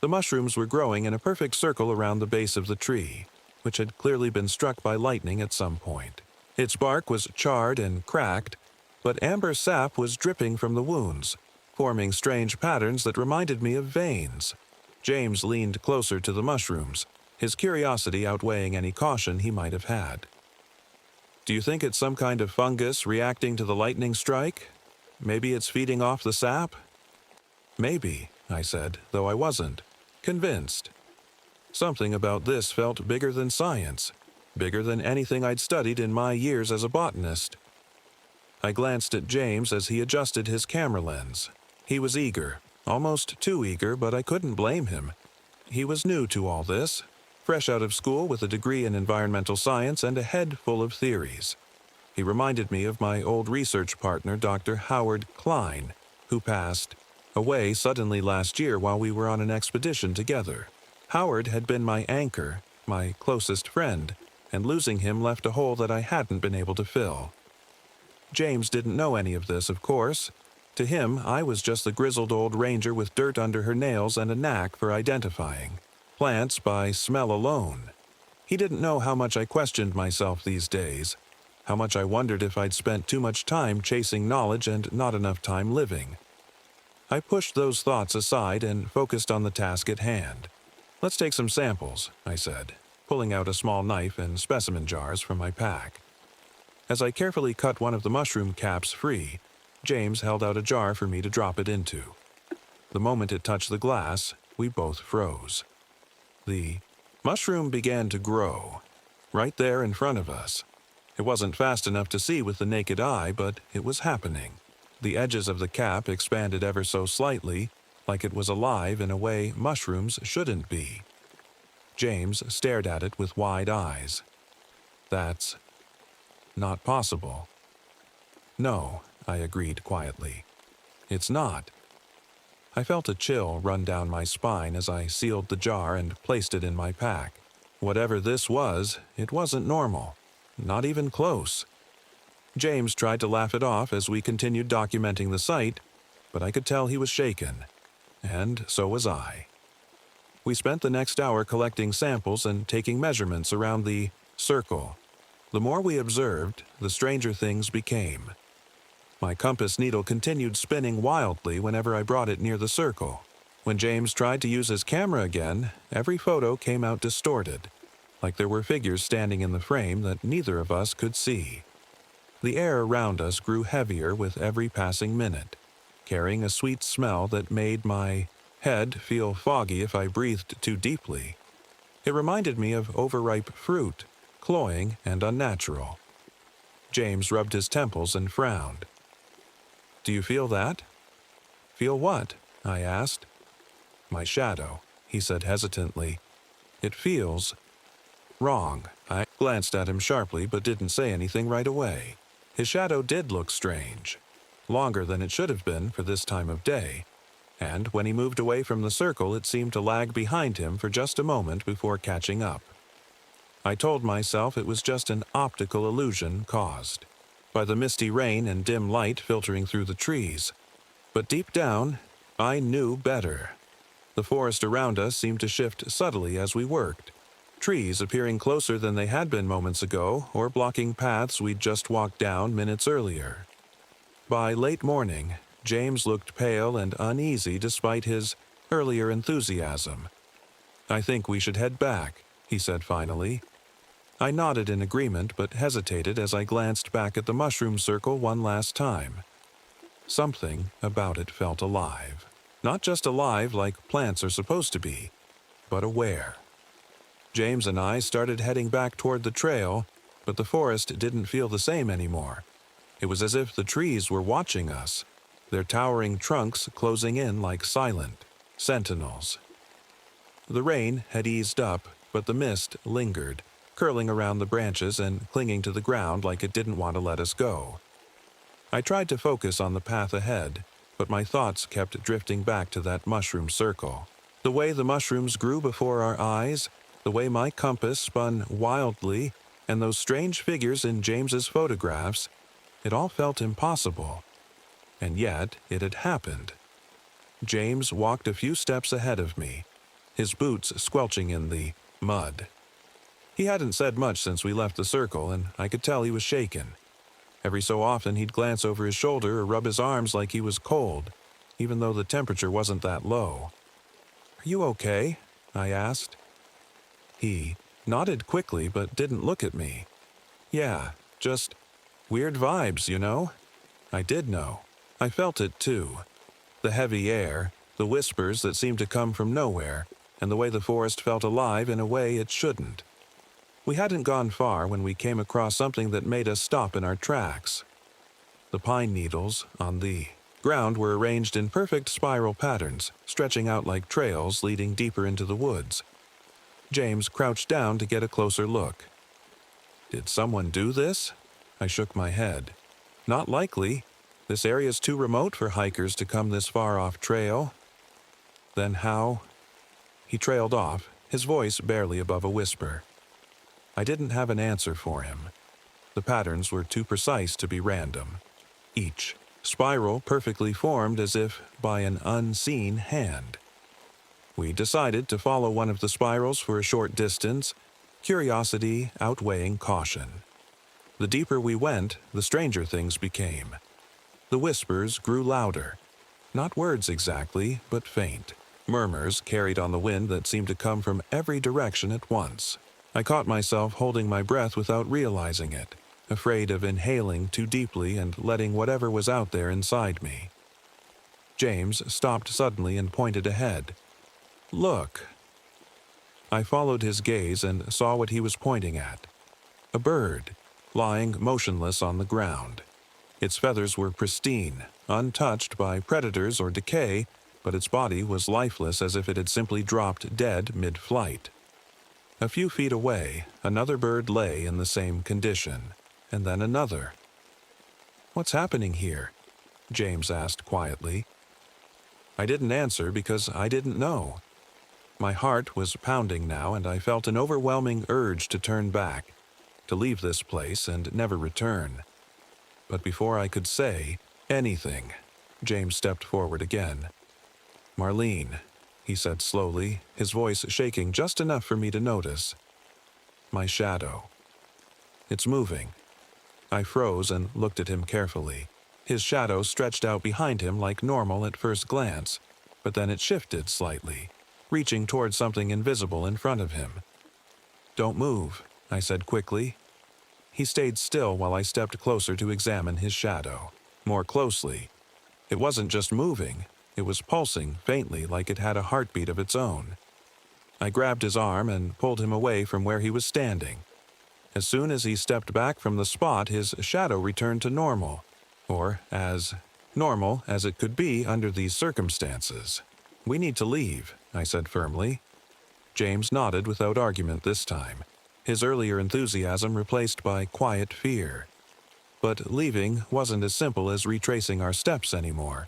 The mushrooms were growing in a perfect circle around the base of the tree, which had clearly been struck by lightning at some point. Its bark was charred and cracked, but amber sap was dripping from the wounds, forming strange patterns that reminded me of veins. James leaned closer to the mushrooms, his curiosity outweighing any caution he might have had. "Do you think it's some kind of fungus reacting to the lightning strike? Maybe it's feeding off the sap?" "Maybe," I said, though I wasn't convinced. Something about this felt bigger than science, bigger than anything I'd studied in my years as a botanist. I glanced at James as he adjusted his camera lens. He was eager, almost too eager, but I couldn't blame him. He was new to all this, fresh out of school with a degree in environmental science and a head full of theories. He reminded me of my old research partner, Dr. Howard Klein, who passed away suddenly last year while we were on an expedition together. Howard had been my anchor, my closest friend, and losing him left a hole that I hadn't been able to fill. James didn't know any of this, of course. To him, I was just the grizzled old ranger with dirt under her nails and a knack for identifying plants by smell alone. He didn't know how much I questioned myself these days, how much I wondered if I'd spent too much time chasing knowledge and not enough time living. I pushed those thoughts aside and focused on the task at hand. "Let's take some samples," I said, pulling out a small knife and specimen jars from my pack. As I carefully cut one of the mushroom caps free, James held out a jar for me to drop it into. The moment it touched the glass, we both froze. The mushroom began to grow, right there in front of us. It wasn't fast enough to see with the naked eye, but it was happening. The edges of the cap expanded ever so slightly, like it was alive in a way mushrooms shouldn't be. James stared at it with wide eyes. "That's not possible." "No," I agreed quietly. "It's not." I felt a chill run down my spine as I sealed the jar and placed it in my pack. Whatever this was, it wasn't normal. Not even close. James tried to laugh it off as we continued documenting the site, but I could tell he was shaken. And so was I. We spent the next hour collecting samples and taking measurements around the circle. The more we observed, the stranger things became. My compass needle continued spinning wildly whenever I brought it near the circle. When James tried to use his camera again, every photo came out distorted, like there were figures standing in the frame that neither of us could see. The air around us grew heavier with every passing minute, carrying a sweet smell that made my head feel foggy if I breathed too deeply. It reminded me of overripe fruit, cloying and unnatural. James rubbed his temples and frowned. "Do you feel that?" "Feel what?" I asked. "My shadow," he said hesitantly. "It feels wrong." I glanced at him sharply but didn't say anything right away. His shadow did look strange, longer than it should have been for this time of day, and when he moved away from the circle it seemed to lag behind him for just a moment before catching up. I told myself it was just an optical illusion caused by the misty rain and dim light filtering through the trees. But deep down, I knew better. The forest around us seemed to shift subtly as we worked, trees appearing closer than they had been moments ago or blocking paths we'd just walked down minutes earlier. By late morning, James looked pale and uneasy despite his earlier enthusiasm. "I think we should head back," he said finally. I nodded in agreement but hesitated as I glanced back at the mushroom circle one last time. Something about it felt alive. Not just alive like plants are supposed to be, but aware. James and I started heading back toward the trail, but the forest didn't feel the same anymore. It was as if the trees were watching us, their towering trunks closing in like silent sentinels. The rain had eased up, but the mist lingered, curling around the branches and clinging to the ground like it didn't want to let us go. I tried to focus on the path ahead, but my thoughts kept drifting back to that mushroom circle. The way the mushrooms grew before our eyes, the way my compass spun wildly, and those strange figures in James's photographs, it all felt impossible. And yet it had happened. James walked a few steps ahead of me, his boots squelching in the mud. He hadn't said much since we left the circle, and I could tell he was shaken. Every so often he'd glance over his shoulder or rub his arms like he was cold, even though the temperature wasn't that low. "Are you okay?" I asked. He nodded quickly but didn't look at me. "Yeah, just weird vibes, you know?" I did know. I felt it too. The heavy air, the whispers that seemed to come from nowhere, and the way the forest felt alive in a way it shouldn't. We hadn't gone far when we came across something that made us stop in our tracks. The pine needles on the ground were arranged in perfect spiral patterns, stretching out like trails leading deeper into the woods. James crouched down to get a closer look. "Did someone do this?" I shook my head. "Not likely. This area's too remote for hikers to come this far off trail. Then how? He trailed off, his voice barely above a whisper. I didn't have an answer for him. The patterns were too precise to be random. Each spiral perfectly formed as if by an unseen hand. We decided to follow one of the spirals for a short distance, curiosity outweighing caution. The deeper we went, the stranger things became. The whispers grew louder. Not words exactly, but faint. Murmurs carried on the wind that seemed to come from every direction at once. I caught myself holding my breath without realizing it, afraid of inhaling too deeply and letting whatever was out there inside me. James stopped suddenly and pointed ahead. Look. I followed his gaze and saw what he was pointing at. A bird, lying motionless on the ground. Its feathers were pristine, untouched by predators or decay, but its body was lifeless as if it had simply dropped dead mid-flight. A few feet away, another bird lay in the same condition, and then another. "What's happening here?" James asked quietly. I didn't answer because I didn't know. My heart was pounding now, and I felt an overwhelming urge to turn back, to leave this place and never return. But before I could say anything, James stepped forward again. "Marlene," he said slowly, his voice shaking just enough for me to notice. "My shadow. It's moving." I froze and looked at him carefully. His shadow stretched out behind him like normal at first glance, but then it shifted slightly, reaching toward something invisible in front of him. "Don't move," I said quickly. He stayed still while I stepped closer to examine his shadow. More closely. It wasn't just moving. It was pulsing faintly like it had a heartbeat of its own. I grabbed his arm and pulled him away from where he was standing. As soon as he stepped back from the spot, his shadow returned to normal, or as normal as it could be under these circumstances. "We need to leave," I said firmly. James nodded without argument this time, his earlier enthusiasm replaced by quiet fear. But leaving wasn't as simple as retracing our steps anymore.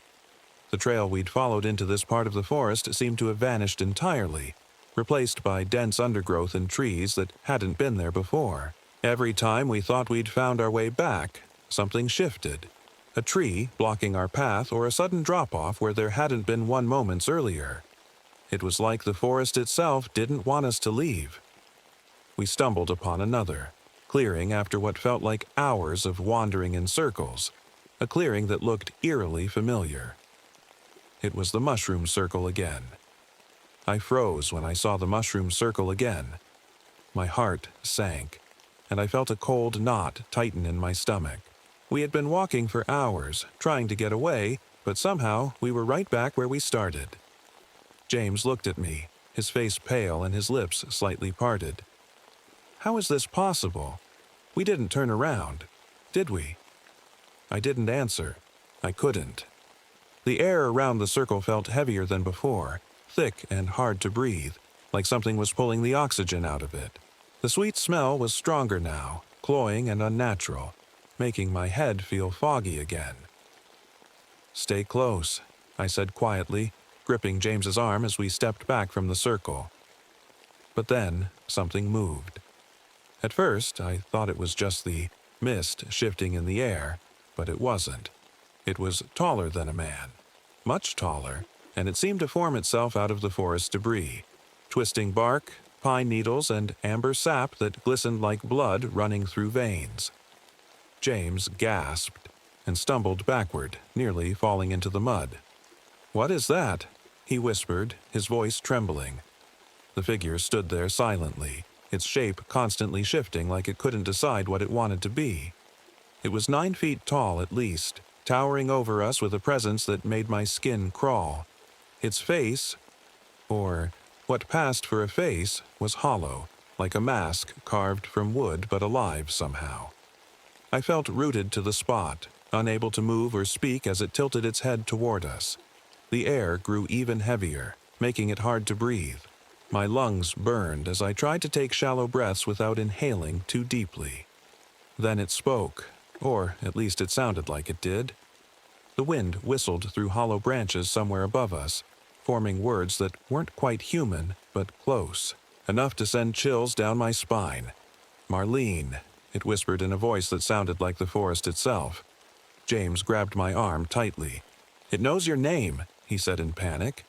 The trail we'd followed into this part of the forest seemed to have vanished entirely, replaced by dense undergrowth and trees that hadn't been there before. Every time we thought we'd found our way back, something shifted. A tree blocking our path or a sudden drop-off where there hadn't been one moments earlier. It was like the forest itself didn't want us to leave. We stumbled upon another clearing after what felt like hours of wandering in circles, a clearing that looked eerily familiar. It was the mushroom circle again. I froze when I saw the mushroom circle again. My heart sank, and I felt a cold knot tighten in my stomach. We had been walking for hours, trying to get away, but somehow we were right back where we started. James looked at me, his face pale and his lips slightly parted. "How is this possible? We didn't turn around, did we?" I didn't answer. I couldn't. The air around the circle felt heavier than before, thick and hard to breathe, like something was pulling the oxygen out of it. The sweet smell was stronger now, cloying and unnatural, making my head feel foggy again. "Stay close," I said quietly, gripping James's arm as we stepped back from the circle. But then something moved. At first, I thought it was just the mist shifting in the air, but it wasn't. It was taller than a man, much taller, and it seemed to form itself out of the forest debris, twisting bark, pine needles, and amber sap that glistened like blood running through veins. James gasped and stumbled backward, nearly falling into the mud. "What is that?" he whispered, his voice trembling. The figure stood there silently, its shape constantly shifting like it couldn't decide what it wanted to be. It was 9 feet tall at least, towering over us with a presence that made my skin crawl. Its face, or what passed for a face, was hollow, like a mask carved from wood but alive somehow. I felt rooted to the spot, unable to move or speak as it tilted its head toward us. The air grew even heavier, making it hard to breathe. My lungs burned as I tried to take shallow breaths without inhaling too deeply. Then it spoke, or at least it sounded like it did. The wind whistled through hollow branches somewhere above us, forming words that weren't quite human, but close, enough to send chills down my spine. "Marlene," it whispered in a voice that sounded like the forest itself. James grabbed my arm tightly. "It knows your name," he said in panic.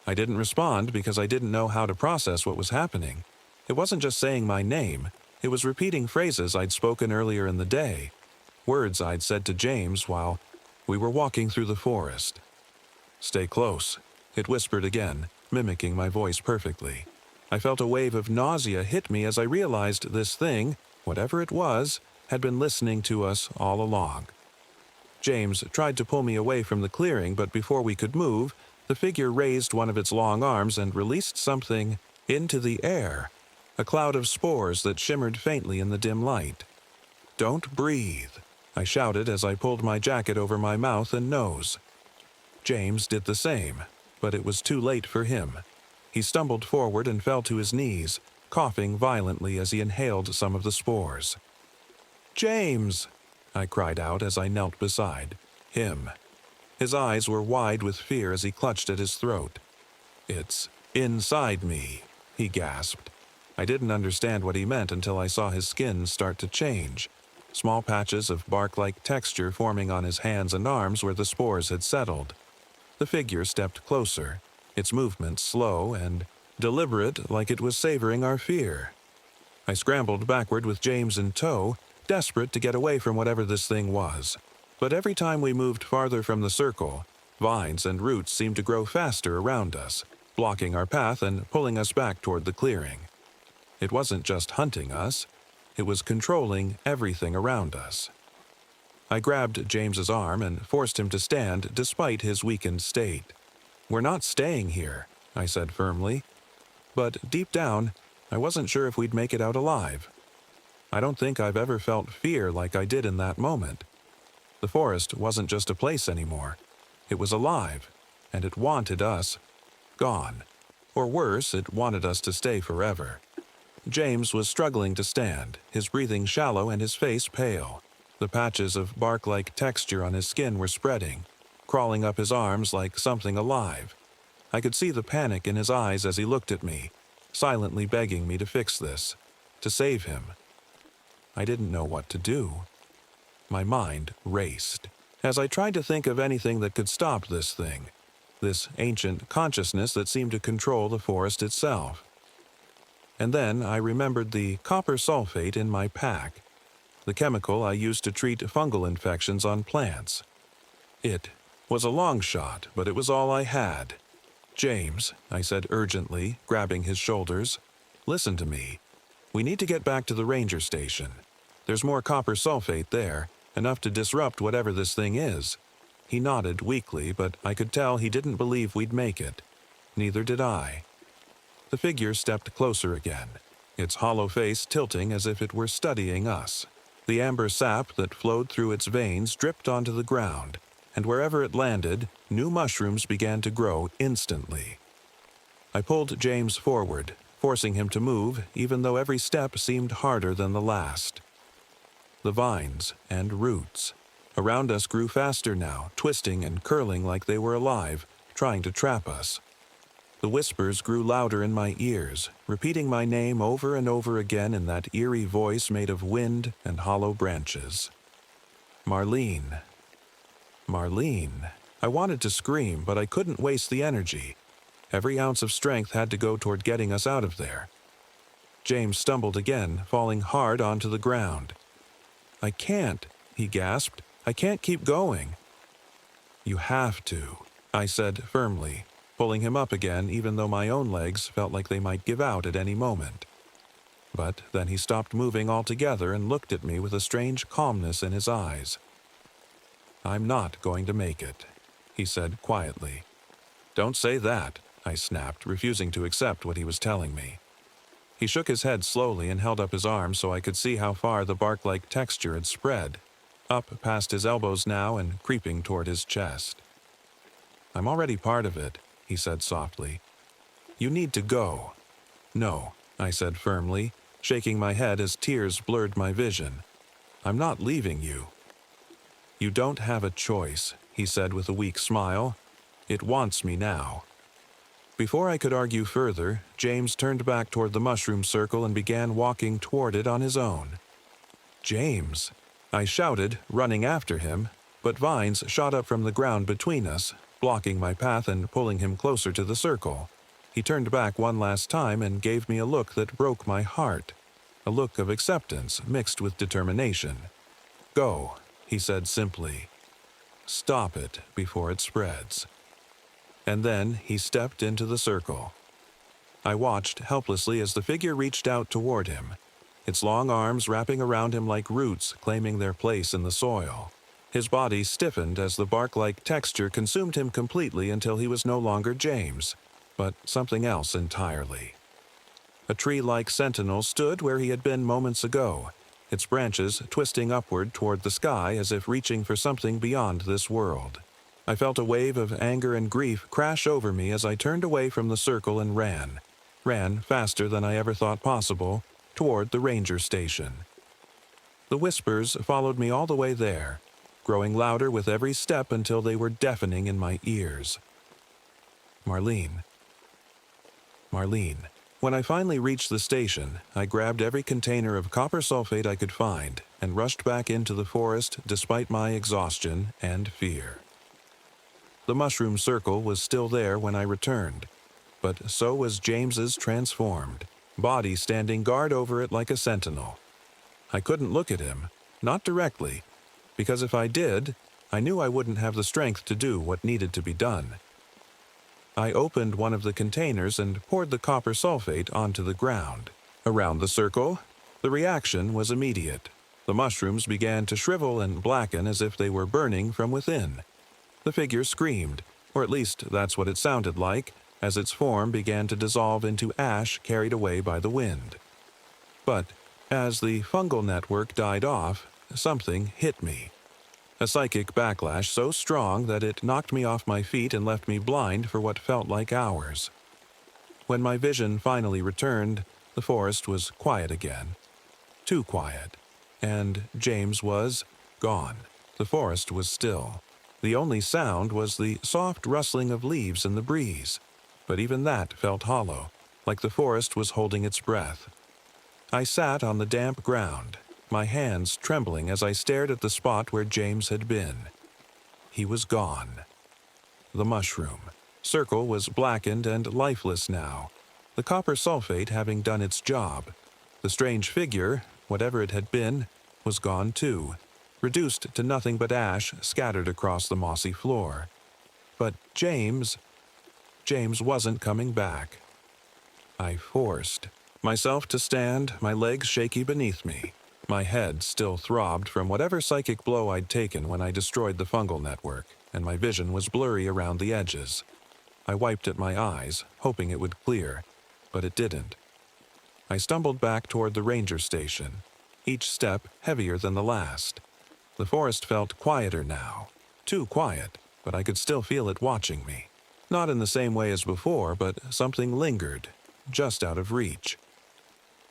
I didn't respond because I didn't know how to process what was happening. It wasn't just saying my name, it was repeating phrases I'd spoken earlier in the day, words I'd said to James while we were walking through the forest. "Stay close," it whispered again, mimicking my voice perfectly. I felt a wave of nausea hit me as I realized this thing, whatever it was, had been listening to us all along. James tried to pull me away from the clearing, but before we could move, the figure raised one of its long arms and released something into the air, a cloud of spores that shimmered faintly in the dim light. "Don't breathe," I shouted as I pulled my jacket over my mouth and nose. James did the same, but it was too late for him. He stumbled forward and fell to his knees, coughing violently as he inhaled some of the spores. "James!" I cried out as I knelt beside him. His eyes were wide with fear as he clutched at his throat. "It's inside me," he gasped. I didn't understand what he meant until I saw his skin start to change, small patches of bark-like texture forming on his hands and arms where the spores had settled. The figure stepped closer, its movements slow and deliberate, like it was savoring our fear. I scrambled backward with James in tow, desperate to get away from whatever this thing was. But every time we moved farther from the circle, vines and roots seemed to grow faster around us, blocking our path and pulling us back toward the clearing. It wasn't just hunting us, it was controlling everything around us. I grabbed James's arm and forced him to stand despite his weakened state. "We're not staying here," I said firmly. But deep down, I wasn't sure if we'd make it out alive. I don't think I've ever felt fear like I did in that moment. The forest wasn't just a place anymore. It was alive, and it wanted us gone. Or worse, it wanted us to stay forever. James was struggling to stand, his breathing shallow and his face pale. The patches of bark-like texture on his skin were spreading, crawling up his arms like something alive. I could see the panic in his eyes as he looked at me, silently begging me to fix this, to save him. I didn't know what to do. My mind raced as I tried to think of anything that could stop this thing, this ancient consciousness that seemed to control the forest itself. And then I remembered the copper sulfate in my pack, the chemical I used to treat fungal infections on plants. It was a long shot, but it was all I had. "James," I said urgently, grabbing his shoulders, "listen to me. We need to get back to the ranger station. There's more copper sulfate there, enough to disrupt whatever this thing is." He nodded weakly, but I could tell he didn't believe we'd make it. Neither did I. The figure stepped closer again, its hollow face tilting as if it were studying us. The amber sap that flowed through its veins dripped onto the ground, and wherever it landed, new mushrooms began to grow instantly. I pulled James forward, forcing him to move, even though every step seemed harder than the last. The vines and roots around us grew faster now, twisting and curling like they were alive, trying to trap us. The whispers grew louder in my ears, repeating my name over and over again in that eerie voice made of wind and hollow branches. "Marlene. Marlene." I wanted to scream, but I couldn't waste the energy. Every ounce of strength had to go toward getting us out of there. James stumbled again, falling hard onto the ground. "I can't," he gasped. "I can't keep going." "You have to," I said firmly, pulling him up again even though my own legs felt like they might give out at any moment. But then he stopped moving altogether and looked at me with a strange calmness in his eyes. "I'm not going to make it," he said quietly. "Don't say that," I snapped, refusing to accept what he was telling me. He shook his head slowly and held up his arm so I could see how far the bark-like texture had spread, up past his elbows now and creeping toward his chest. "I'm already part of it," he said softly. "You need to go." "No," I said firmly, shaking my head as tears blurred my vision. "I'm not leaving you." "You don't have a choice," he said with a weak smile. "It wants me now." Before I could argue further, James turned back toward the mushroom circle and began walking toward it on his own. "James!" I shouted, running after him, but vines shot up from the ground between us, blocking my path and pulling him closer to the circle. He turned back one last time and gave me a look that broke my heart, a look of acceptance mixed with determination. "Go," he said simply. "Stop it before it spreads." And then he stepped into the circle. I watched helplessly as the figure reached out toward him, its long arms wrapping around him like roots claiming their place in the soil. His body stiffened as the bark-like texture consumed him completely until he was no longer James, but something else entirely. A tree-like sentinel stood where he had been moments ago, its branches twisting upward toward the sky as if reaching for something beyond this world. I felt a wave of anger and grief crash over me as I turned away from the circle and ran faster than I ever thought possible, toward the ranger station. The whispers followed me all the way there, growing louder with every step until they were deafening in my ears. Marlene. Marlene. When I finally reached the station, I grabbed every container of copper sulfate I could find and rushed back into the forest despite my exhaustion and fear. The mushroom circle was still there when I returned, but so was James's transformed body standing guard over it like a sentinel. I couldn't look at him, not directly, because if I did, I knew I wouldn't have the strength to do what needed to be done. I opened one of the containers and poured the copper sulfate onto the ground. Around the circle, the reaction was immediate. The mushrooms began to shrivel and blacken as if they were burning from within. The figure screamed, or at least that's what it sounded like, as its form began to dissolve into ash carried away by the wind. But as the fungal network died off, something hit me. A psychic backlash so strong that it knocked me off my feet and left me blind for what felt like hours. When my vision finally returned, the forest was quiet again. Too quiet. And James was gone. The forest was still. The only sound was the soft rustling of leaves in the breeze, but even that felt hollow, like the forest was holding its breath. I sat on the damp ground, my hands trembling as I stared at the spot where James had been. He was gone. The mushroom circle was blackened and lifeless now, the copper sulfate having done its job. The strange figure, whatever it had been, was gone too, reduced to nothing but ash scattered across the mossy floor. But James wasn't coming back. I forced myself to stand, my legs shaky beneath me. My head still throbbed from whatever psychic blow I'd taken when I destroyed the fungal network, and my vision was blurry around the edges. I wiped at my eyes, hoping it would clear, but it didn't. I stumbled back toward the ranger station, each step heavier than the last. The forest felt quieter now. Too quiet, but I could still feel it watching me. Not in the same way as before, but something lingered, just out of reach.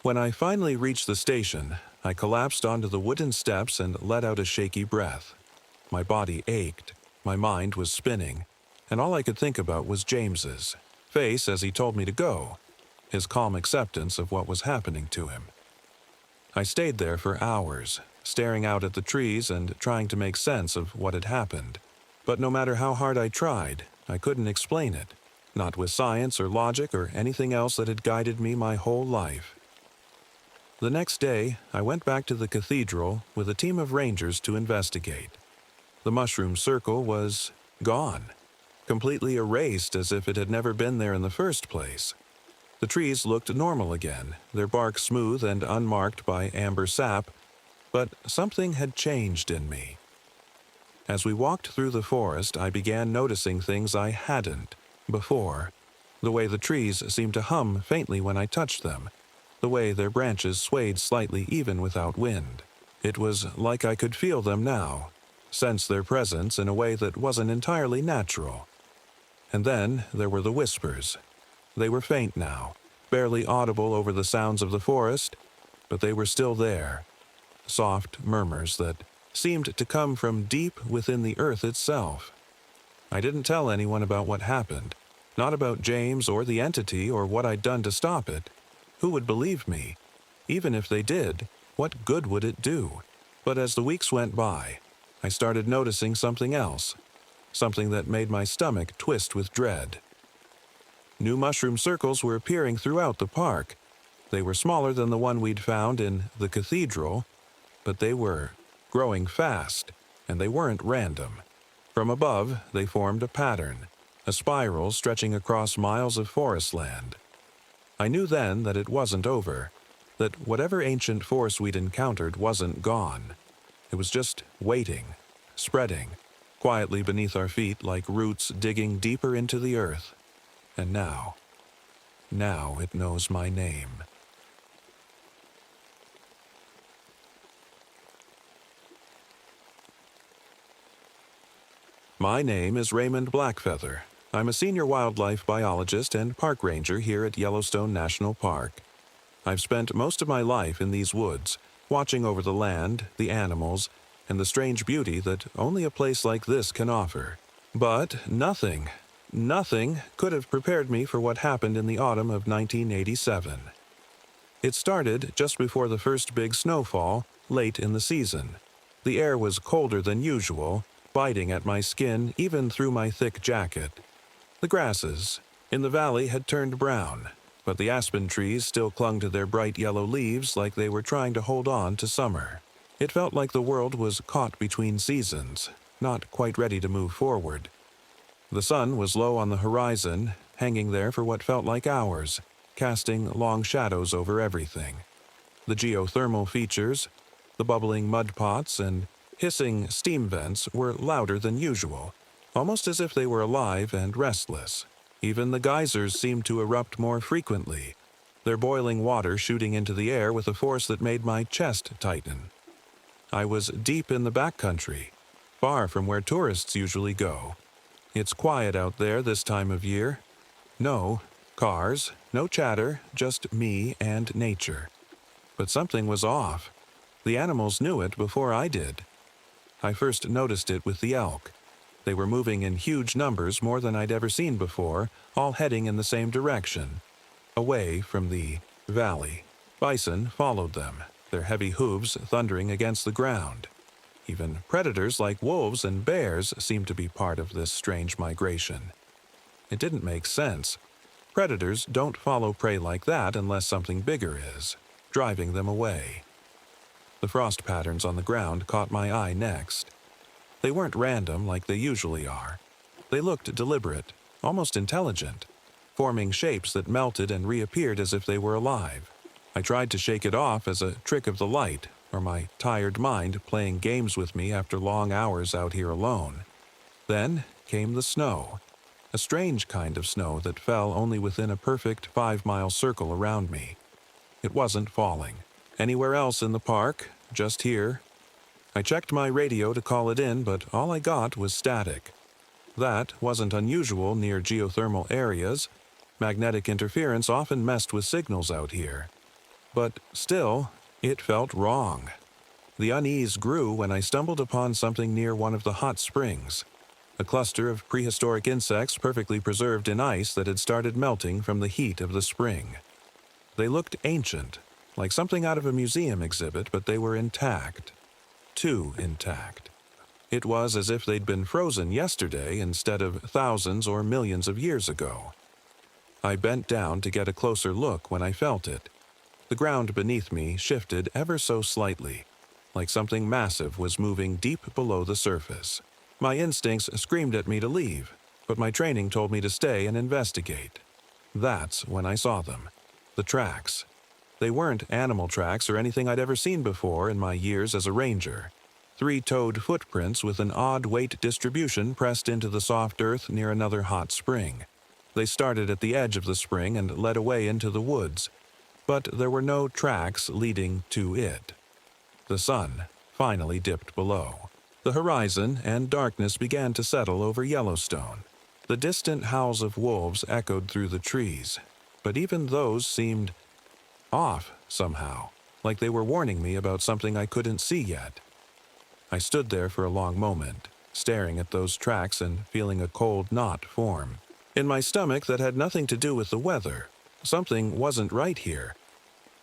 When I finally reached the station, I collapsed onto the wooden steps and let out a shaky breath. My body ached, my mind was spinning, and all I could think about was James's face as he told me to go, his calm acceptance of what was happening to him. I stayed there for hours, staring out at the trees and trying to make sense of what had happened. But no matter how hard I tried, I couldn't explain it, not with science or logic or anything else that had guided me my whole life. The next day, I went back to the cathedral with a team of rangers to investigate. The mushroom circle was gone, completely erased as if it had never been there in the first place. The trees looked normal again, their bark smooth and unmarked by amber sap, but something had changed in me. As we walked through the forest, I began noticing things I hadn't before. The way the trees seemed to hum faintly when I touched them, the way their branches swayed slightly even without wind. It was like I could feel them now, sense their presence in a way that wasn't entirely natural. And then there were the whispers. They were faint now, barely audible over the sounds of the forest, but they were still there. Soft murmurs that seemed to come from deep within the earth itself. I didn't tell anyone about what happened, not about James or the entity or what I'd done to stop it. Who would believe me? Even if they did, what good would it do? But as the weeks went by, I started noticing something else, something that made my stomach twist with dread. New mushroom circles were appearing throughout the park. They were smaller than the one we'd found in the cathedral, but they were growing fast, and they weren't random. From above, they formed a pattern, a spiral stretching across miles of forest land. I knew then that it wasn't over, that whatever ancient force we'd encountered wasn't gone. It was just waiting, spreading, quietly beneath our feet like roots digging deeper into the earth. And now it knows my name. My name is Raymond Blackfeather. I'm a senior wildlife biologist and park ranger here at Yellowstone National Park. I've spent most of my life in these woods, watching over the land, the animals, and the strange beauty that only a place like this can offer. But nothing could have prepared me for what happened in the autumn of 1987. It started just before the first big snowfall, late in the season. The air was colder than usual, biting at my skin even through my thick jacket. The grasses in the valley had turned brown, but the aspen trees still clung to their bright yellow leaves like they were trying to hold on to summer. It felt like the world was caught between seasons, not quite ready to move forward. The sun was low on the horizon, hanging there for what felt like hours, casting long shadows over everything. The geothermal features, the bubbling mud pots and hissing steam vents were louder than usual, almost as if they were alive and restless. Even the geysers seemed to erupt more frequently, their boiling water shooting into the air with a force that made my chest tighten. I was deep in the backcountry, far from where tourists usually go. It's quiet out there this time of year. No cars, no chatter, just me and nature. But something was off. The animals knew it before I did. I first noticed it with the elk. They were moving in huge numbers, more than I'd ever seen before, all heading in the same direction, away from the valley. Bison followed them, their heavy hooves thundering against the ground. Even predators like wolves and bears seemed to be part of this strange migration. It didn't make sense. Predators don't follow prey like that unless something bigger is, driving them away. The frost patterns on the ground caught my eye next. They weren't random like they usually are. They looked deliberate, almost intelligent, forming shapes that melted and reappeared as if they were alive. I tried to shake it off as a trick of the light, or my tired mind playing games with me after long hours out here alone. Then came the snow, a strange kind of snow that fell only within a perfect 5-mile circle around me. It wasn't falling anywhere else in the park, just here. I checked my radio to call it in, but all I got was static. That wasn't unusual near geothermal areas. Magnetic interference often messed with signals out here. But still, it felt wrong. The unease grew when I stumbled upon something near one of the hot springs, a cluster of prehistoric insects perfectly preserved in ice that had started melting from the heat of the spring. They looked ancient, like something out of a museum exhibit, but they were intact. Too intact. It was as if they'd been frozen yesterday instead of thousands or millions of years ago. I bent down to get a closer look when I felt it. The ground beneath me shifted ever so slightly, like something massive was moving deep below the surface. My instincts screamed at me to leave, but my training told me to stay and investigate. That's when I saw them. The tracks. They weren't animal tracks or anything I'd ever seen before in my years as a ranger. 3-toed footprints with an odd weight distribution pressed into the soft earth near another hot spring. They started at the edge of the spring and led away into the woods, but there were no tracks leading to it. The sun finally dipped below. The horizon and darkness began to settle over Yellowstone. The distant howls of wolves echoed through the trees, but even those seemed off somehow, like they were warning me about something I couldn't see yet. I stood there for a long moment, staring at those tracks and feeling a cold knot form in my stomach that had nothing to do with the weather. Something wasn't right here.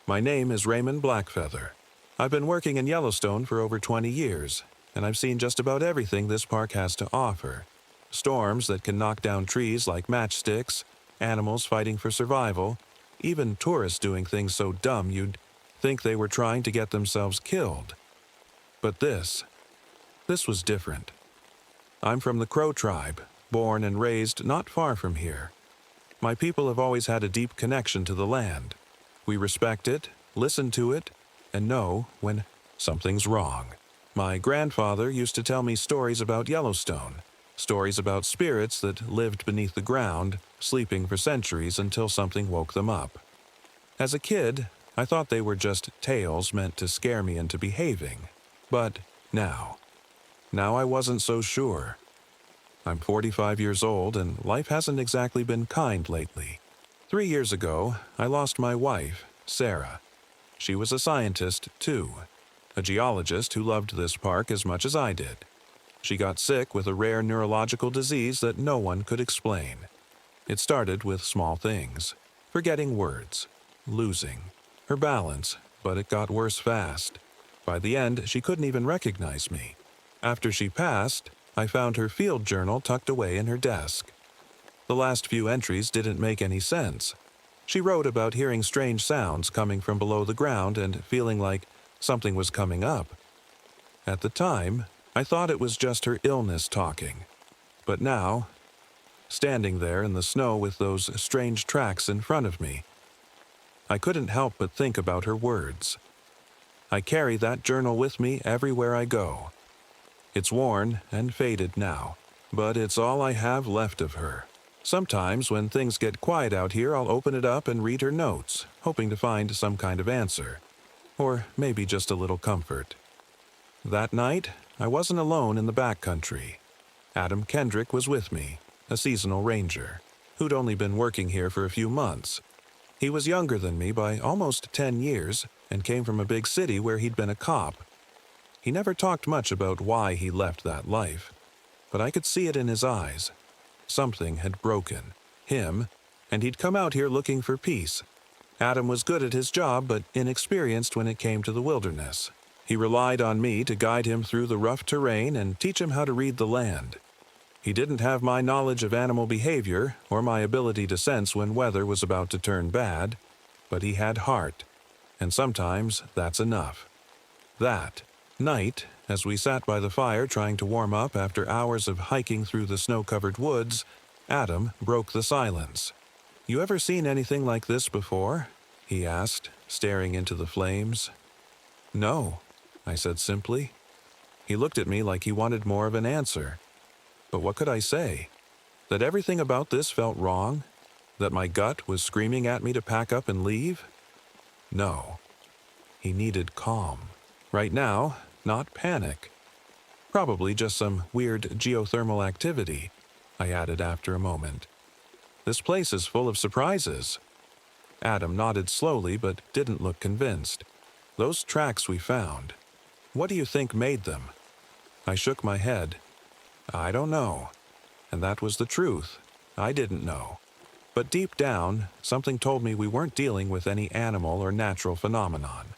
My name is Raymond Blackfeather. I've been working in Yellowstone for over 20 years, and I've seen just about everything this park has to offer. Storms that can knock down trees like matchsticks, animals fighting for survival, even tourists doing things so dumb you'd think they were trying to get themselves killed. But this was different. I'm from the Crow tribe, born and raised not far from here. My people have always had a deep connection to the land. We respect it, listen to it, and know when something's wrong. My grandfather used to tell me stories about Yellowstone, stories about spirits that lived beneath the ground, sleeping for centuries until something woke them up. As a kid, I thought they were just tales meant to scare me into behaving. But now I wasn't so sure. I'm 45 years old, and life hasn't exactly been kind lately. 3 years ago, I lost my wife, Sarah. She was a scientist, too, a geologist who loved this park as much as I did. She got sick with a rare neurological disease that no one could explain. It started with small things, forgetting words, losing her balance, but it got worse fast. By the end, she couldn't even recognize me. After she passed, I found her field journal tucked away in her desk. The last few entries didn't make any sense. She wrote about hearing strange sounds coming from below the ground and feeling like something was coming up. At the time, I thought it was just her illness talking. But now, standing there in the snow with those strange tracks in front of me, I couldn't help but think about her words. I carry that journal with me everywhere I go. It's worn and faded now, but it's all I have left of her. Sometimes when things get quiet out here, I'll open it up and read her notes, hoping to find some kind of answer. Or maybe just a little comfort. That night, I wasn't alone in the backcountry. Adam Kendrick was with me, a seasonal ranger, who'd only been working here for a few months. He was younger than me by almost 10 years and came from a big city where he'd been a cop. He never talked much about why he left that life, but I could see it in his eyes. Something had broken him, and he'd come out here looking for peace. Adam was good at his job, but inexperienced when it came to the wilderness. He relied on me to guide him through the rough terrain and teach him how to read the land. He didn't have my knowledge of animal behavior or my ability to sense when weather was about to turn bad, but he had heart, and sometimes that's enough. That night, as we sat by the fire trying to warm up after hours of hiking through the snow-covered woods, Adam broke the silence. "You ever seen anything like this before?" he asked, staring into the flames. "No," I said simply. He looked at me like he wanted more of an answer. But what could I say? That everything about this felt wrong? That my gut was screaming at me to pack up and leave? No. He needed calm. Right now, not panic. Probably just some weird geothermal activity, I added after a moment. This place is full of surprises. Adam nodded slowly but didn't look convinced. Those tracks we found, what do you think made them? I shook my head. I don't know. And that was the truth. I didn't know. But deep down, something told me we weren't dealing with any animal or natural phenomenon.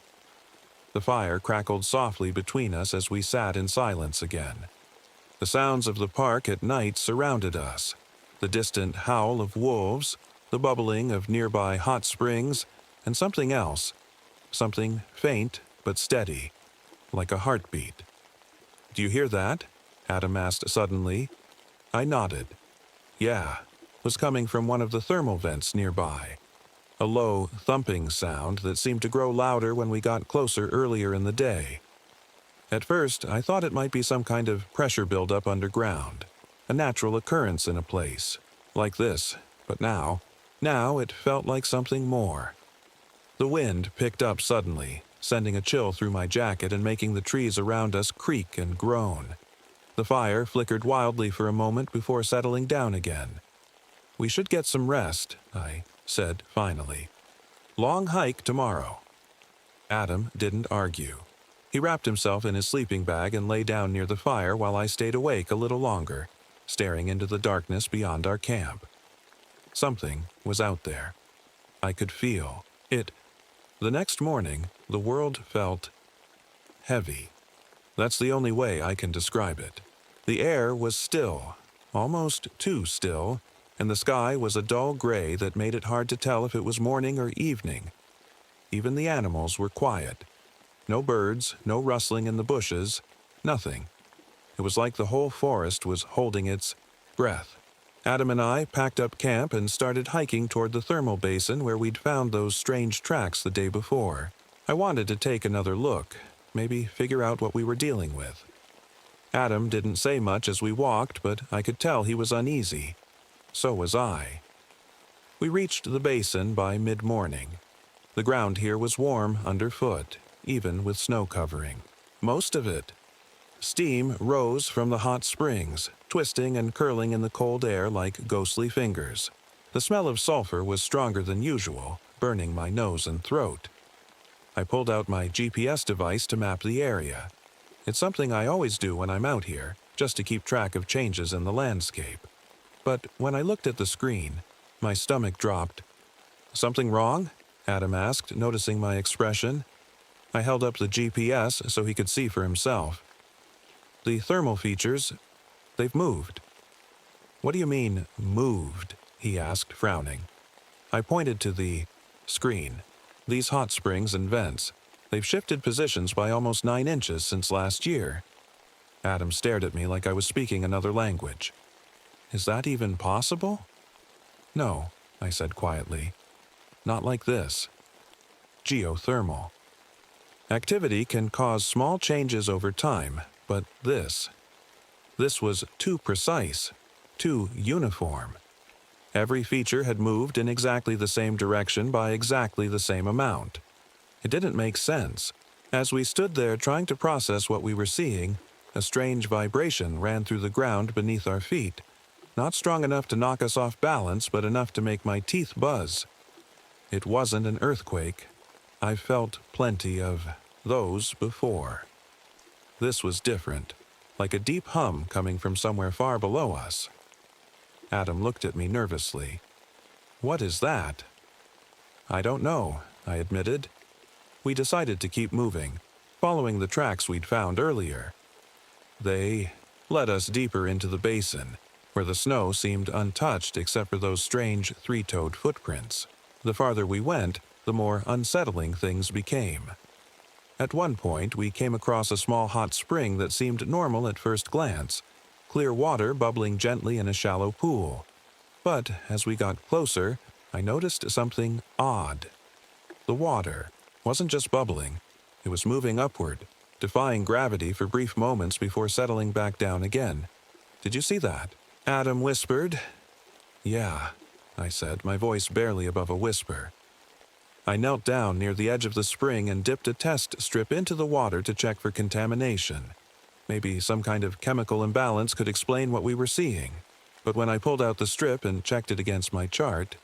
The fire crackled softly between us as we sat in silence again. The sounds of the park at night surrounded us. The distant howl of wolves, the bubbling of nearby hot springs, and something else. Something faint but steady, like a heartbeat. "Do you hear that?" Adam asked suddenly. I nodded. Yeah, it was coming from one of the thermal vents nearby. A low, thumping sound that seemed to grow louder when we got closer earlier in the day. At first, I thought it might be some kind of pressure buildup underground, a natural occurrence in a place like this, but now it felt like something more. The wind picked up suddenly, sending a chill through my jacket and making the trees around us creak and groan. The fire flickered wildly for a moment before settling down again. "We should get some rest," I said finally. "Long hike tomorrow." Adam didn't argue. He wrapped himself in his sleeping bag and lay down near the fire while I stayed awake a little longer, staring into the darkness beyond our camp. Something was out there. I could feel it. The next morning, the world felt heavy. That's the only way I can describe it. The air was still, almost too still, and the sky was a dull gray that made it hard to tell if it was morning or evening. Even the animals were quiet. No birds, no rustling in the bushes, nothing. It was like the whole forest was holding its breath. Adam and I packed up camp and started hiking toward the thermal basin where we'd found those strange tracks the day before. I wanted to take another look, maybe figure out what we were dealing with. Adam didn't say much as we walked, but I could tell he was uneasy. So was I. We reached the basin by mid-morning. The ground here was warm underfoot, even with snow covering. Most of it. Steam rose from the hot springs, twisting and curling in the cold air like ghostly fingers. The smell of sulfur was stronger than usual, burning my nose and throat. I pulled out my GPS device to map the area. It's something I always do when I'm out here, just to keep track of changes in the landscape. But when I looked at the screen, my stomach dropped. "Something wrong?" Adam asked, noticing my expression. I held up the GPS so he could see for himself. "The thermal features, they've moved." "What do you mean, moved?" he asked, frowning. I pointed to the screen. "These hot springs and vents, they've shifted positions by almost 9 inches since last year." Adam stared at me like I was speaking another language. "Is that even possible?" "No," I said quietly. "Not like this. Geothermal. Activity can cause small changes over time, but this was too precise, too uniform. Every feature had moved in exactly the same direction by exactly the same amount. It didn't make sense. As we stood there trying to process what we were seeing, a strange vibration ran through the ground beneath our feet, not strong enough to knock us off balance, but enough to make my teeth buzz. It wasn't an earthquake. I've felt plenty of those before. This was different, like a deep hum coming from somewhere far below us. Adam looked at me nervously. "What is that?" "I don't know," I admitted. We decided to keep moving, following the tracks we'd found earlier. They led us deeper into the basin, where the snow seemed untouched except for those strange 3-toed footprints. The farther we went, the more unsettling things became. At one point, we came across a small hot spring that seemed normal at first glance, clear water bubbling gently in a shallow pool. But as we got closer, I noticed something odd. The water wasn't just bubbling, it was moving upward, defying gravity for brief moments before settling back down again. "Did you see that?" Adam whispered. "Yeah," I said, my voice barely above a whisper. I knelt down near the edge of the spring and dipped a test strip into the water to check for contamination. Maybe some kind of chemical imbalance could explain what we were seeing. But when I pulled out the strip and checked it against my chart,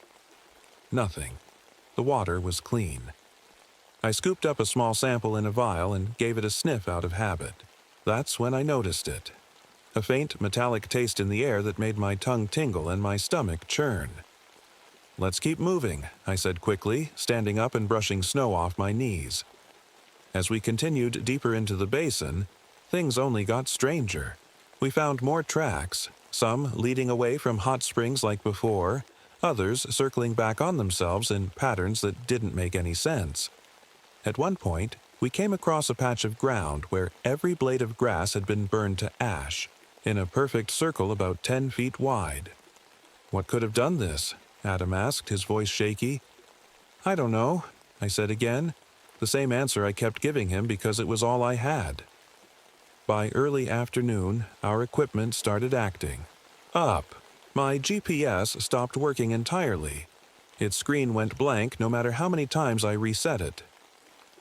nothing. The water was clean. I scooped up a small sample in a vial and gave it a sniff out of habit. That's when I noticed it. A faint metallic taste in the air that made my tongue tingle and my stomach churn. "Let's keep moving," I said quickly, standing up and brushing snow off my knees. As we continued deeper into the basin, things only got stranger. We found more tracks, some leading away from hot springs like before, others circling back on themselves in patterns that didn't make any sense. At one point, we came across a patch of ground where every blade of grass had been burned to ash, in a perfect circle about 10 feet wide. "What could have done this?" Adam asked, his voice shaky. "I don't know," I said again, the same answer I kept giving him because it was all I had. By early afternoon, our equipment started acting up. My GPS stopped working entirely. Its screen went blank no matter how many times I reset it.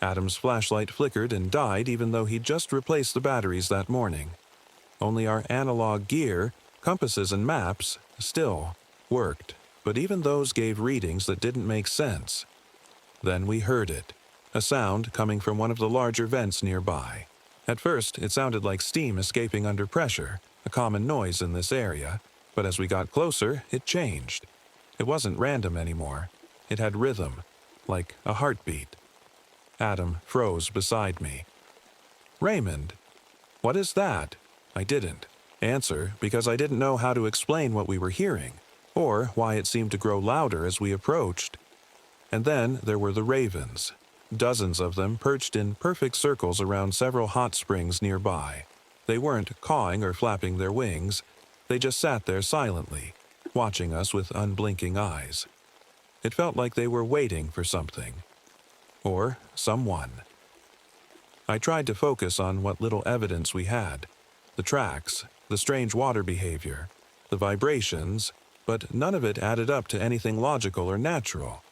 Adam's flashlight flickered and died even though he'd just replaced the batteries that morning. Only our analog gear, compasses and maps, still worked, but even those gave readings that didn't make sense. Then we heard it. a sound coming from one of the larger vents nearby. At first, it sounded like steam escaping under pressure, a common noise in this area, but as we got closer, it changed. It wasn't random anymore. It had rhythm, like a heartbeat. Adam froze beside me. "Raymond, what is that?" I didn't answer because I didn't know how to explain what we were hearing, or why it seemed to grow louder as we approached. And then there were the ravens, dozens of them perched in perfect circles around several hot springs nearby. They weren't cawing or flapping their wings, they just sat there silently, watching us with unblinking eyes. It felt like they were waiting for something. Or someone. I tried to focus on what little evidence we had. The tracks, the strange water behavior, the vibrations, but none of it added up to anything logical or natural.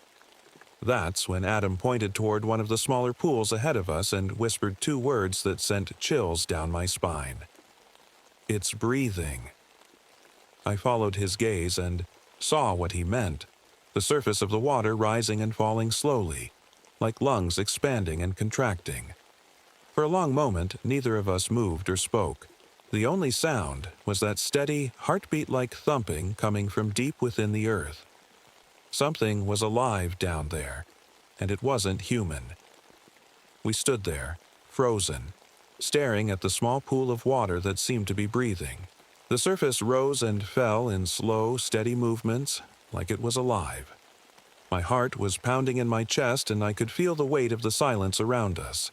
That's when Adam pointed toward one of the smaller pools ahead of us and whispered two words that sent chills down my spine. "It's breathing." I followed his gaze and saw what he meant, the surface of the water rising and falling slowly, like lungs expanding and contracting. For a long moment, neither of us moved or spoke. The only sound was that steady, heartbeat-like thumping coming from deep within the earth. Something was alive down there, and it wasn't human. We stood there, frozen, staring at the small pool of water that seemed to be breathing. The surface rose and fell in slow, steady movements, like it was alive. My heart was pounding in my chest, and I could feel the weight of the silence around us.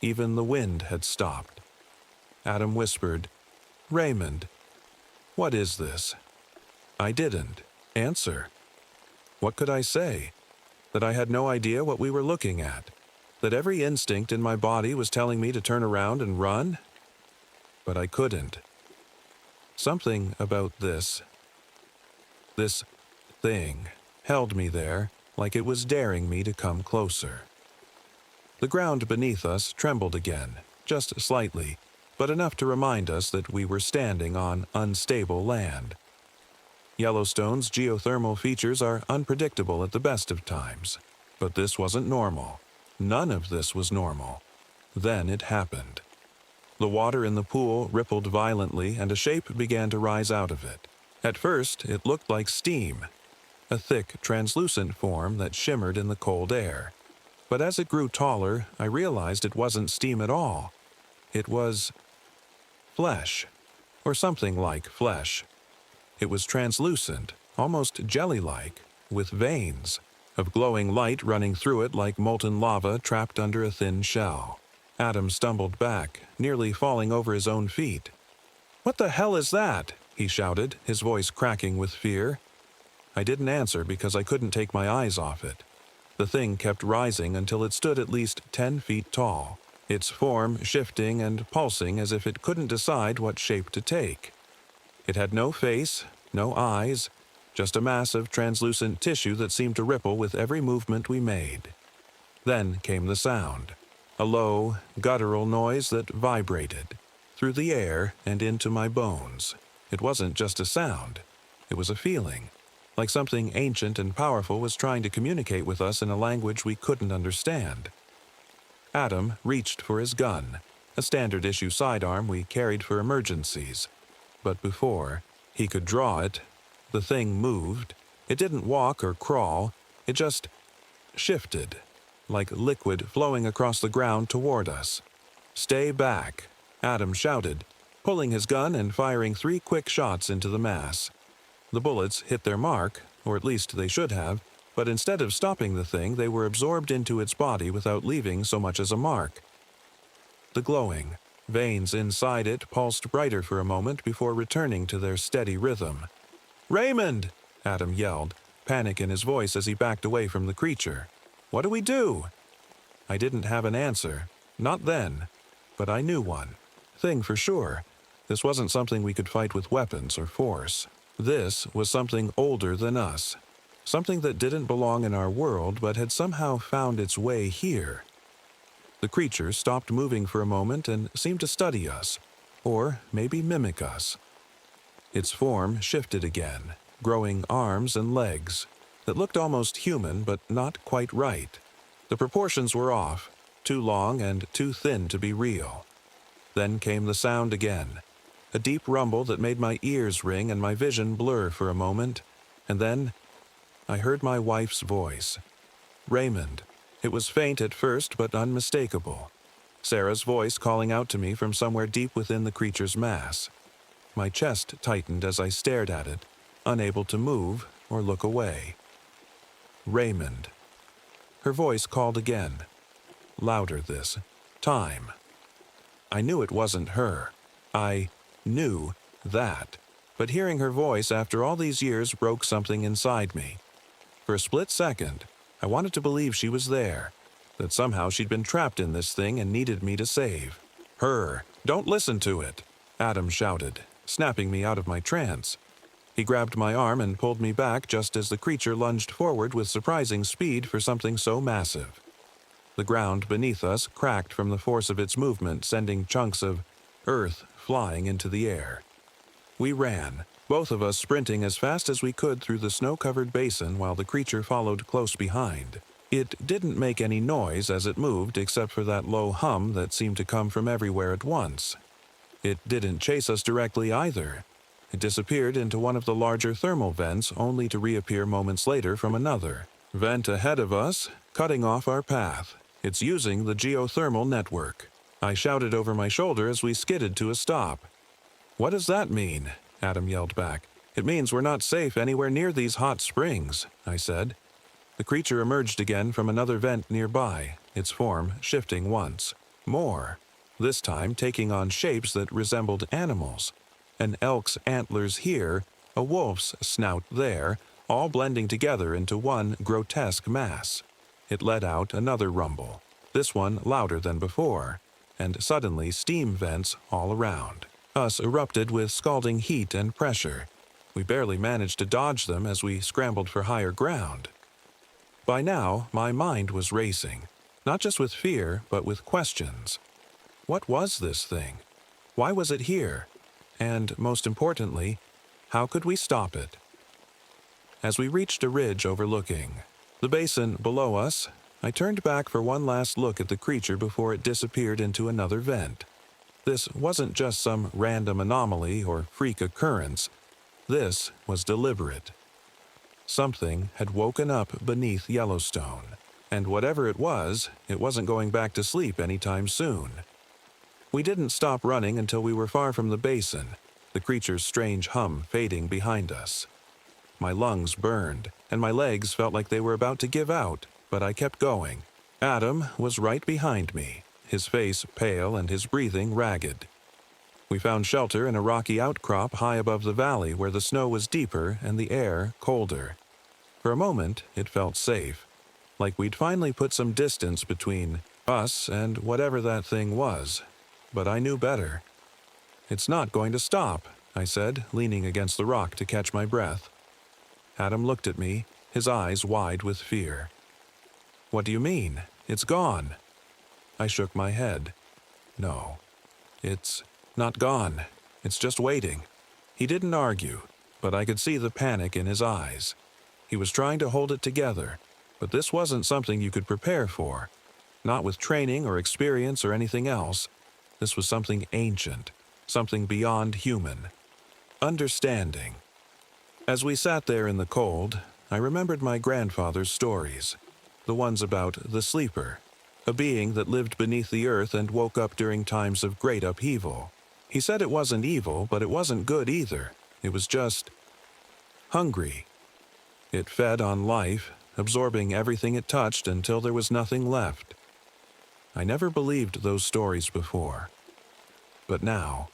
Even the wind had stopped. Adam whispered, "Raymond, what is this?" I didn't answer. What could I say? That I had no idea what we were looking at? That every instinct in my body was telling me to turn around and run? But I couldn't. Something about this thing held me there, like it was daring me to come closer. The ground beneath us trembled again, just slightly, but enough to remind us that we were standing on unstable land. Yellowstone's geothermal features are unpredictable at the best of times, but this wasn't normal. None of this was normal. Then it happened. The water in the pool rippled violently and a shape began to rise out of it. At first, it looked like steam, a thick, translucent form that shimmered in the cold air. But as it grew taller, I realized it wasn't steam at all. It was flesh, or something like flesh. It was translucent, almost jelly-like, with veins, of glowing light running through it like molten lava trapped under a thin shell. Adam stumbled back, nearly falling over his own feet. "What the hell is that?" he shouted, his voice cracking with fear. I didn't answer because I couldn't take my eyes off it. The thing kept rising until it stood at least 10 feet tall, its form shifting and pulsing as if it couldn't decide what shape to take. It had no face, no eyes, just a mass of translucent tissue that seemed to ripple with every movement we made. Then came the sound, a low, guttural noise that vibrated through the air and into my bones. It wasn't just a sound, it was a feeling, like something ancient and powerful was trying to communicate with us in a language we couldn't understand. Adam reached for his gun, a standard-issue sidearm we carried for emergencies. But before he could draw it, the thing moved. It didn't walk or crawl, it just shifted, like liquid flowing across the ground toward us. "Stay back," Adam shouted, pulling his gun and firing 3 quick shots into the mass. The bullets hit their mark, or at least they should have, but instead of stopping the thing, they were absorbed into its body without leaving so much as a mark. The glowing veins inside it pulsed brighter for a moment before returning to their steady rhythm. "Raymond!" Adam yelled, panic in his voice as he backed away from the creature. "What do we do?" I didn't have an answer. Not then. But I knew one. Thing for sure. This wasn't something we could fight with weapons or force. This was something older than us. Something that didn't belong in our world but had somehow found its way here. The creature stopped moving for a moment and seemed to study us, or maybe mimic us. Its form shifted again, growing arms and legs that looked almost human but not quite right. The proportions were off, too long and too thin to be real. Then came the sound again, a deep rumble that made my ears ring and my vision blur for a moment, and then I heard my wife's voice. Raymond. It was faint at first but unmistakable. Sarah's voice calling out to me from somewhere deep within the creature's mass. My chest tightened as I stared at it, unable to move or look away. Raymond. Her voice called again. Louder this time. I knew it wasn't her. I knew that. But hearing her voice after all these years broke something inside me. For a split second, I wanted to believe she was there, that somehow she'd been trapped in this thing and needed me to save. Her. Don't listen to it, Adam shouted, snapping me out of my trance. He grabbed my arm and pulled me back just as the creature lunged forward with surprising speed for something so massive. The ground beneath us cracked from the force of its movement, sending chunks of earth flying into the air. We ran, both of us sprinting as fast as we could through the snow-covered basin while the creature followed close behind. It didn't make any noise as it moved except for that low hum that seemed to come from everywhere at once. It didn't chase us directly either. It disappeared into one of the larger thermal vents only to reappear moments later from another vent ahead of us, cutting off our path. It's using the geothermal network. I shouted over my shoulder as we skidded to a stop. What does that mean? Adam yelled back. It means we're not safe anywhere near these hot springs, I said. The creature emerged again from another vent nearby, its form shifting once more, this time taking on shapes that resembled animals. An elk's antlers here, a wolf's snout there, all blending together into one grotesque mass. It let out another rumble, this one louder than before, and suddenly steam vents all around. Us erupted with scalding heat and pressure. We barely managed to dodge them as we scrambled for higher ground. By now, my mind was racing, not just with fear, but with questions. What was this thing? Why was it here? And, most importantly, how could we stop it? As we reached a ridge overlooking the basin below us, I turned back for one last look at the creature before it disappeared into another vent. This wasn't just some random anomaly or freak occurrence. This was deliberate. Something had woken up beneath Yellowstone, and whatever it wasn't going back to sleep anytime soon. We didn't stop running until we were far from the basin, the creature's strange hum fading behind us. My lungs burned, and my legs felt like they were about to give out, but I kept going. Adam was right behind me, his face pale and his breathing ragged. We found shelter in a rocky outcrop high above the valley where the snow was deeper and the air colder. For a moment, it felt safe, like we'd finally put some distance between us and whatever that thing was. But I knew better. It's not going to stop, I said, leaning against the rock to catch my breath. Adam looked at me, his eyes wide with fear. What do you mean? It's gone. I shook my head. No, it's not gone. It's just waiting. He didn't argue, but I could see the panic in his eyes. He was trying to hold it together, but this wasn't something you could prepare for. Not with training or experience or anything else. This was something ancient, something beyond human. Understanding. As we sat there in the cold, I remembered my grandfather's stories, the ones about the sleeper, a being that lived beneath the earth and woke up during times of great upheaval. He said it wasn't evil, but it wasn't good either. It was just hungry. It fed on life, absorbing everything it touched until there was nothing left. I never believed those stories before. But now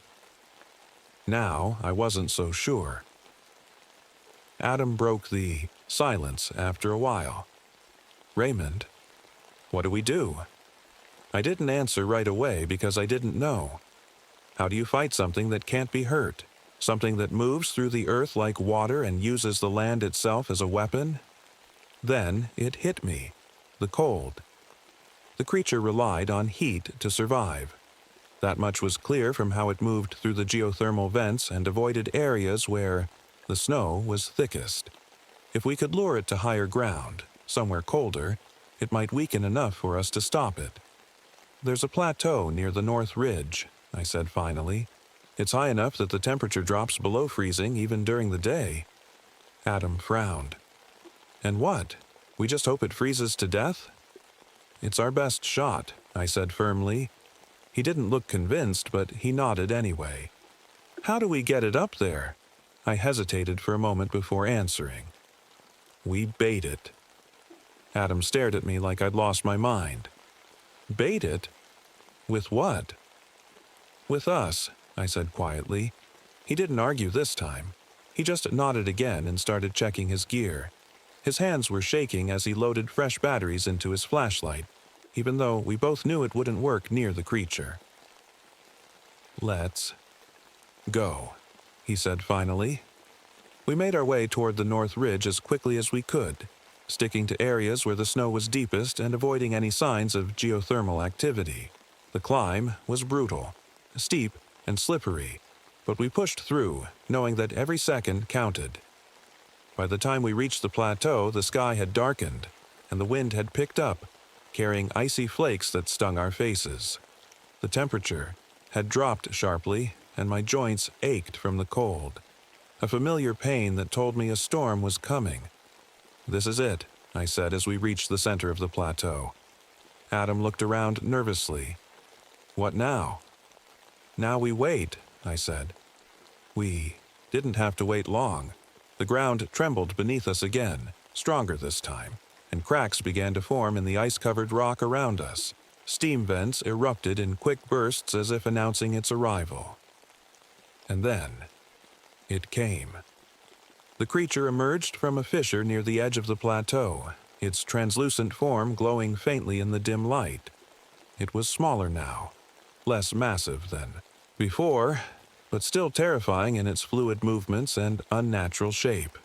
I wasn't so sure. Adam broke the silence after a while. Raymond, what do we do? I didn't answer right away because I didn't know. How do you fight something that can't be hurt? Something that moves through the earth like water and uses the land itself as a weapon? Then it hit me. The cold. The creature relied on heat to survive. That much was clear from how it moved through the geothermal vents and avoided areas where the snow was thickest. If we could lure it to higher ground, somewhere colder, It might weaken enough for us to stop it. "There's a plateau near the North Ridge," I said finally. "It's high enough that the temperature drops below freezing even during the day." Adam frowned. "And what? We just hope it freezes to death?" "It's our best shot," I said firmly. He didn't look convinced, but he nodded anyway. "How do we get it up there?" I hesitated for a moment before answering. "We bait it." Adam stared at me like I'd lost my mind. "Bait it? With what?" "With us," I said quietly. He didn't argue this time. He just nodded again and started checking his gear. His hands were shaking as he loaded fresh batteries into his flashlight, even though we both knew it wouldn't work near the creature. "Let's go," he said finally. We made our way toward the North Ridge as quickly as we could, sticking to areas where the snow was deepest and avoiding any signs of geothermal activity. The climb was brutal, steep and slippery, but we pushed through, knowing that every second counted. By the time we reached the plateau, the sky had darkened, and the wind had picked up, carrying icy flakes that stung our faces. The temperature had dropped sharply, and my joints ached from the cold, a familiar pain that told me a storm was coming. "This is it," I said as we reached the center of the plateau. Adam looked around nervously. "What now?" "Now we wait," I said. We didn't have to wait long. The ground trembled beneath us again, stronger this time, and cracks began to form in the ice-covered rock around us. Steam vents erupted in quick bursts as if announcing its arrival. And then it came. The creature emerged from a fissure near the edge of the plateau, its translucent form glowing faintly in the dim light. It was smaller now, less massive than before, but still terrifying in its fluid movements and unnatural shape.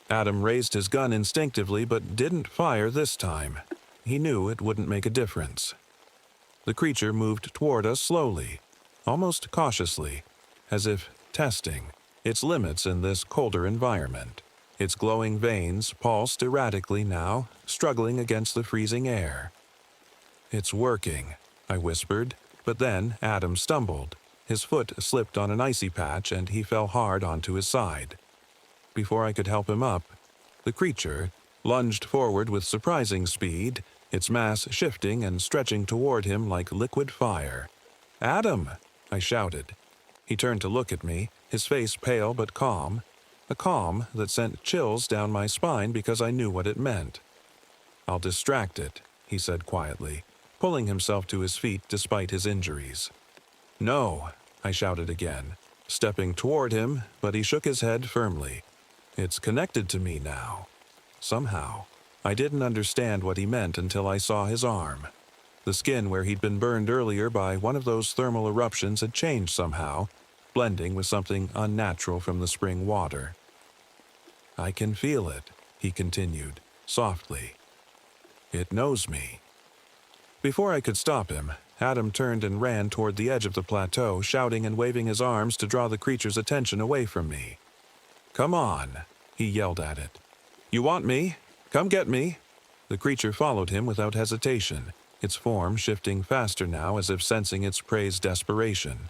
Adam raised his gun instinctively but didn't fire this time. He knew it wouldn't make a difference. The creature moved toward us slowly, almost cautiously, as if testing its limits in this colder environment. Its glowing veins pulsed erratically now, struggling against the freezing air. "It's working," I whispered, but then Adam stumbled. His foot slipped on an icy patch and he fell hard onto his side. Before I could help him up, the creature lunged forward with surprising speed, its mass shifting and stretching toward him like liquid fire. "Adam!" I shouted. He turned to look at me, his face pale but calm, a calm that sent chills down my spine because I knew what it meant. "I'll distract it," he said quietly, pulling himself to his feet despite his injuries. "No," I shouted again, stepping toward him, but he shook his head firmly. "It's connected to me now. Somehow." I didn't understand what he meant until I saw his arm. The skin where he'd been burned earlier by one of those thermal eruptions had changed somehow, blending with something unnatural from the spring water. "I can feel it," he continued, softly. "It knows me." Before I could stop him, Adam turned and ran toward the edge of the plateau, shouting and waving his arms to draw the creature's attention away from me. "Come on," he yelled at it. "You want me? Come get me." The creature followed him without hesitation, its form shifting faster now as if sensing its prey's desperation.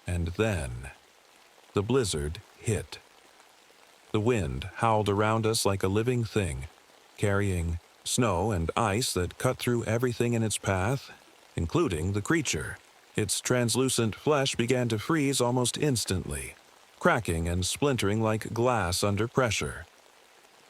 And then the blizzard hit. The wind howled around us like a living thing, carrying snow and ice that cut through everything in its path, including the creature. Its translucent flesh began to freeze almost instantly, cracking and splintering like glass under pressure.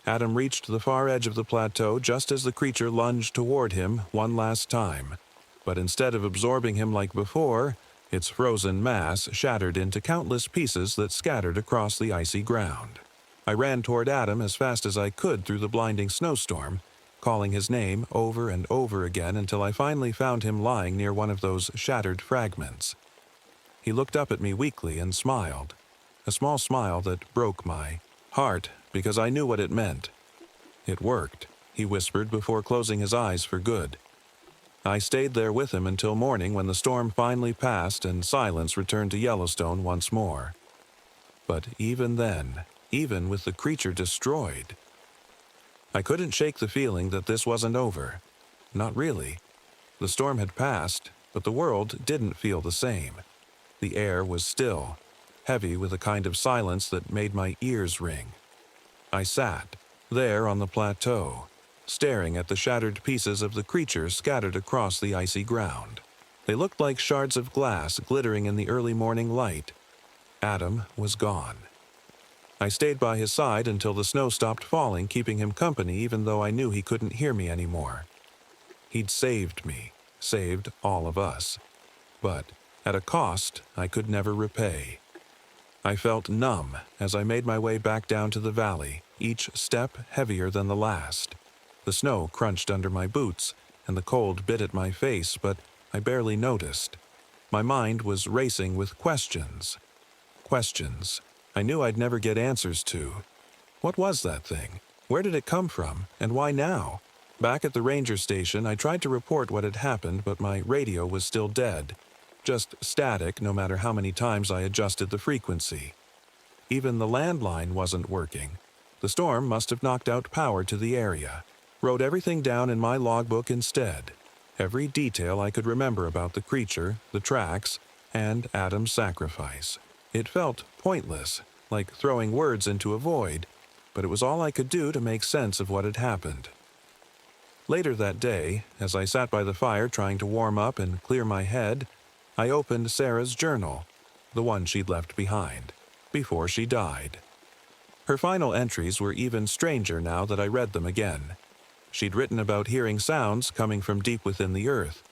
Adam reached the far edge of the plateau just as the creature lunged toward him one last time, but instead of absorbing him like before, its frozen mass shattered into countless pieces that scattered across the icy ground. I ran toward Adam as fast as I could through the blinding snowstorm, calling his name over and over again until I finally found him lying near one of those shattered fragments. He looked up at me weakly and smiled, a small smile that broke my heart because I knew what it meant. "It worked," he whispered before closing his eyes for good. I stayed there with him until morning when the storm finally passed and silence returned to Yellowstone once more. But even then, even with the creature destroyed, I couldn't shake the feeling that this wasn't over. Not really. The storm had passed, but the world didn't feel the same. The air was still, heavy with a kind of silence that made my ears ring. I sat, there on the plateau, staring at the shattered pieces of the creature scattered across the icy ground. They looked like shards of glass glittering in the early morning light. Adam was gone. I stayed by his side until the snow stopped falling, keeping him company even though I knew he couldn't hear me anymore. He'd saved me, saved all of us. But at a cost I could never repay. I felt numb as I made my way back down to the valley, each step heavier than the last. The snow crunched under my boots, and the cold bit at my face, but I barely noticed. My mind was racing with questions. Questions I knew I'd never get answers to. What was that thing? Where did it come from, and why now? Back at the ranger station, I tried to report what had happened, but my radio was still dead. Just static no matter how many times I adjusted the frequency. Even the landline wasn't working. The storm must have knocked out power to the area. Wrote everything down in my logbook instead. Every detail I could remember about the creature, the tracks, and Adam's sacrifice. It felt pointless, like throwing words into a void, but it was all I could do to make sense of what had happened. Later that day, as I sat by the fire trying to warm up and clear my head, I opened Sarah's journal, the one she'd left behind, before she died. Her final entries were even stranger now that I read them again. She'd written about hearing sounds coming from deep within the earth,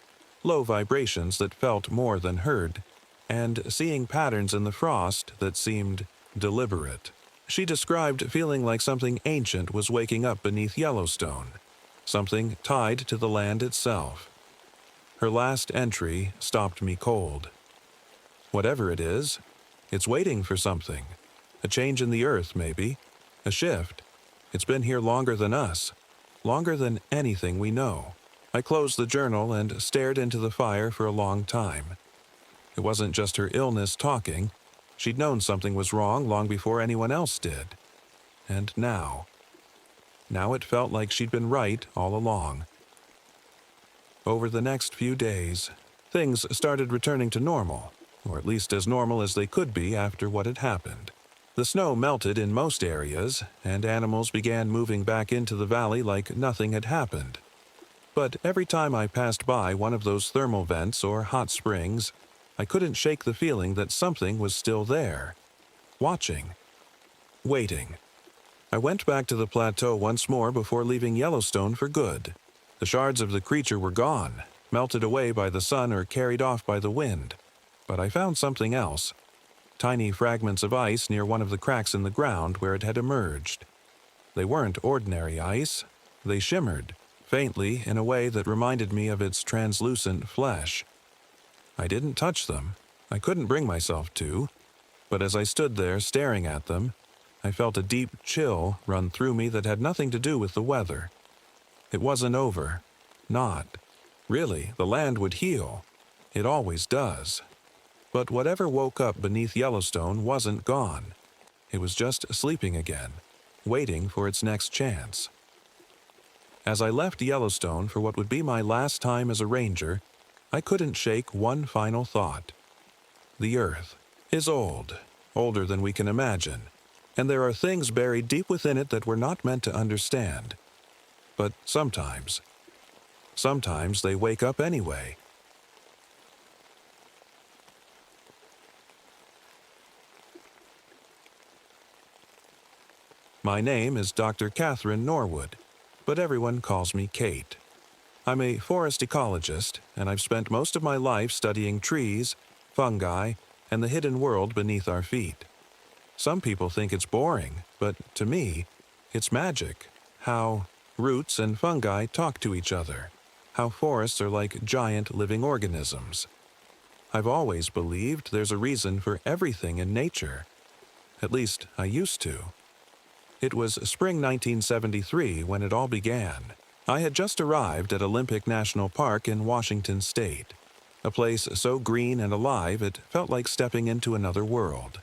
low vibrations that felt more than heard, and seeing patterns in the frost that seemed deliberate. She described feeling like something ancient was waking up beneath Yellowstone, something tied to the land itself. Her last entry stopped me cold. Whatever it is, it's waiting for something. A change in the earth, maybe. A shift. It's been here longer than us. Longer than anything we know. I closed the journal and stared into the fire for a long time. It wasn't just her illness talking. She'd known something was wrong long before anyone else did. And now it felt like she'd been right all along. Over the next few days, things started returning to normal, or at least as normal as they could be after what had happened. The snow melted in most areas, and animals began moving back into the valley like nothing had happened. But every time I passed by one of those thermal vents or hot springs, I couldn't shake the feeling that something was still there, watching, waiting. I went back to the plateau once more before leaving Yellowstone for good. The shards of the creature were gone, melted away by the sun or carried off by the wind. But I found something else. Tiny fragments of ice near one of the cracks in the ground where it had emerged. They weren't ordinary ice. They shimmered, faintly in a way that reminded me of its translucent flesh. I didn't touch them. I couldn't bring myself to. But as I stood there staring at them, I felt a deep chill run through me that had nothing to do with the weather. It wasn't over. Not. Really, the land would heal. It always does. But whatever woke up beneath Yellowstone wasn't gone. It was just sleeping again, waiting for its next chance. As I left Yellowstone for what would be my last time as a ranger, I couldn't shake one final thought. The Earth is old, older than we can imagine, and there are things buried deep within it that we're not meant to understand. But sometimes they wake up anyway. My name is Dr. Catherine Norwood, but everyone calls me Kate. I'm a forest ecologist, and I've spent most of my life studying trees, fungi, and the hidden world beneath our feet. Some people think it's boring, but to me, it's magic. How roots and fungi talk to each other. How forests are like giant living organisms. I've always believed there's a reason for everything in nature. At least, I used to. It was spring 1973 when it all began. I had just arrived at Olympic National Park in Washington State, a place so green and alive it felt like stepping into another world.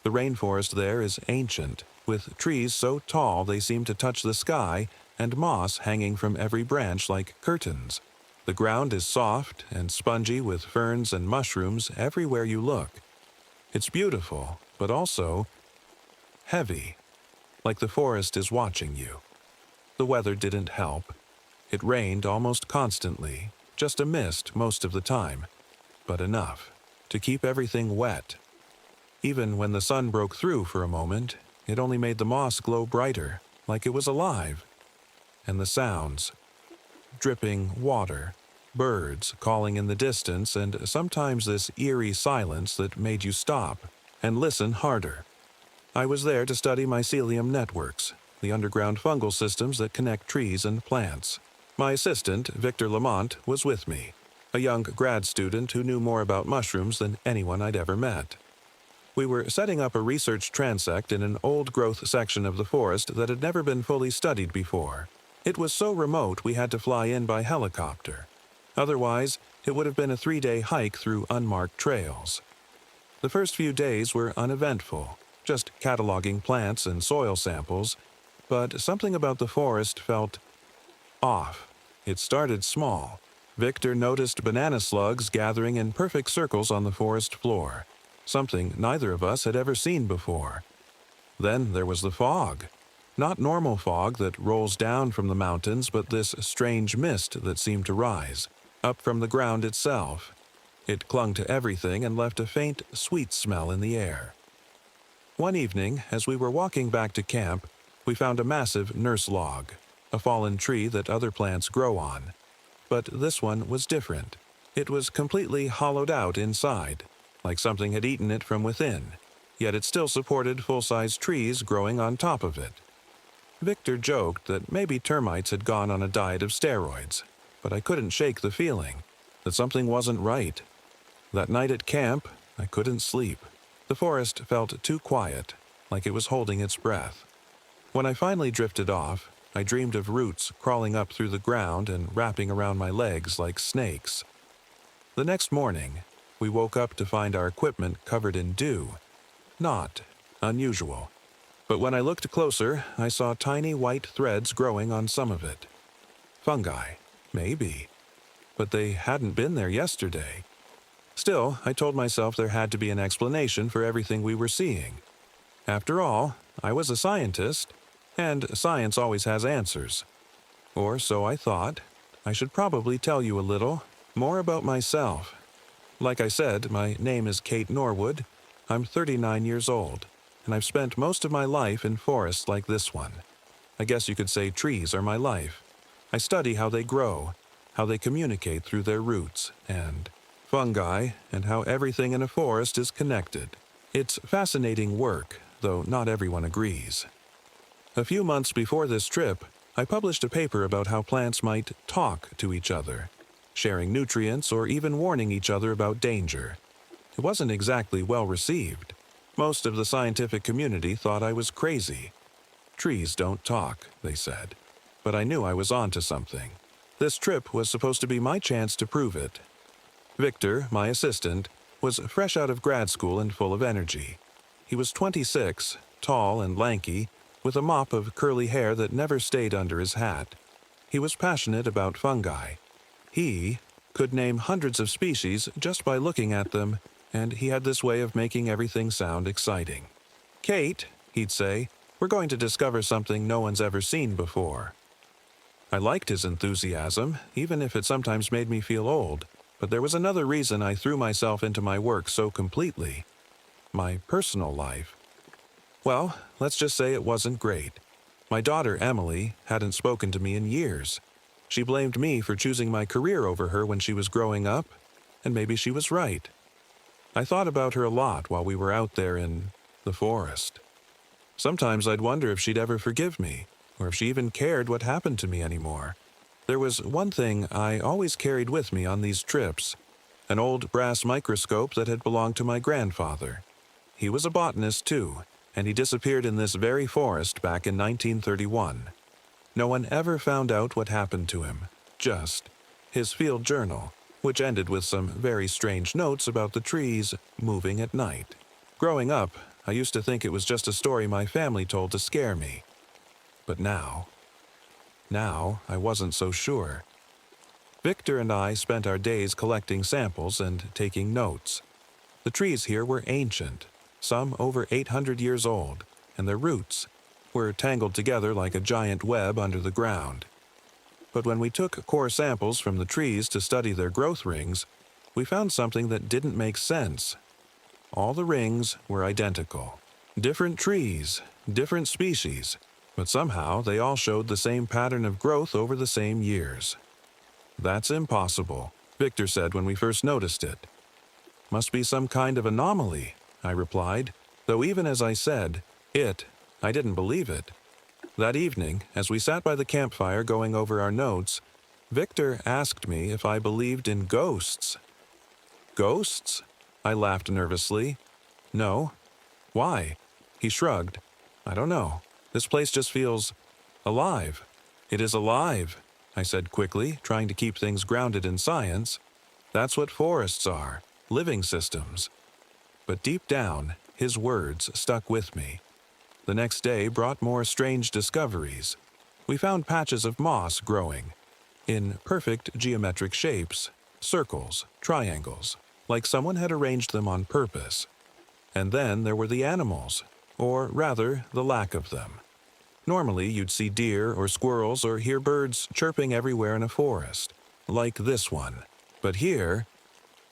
The rainforest there is ancient, with trees so tall they seem to touch the sky and moss hanging from every branch like curtains. The ground is soft and spongy with ferns and mushrooms everywhere you look. It's beautiful, but also heavy, like the forest is watching you. The weather didn't help. It rained almost constantly, just a mist most of the time, but enough to keep everything wet. Even when the sun broke through for a moment, it only made the moss glow brighter, like it was alive. And the sounds: dripping water, birds calling in the distance, and sometimes this eerie silence that made you stop and listen harder. I was there to study mycelium networks, the underground fungal systems that connect trees and plants. My assistant, Victor Lamont, was with me, a young grad student who knew more about mushrooms than anyone I'd ever met. We were setting up a research transect in an old-growth section of the forest that had never been fully studied before. It was so remote we had to fly in by helicopter. Otherwise, it would have been a 3-day hike through unmarked trails. The first few days were uneventful, just cataloging plants and soil samples, but something about the forest felt off. It started small. Victor noticed banana slugs gathering in perfect circles on the forest floor, something neither of us had ever seen before. Then there was the fog. Not normal fog that rolls down from the mountains, but this strange mist that seemed to rise, up from the ground itself. It clung to everything and left a faint, sweet smell in the air. One evening, as we were walking back to camp, we found a massive nurse log, a fallen tree that other plants grow on. But this one was different. It was completely hollowed out inside, like something had eaten it from within, yet it still supported full-size trees growing on top of it. Victor joked that maybe termites had gone on a diet of steroids, but I couldn't shake the feeling that something wasn't right. That night at camp, I couldn't sleep. The forest felt too quiet, like it was holding its breath. When I finally drifted off, I dreamed of roots crawling up through the ground and wrapping around my legs like snakes. The next morning, we woke up to find our equipment covered in dew. Not unusual. But when I looked closer, I saw tiny white threads growing on some of it. Fungi, maybe. But they hadn't been there yesterday. Still, I told myself there had to be an explanation for everything we were seeing. After all, I was a scientist, and science always has answers. Or so I thought. I should probably tell you a little more about myself. Like I said, my name is Kate Norwood. I'm 39 years old, and I've spent most of my life in forests like this one. I guess you could say trees are my life. I study how they grow, how they communicate through their roots, and fungi, and how everything in a forest is connected. It's fascinating work, though not everyone agrees. A few months before this trip, I published a paper about how plants might talk to each other, sharing nutrients or even warning each other about danger. It wasn't exactly well received. Most of the scientific community thought I was crazy. Trees don't talk, they said. But I knew I was onto something. This trip was supposed to be my chance to prove it. Victor, my assistant, was fresh out of grad school and full of energy. He was 26, tall and lanky, with a mop of curly hair that never stayed under his hat. He was passionate about fungi. He could name hundreds of species just by looking at them, and he had this way of making everything sound exciting. "Kate," he'd say, "we're going to discover something no one's ever seen before." I liked his enthusiasm, even if it sometimes made me feel old. But there was another reason I threw myself into my work so completely: my personal life. Well, let's just say it wasn't great. My daughter, Emily, hadn't spoken to me in years. She blamed me for choosing my career over her when she was growing up, and maybe she was right. I thought about her a lot while we were out there in the forest. Sometimes I'd wonder if she'd ever forgive me, or if she even cared what happened to me anymore. There was one thing I always carried with me on these trips: an old brass microscope that had belonged to my grandfather. He was a botanist too, and he disappeared in this very forest back in 1931. No one ever found out what happened to him, just his field journal, which ended with some very strange notes about the trees moving at night. Growing up, I used to think it was just a story my family told to scare me. But now Now, I wasn't so sure. Victor and I spent our days collecting samples and taking notes. The trees here were ancient, some over 800 years old, and their roots were tangled together like a giant web under the ground. But when we took core samples from the trees to study their growth rings, we found something that didn't make sense. All the rings were identical. Different trees, different species, but somehow they all showed the same pattern of growth over the same years. "That's impossible," Victor said when we first noticed it. "Must be some kind of anomaly," I replied, though even as I said it, I didn't believe it. That evening, as we sat by the campfire going over our notes, Victor asked me if I believed in ghosts. "Ghosts?" I laughed nervously. "No." "Why?" He shrugged. "I don't know. This place just feels alive." "It is alive," I said quickly, trying to keep things grounded in science. "That's what forests are, living systems." But deep down, his words stuck with me. The next day brought more strange discoveries. We found patches of moss growing, in perfect geometric shapes, circles, triangles, like someone had arranged them on purpose. And then there were the animals, or rather, the lack of them. Normally, you'd see deer or squirrels or hear birds chirping everywhere in a forest, like this one. But here,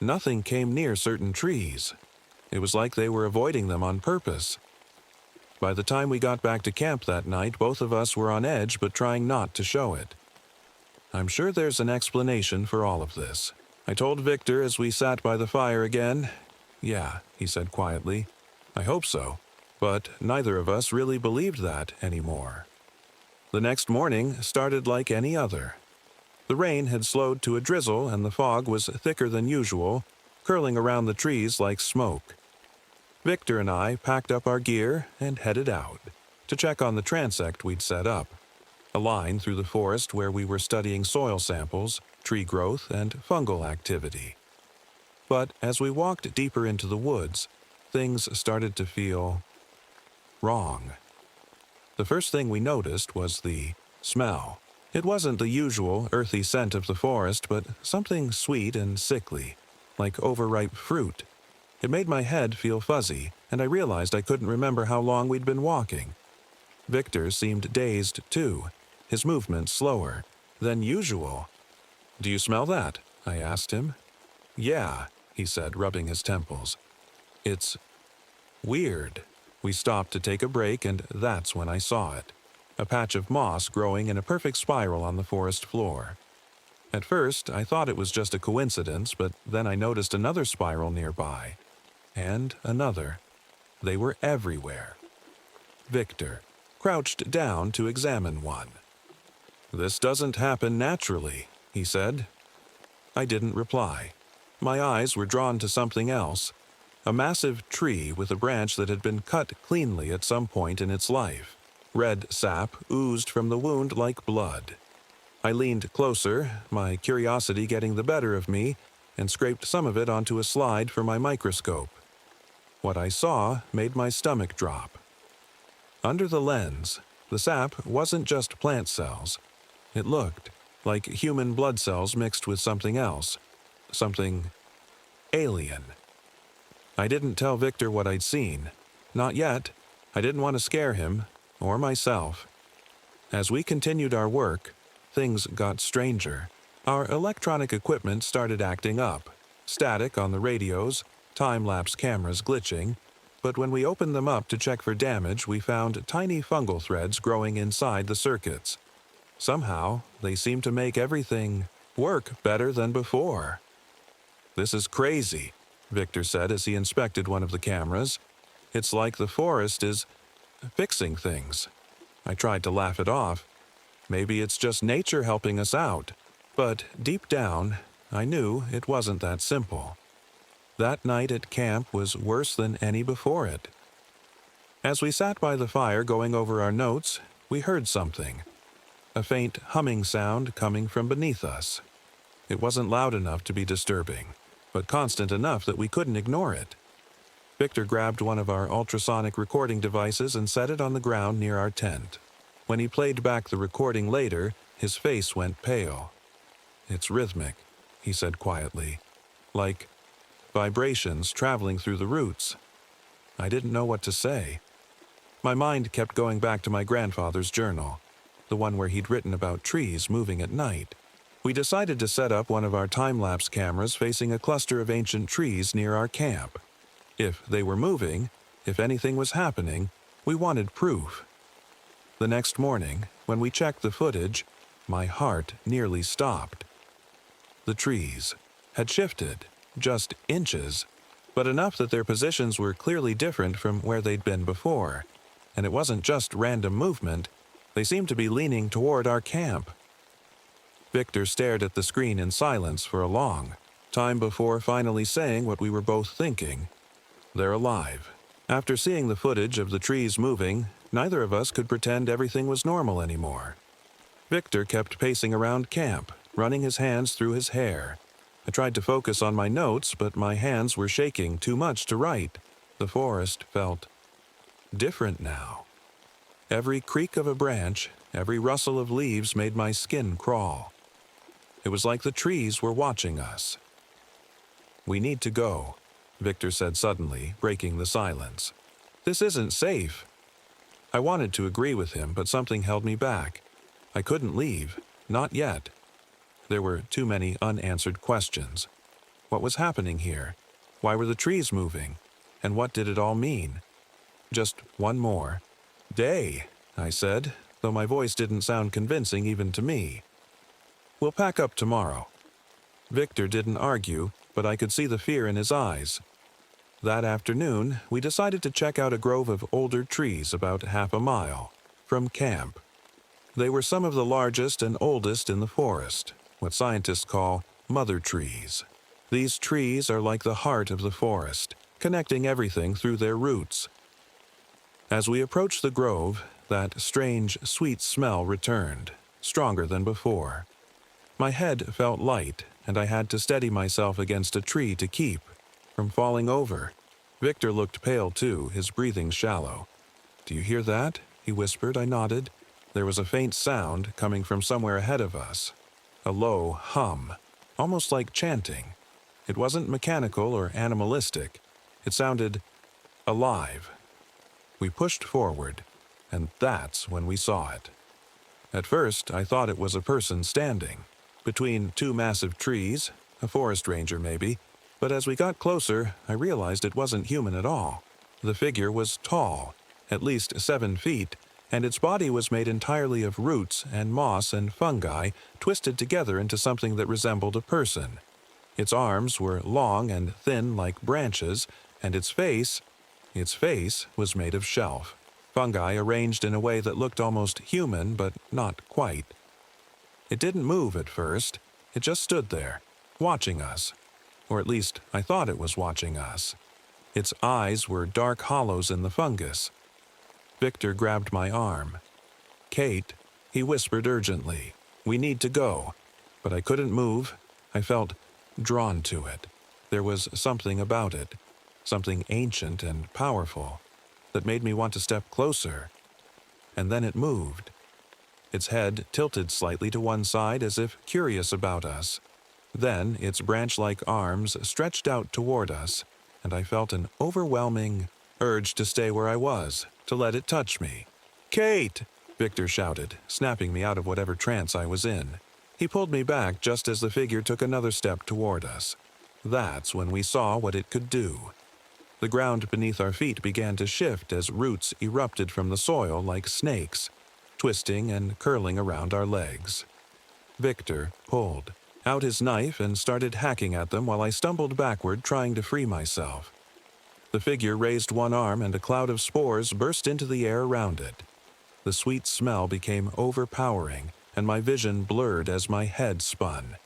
nothing came near certain trees. It was like they were avoiding them on purpose. By the time we got back to camp that night, both of us were on edge but trying not to show it. "I'm sure there's an explanation for all of this," I told Victor as we sat by the fire again. "Yeah," he said quietly. "I hope so." But neither of us really believed that anymore. The next morning started like any other. The rain had slowed to a drizzle and the fog was thicker than usual, curling around the trees like smoke. Victor and I packed up our gear and headed out to check on the transect we'd set up, a line through the forest where we were studying soil samples, tree growth, and fungal activity. But as we walked deeper into the woods, things started to feel wrong. The first thing we noticed was the smell. It wasn't the usual earthy scent of the forest, but something sweet and sickly, like overripe fruit. It made my head feel fuzzy, and I realized I couldn't remember how long we'd been walking. Victor seemed dazed, too, his movements slower than usual. "Do you smell that?" I asked him. "Yeah," he said, rubbing his temples. "It's weird." We stopped to take a break, and that's when I saw it. A patch of moss growing in a perfect spiral on the forest floor. At first, I thought it was just a coincidence, but then I noticed another spiral nearby. And another. They were everywhere. Victor crouched down to examine one. "This doesn't happen naturally," he said. I didn't reply. My eyes were drawn to something else. A massive tree with a branch that had been cut cleanly at some point in its life. Red sap oozed from the wound like blood. I leaned closer, my curiosity getting the better of me, and scraped some of it onto a slide for my microscope. What I saw made my stomach drop. Under the lens, the sap wasn't just plant cells. It looked like human blood cells mixed with something else. Something alien. I didn't tell Victor what I'd seen. Not yet. I didn't want to scare him, or myself. As we continued our work, things got stranger. Our electronic equipment started acting up. Static on the radios, time-lapse cameras glitching, but when we opened them up to check for damage, we found tiny fungal threads growing inside the circuits. Somehow, they seemed to make everything work better than before. "This is crazy," Victor said as he inspected one of the cameras. "It's like the forest is fixing things." I tried to laugh it off. Maybe it's just nature helping us out. But deep down, I knew it wasn't that simple. That night at camp was worse than any before it. As we sat by the fire going over our notes, we heard something. A faint humming sound coming from beneath us. It wasn't loud enough to be disturbing, but constant enough that we couldn't ignore it. Victor grabbed one of our ultrasonic recording devices and set it on the ground near our tent. When he played back the recording later, His face went pale. "It's rhythmic," he said quietly, "like vibrations traveling through the roots." I didn't know what to say. My mind kept going back to my grandfather's journal, the one where he'd written about trees moving at night. We decided to set up one of our time-lapse cameras facing a cluster of ancient trees near our camp. If they were moving, if anything was happening, we wanted proof. The next morning, when we checked the footage, my heart nearly stopped. The trees had shifted, just inches, but enough that their positions were clearly different from where they'd been before. And it wasn't just random movement, they seemed to be leaning toward our camp. Victor stared at the screen in silence for a long time before finally saying what we were both thinking. "They're alive." After seeing the footage of the trees moving, neither of us could pretend everything was normal anymore. Victor kept pacing around camp, running his hands through his hair. I tried to focus on my notes, but my hands were shaking too much to write. The forest felt different now. Every creak of a branch, every rustle of leaves made my skin crawl. It was like the trees were watching us. "We need to go," Victor said suddenly, breaking the silence. "This isn't safe." I wanted to agree with him, but something held me back. I couldn't leave, not yet. There were too many unanswered questions. What was happening here? Why were the trees moving? And what did it all mean? "Just one more day," I said, though my voice didn't sound convincing even to me. "We'll pack up tomorrow." Victor didn't argue, but I could see the fear in his eyes. That afternoon, we decided to check out a grove of older trees about half a mile from camp. They were some of the largest and oldest in the forest, what scientists call mother trees. These trees are like the heart of the forest, connecting everything through their roots. As we approached the grove, that strange, sweet smell returned, stronger than before. My head felt light, and I had to steady myself against a tree to keep from falling over. Victor looked pale too, his breathing shallow. "Do you hear that?" he whispered. I nodded. There was a faint sound coming from somewhere ahead of us. A low hum, almost like chanting. It wasn't mechanical or animalistic. It sounded alive. We pushed forward, and that's when we saw it. At first, I thought it was a person standing between two massive trees, a forest ranger maybe, but as we got closer, I realized it wasn't human at all. The figure was tall, at least 7 feet, and its body was made entirely of roots and moss and fungi twisted together into something that resembled a person. Its arms were long and thin like branches, and its face was made of shelf. Fungi arranged in a way that looked almost human, but not quite. It didn't move at first. It just stood there, watching us. Or at least, I thought it was watching us. Its eyes were dark hollows in the fungus. Victor grabbed my arm. "Kate," he whispered urgently, "we need to go." But I couldn't move. I felt drawn to it. There was something about it, something ancient and powerful, that made me want to step closer. And then it moved. Its head tilted slightly to one side as if curious about us. Then its branch-like arms stretched out toward us, and I felt an overwhelming urge to stay where I was, to let it touch me. "Kate!" Victor shouted, snapping me out of whatever trance I was in. He pulled me back just as the figure took another step toward us. That's when we saw what it could do. The ground beneath our feet began to shift as roots erupted from the soil like snakes, twisting and curling around our legs. Victor pulled out his knife and started hacking at them while I stumbled backward trying to free myself. The figure raised one arm and a cloud of spores burst into the air around it. The sweet smell became overpowering, and my vision blurred as my head spun.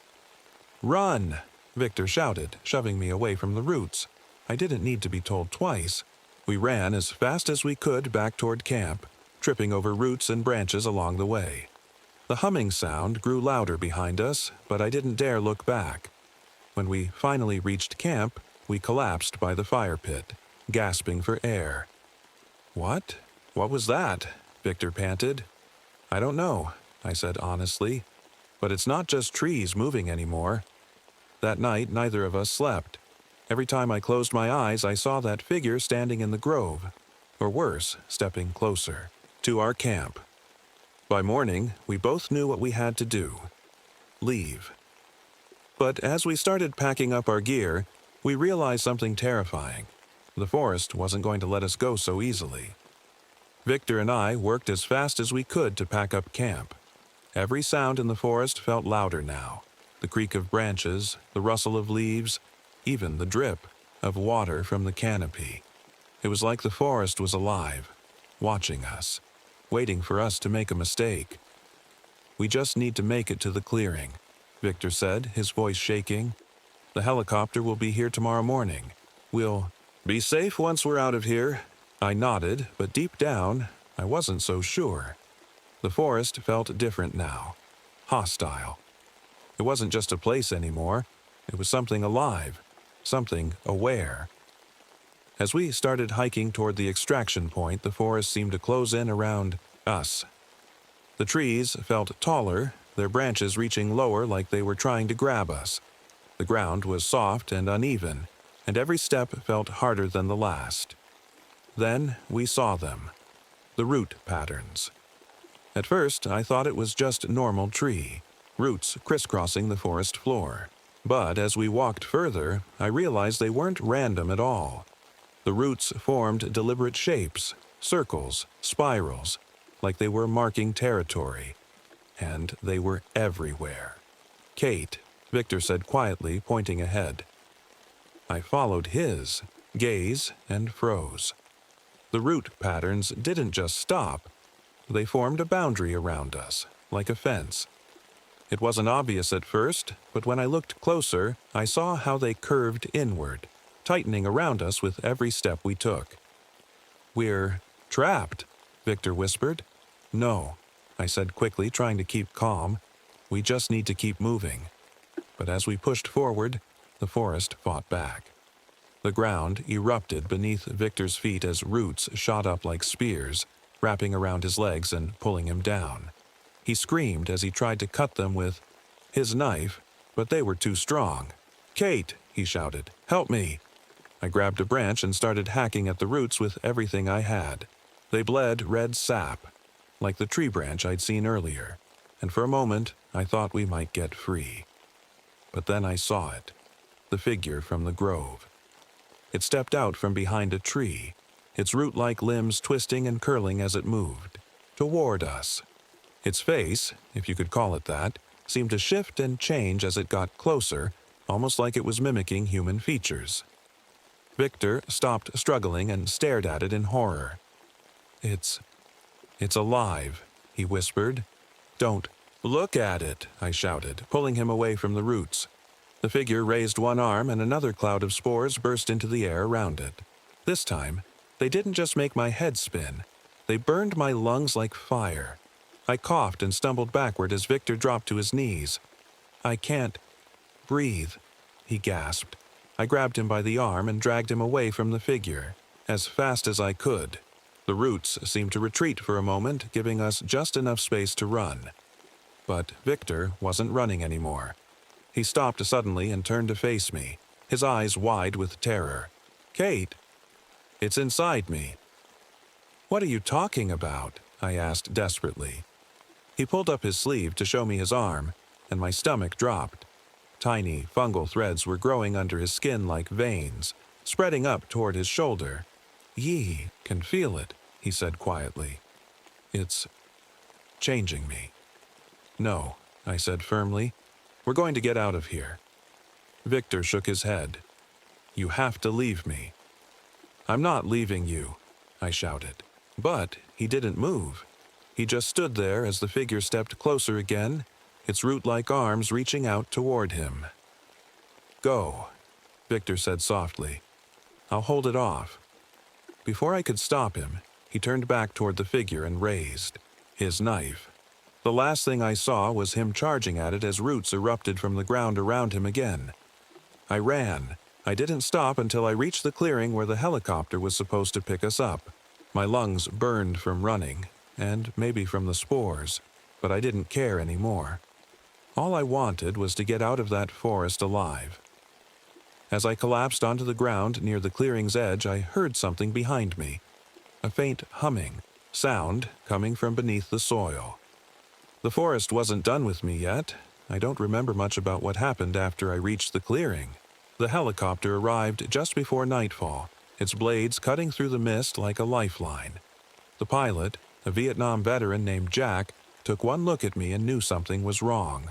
"Run!" Victor shouted, shoving me away from the roots. I didn't need to be told twice. We ran as fast as we could back toward camp, tripping over roots and branches along the way. The humming sound grew louder behind us, but I didn't dare look back. When we finally reached camp, we collapsed by the fire pit, gasping for air. "What? What was that?" Victor panted. "I don't know," I said honestly. But it's not just trees moving anymore. That night, neither of us slept. Every time I closed my eyes, I saw that figure standing in the grove, or worse, stepping closer, to our camp. By morning, we both knew what we had to do: leave. But as we started packing up our gear, we realized something terrifying. The forest wasn't going to let us go so easily. Victor and I worked as fast as we could to pack up camp. Every sound in the forest felt louder now: the creak of branches, the rustle of leaves, even the drip of water from the canopy. It was like the forest was alive, watching us, waiting for us to make a mistake. "We just need to make it to the clearing," Victor said, his voice shaking. "The helicopter will be here tomorrow morning. We'll be safe once we're out of here." I nodded, but deep down, I wasn't so sure. The forest felt different now, hostile. It wasn't just a place anymore. It was something alive, something aware. As we started hiking toward the extraction point, the forest seemed to close in around us. The trees felt taller, their branches reaching lower like they were trying to grab us. The ground was soft and uneven, and every step felt harder than the last. Then we saw them, the root patterns. At first, I thought it was just normal tree, roots crisscrossing the forest floor. But as we walked further, I realized they weren't random at all. The roots formed deliberate shapes, circles, spirals, like they were marking territory. And they were everywhere. "Kate," Victor said quietly, pointing ahead. I followed his gaze and froze. The root patterns didn't just stop. They formed a boundary around us, like a fence. It wasn't obvious at first, but when I looked closer, I saw how they curved inward, tightening around us with every step we took. "We're trapped," Victor whispered. "No," I said quickly, trying to keep calm. "We just need to keep moving." But as we pushed forward, the forest fought back. The ground erupted beneath Victor's feet as roots shot up like spears, wrapping around his legs and pulling him down. He screamed as he tried to cut them with his knife, but they were too strong. "Kate," he shouted, "help me." I grabbed a branch and started hacking at the roots with everything I had. They bled red sap, like the tree branch I'd seen earlier, and for a moment I thought we might get free. But then I saw it, the figure from the grove. It stepped out from behind a tree, its root-like limbs twisting and curling as it moved, toward us. Its face, if you could call it that, seemed to shift and change as it got closer, almost like it was mimicking human features. Victor stopped struggling and stared at it in horror. It's alive," he whispered. "Don't look at it," I shouted, pulling him away from the roots. The figure raised one arm and another cloud of spores burst into the air around it. This time, they didn't just make my head spin. They burned my lungs like fire. I coughed and stumbled backward as Victor dropped to his knees. "I can't breathe," he gasped. I grabbed him by the arm and dragged him away from the figure, as fast as I could. The roots seemed to retreat for a moment, giving us just enough space to run. But Victor wasn't running anymore. He stopped suddenly and turned to face me, his eyes wide with terror. "Kate, it's inside me." "What are you talking about?" I asked desperately. He pulled up his sleeve to show me his arm, and my stomach dropped. Tiny fungal threads were growing under his skin like veins, spreading up toward his shoulder. "Ye can feel it," he said quietly. "It's changing me." "No," I said firmly. "We're going to get out of here." Victor shook his head. "You have to leave me." "I'm not leaving you," I shouted. But he didn't move. He just stood there as the figure stepped closer again, its root-like arms reaching out toward him. "Go," Victor said softly. "I'll hold it off." Before I could stop him, he turned back toward the figure and raised his knife. The last thing I saw was him charging at it as roots erupted from the ground around him again. I ran. I didn't stop until I reached the clearing where the helicopter was supposed to pick us up. My lungs burned from running, and maybe from the spores. but I didn't care anymore. All I wanted was to get out of that forest alive. As I collapsed onto the ground near the clearing's edge, I heard something behind me, a faint humming sound coming from beneath the soil. The forest wasn't done with me yet. I don't remember much about what happened after I reached the clearing. The helicopter arrived just before nightfall, its blades cutting through the mist like a lifeline. The pilot, a Vietnam veteran named Jack, took one look at me and knew something was wrong.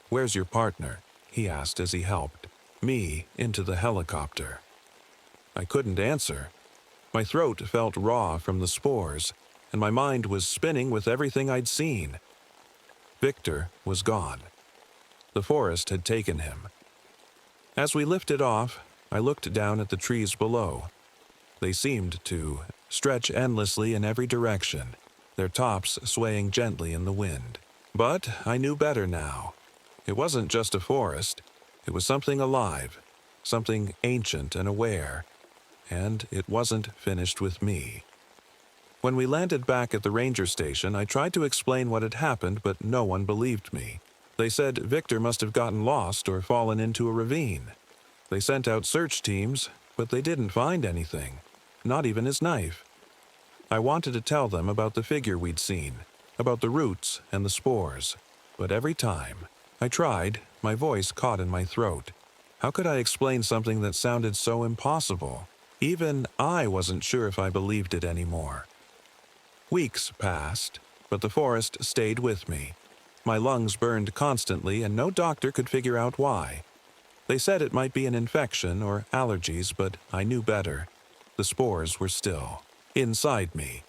"Where's your partner?" he asked as he helped me into the helicopter. I couldn't answer. My throat felt raw from the spores, and my mind was spinning with everything I'd seen. Victor was gone. The forest had taken him. As we lifted off, I looked down at the trees below. They seemed to stretch endlessly in every direction, their tops swaying gently in the wind. But I knew better now. It wasn't just a forest. It was something alive, something ancient and aware, and it wasn't finished with me. When we landed back at the ranger station, I tried to explain what had happened, but no one believed me. They said Victor must have gotten lost or fallen into a ravine. They sent out search teams, but they didn't find anything, not even his knife. I wanted to tell them about the figure we'd seen, about the roots and the spores, but every time I tried, my voice caught in my throat. How could I explain something that sounded so impossible? Even I wasn't sure if I believed it anymore. Weeks passed, but the forest stayed with me. My lungs burned constantly, and no doctor could figure out why. They said it might be an infection or allergies, but I knew better. The spores were still inside me.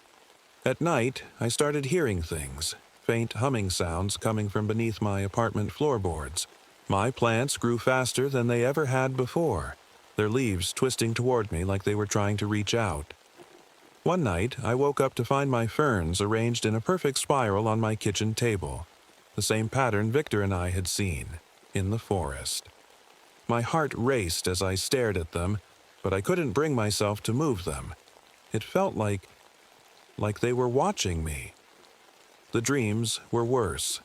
At night, I started hearing things, faint humming sounds coming from beneath my apartment floorboards. My plants grew faster than they ever had before, their leaves twisting toward me like they were trying to reach out. One night, I woke up to find my ferns arranged in a perfect spiral on my kitchen table, the same pattern Victor and I had seen in the forest. My heart raced as I stared at them, but I couldn't bring myself to move them. It felt like they were watching me. The dreams were worse.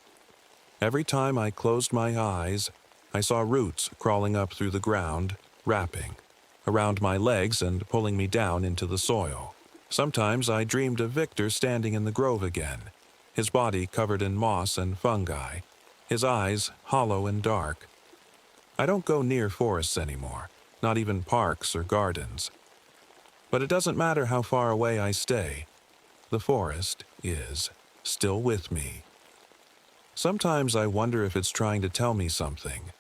Every time I closed my eyes, I saw roots crawling up through the ground, wrapping around my legs and pulling me down into the soil. Sometimes I dreamed of Victor standing in the grove again, his body covered in moss and fungi, his eyes hollow and dark. I don't go near forests anymore, not even parks or gardens. But it doesn't matter how far away I stay. The forest is still with me. Sometimes I wonder if it's trying to tell me something,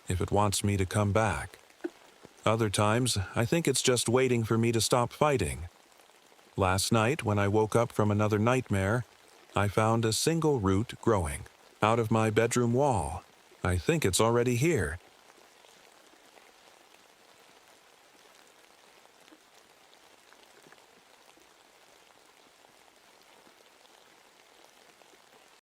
if it wants me to come back. Other times, I think it's just waiting for me to stop fighting. Last night, when I woke up from another nightmare, I found a single root growing out of my bedroom wall. I think it's already here,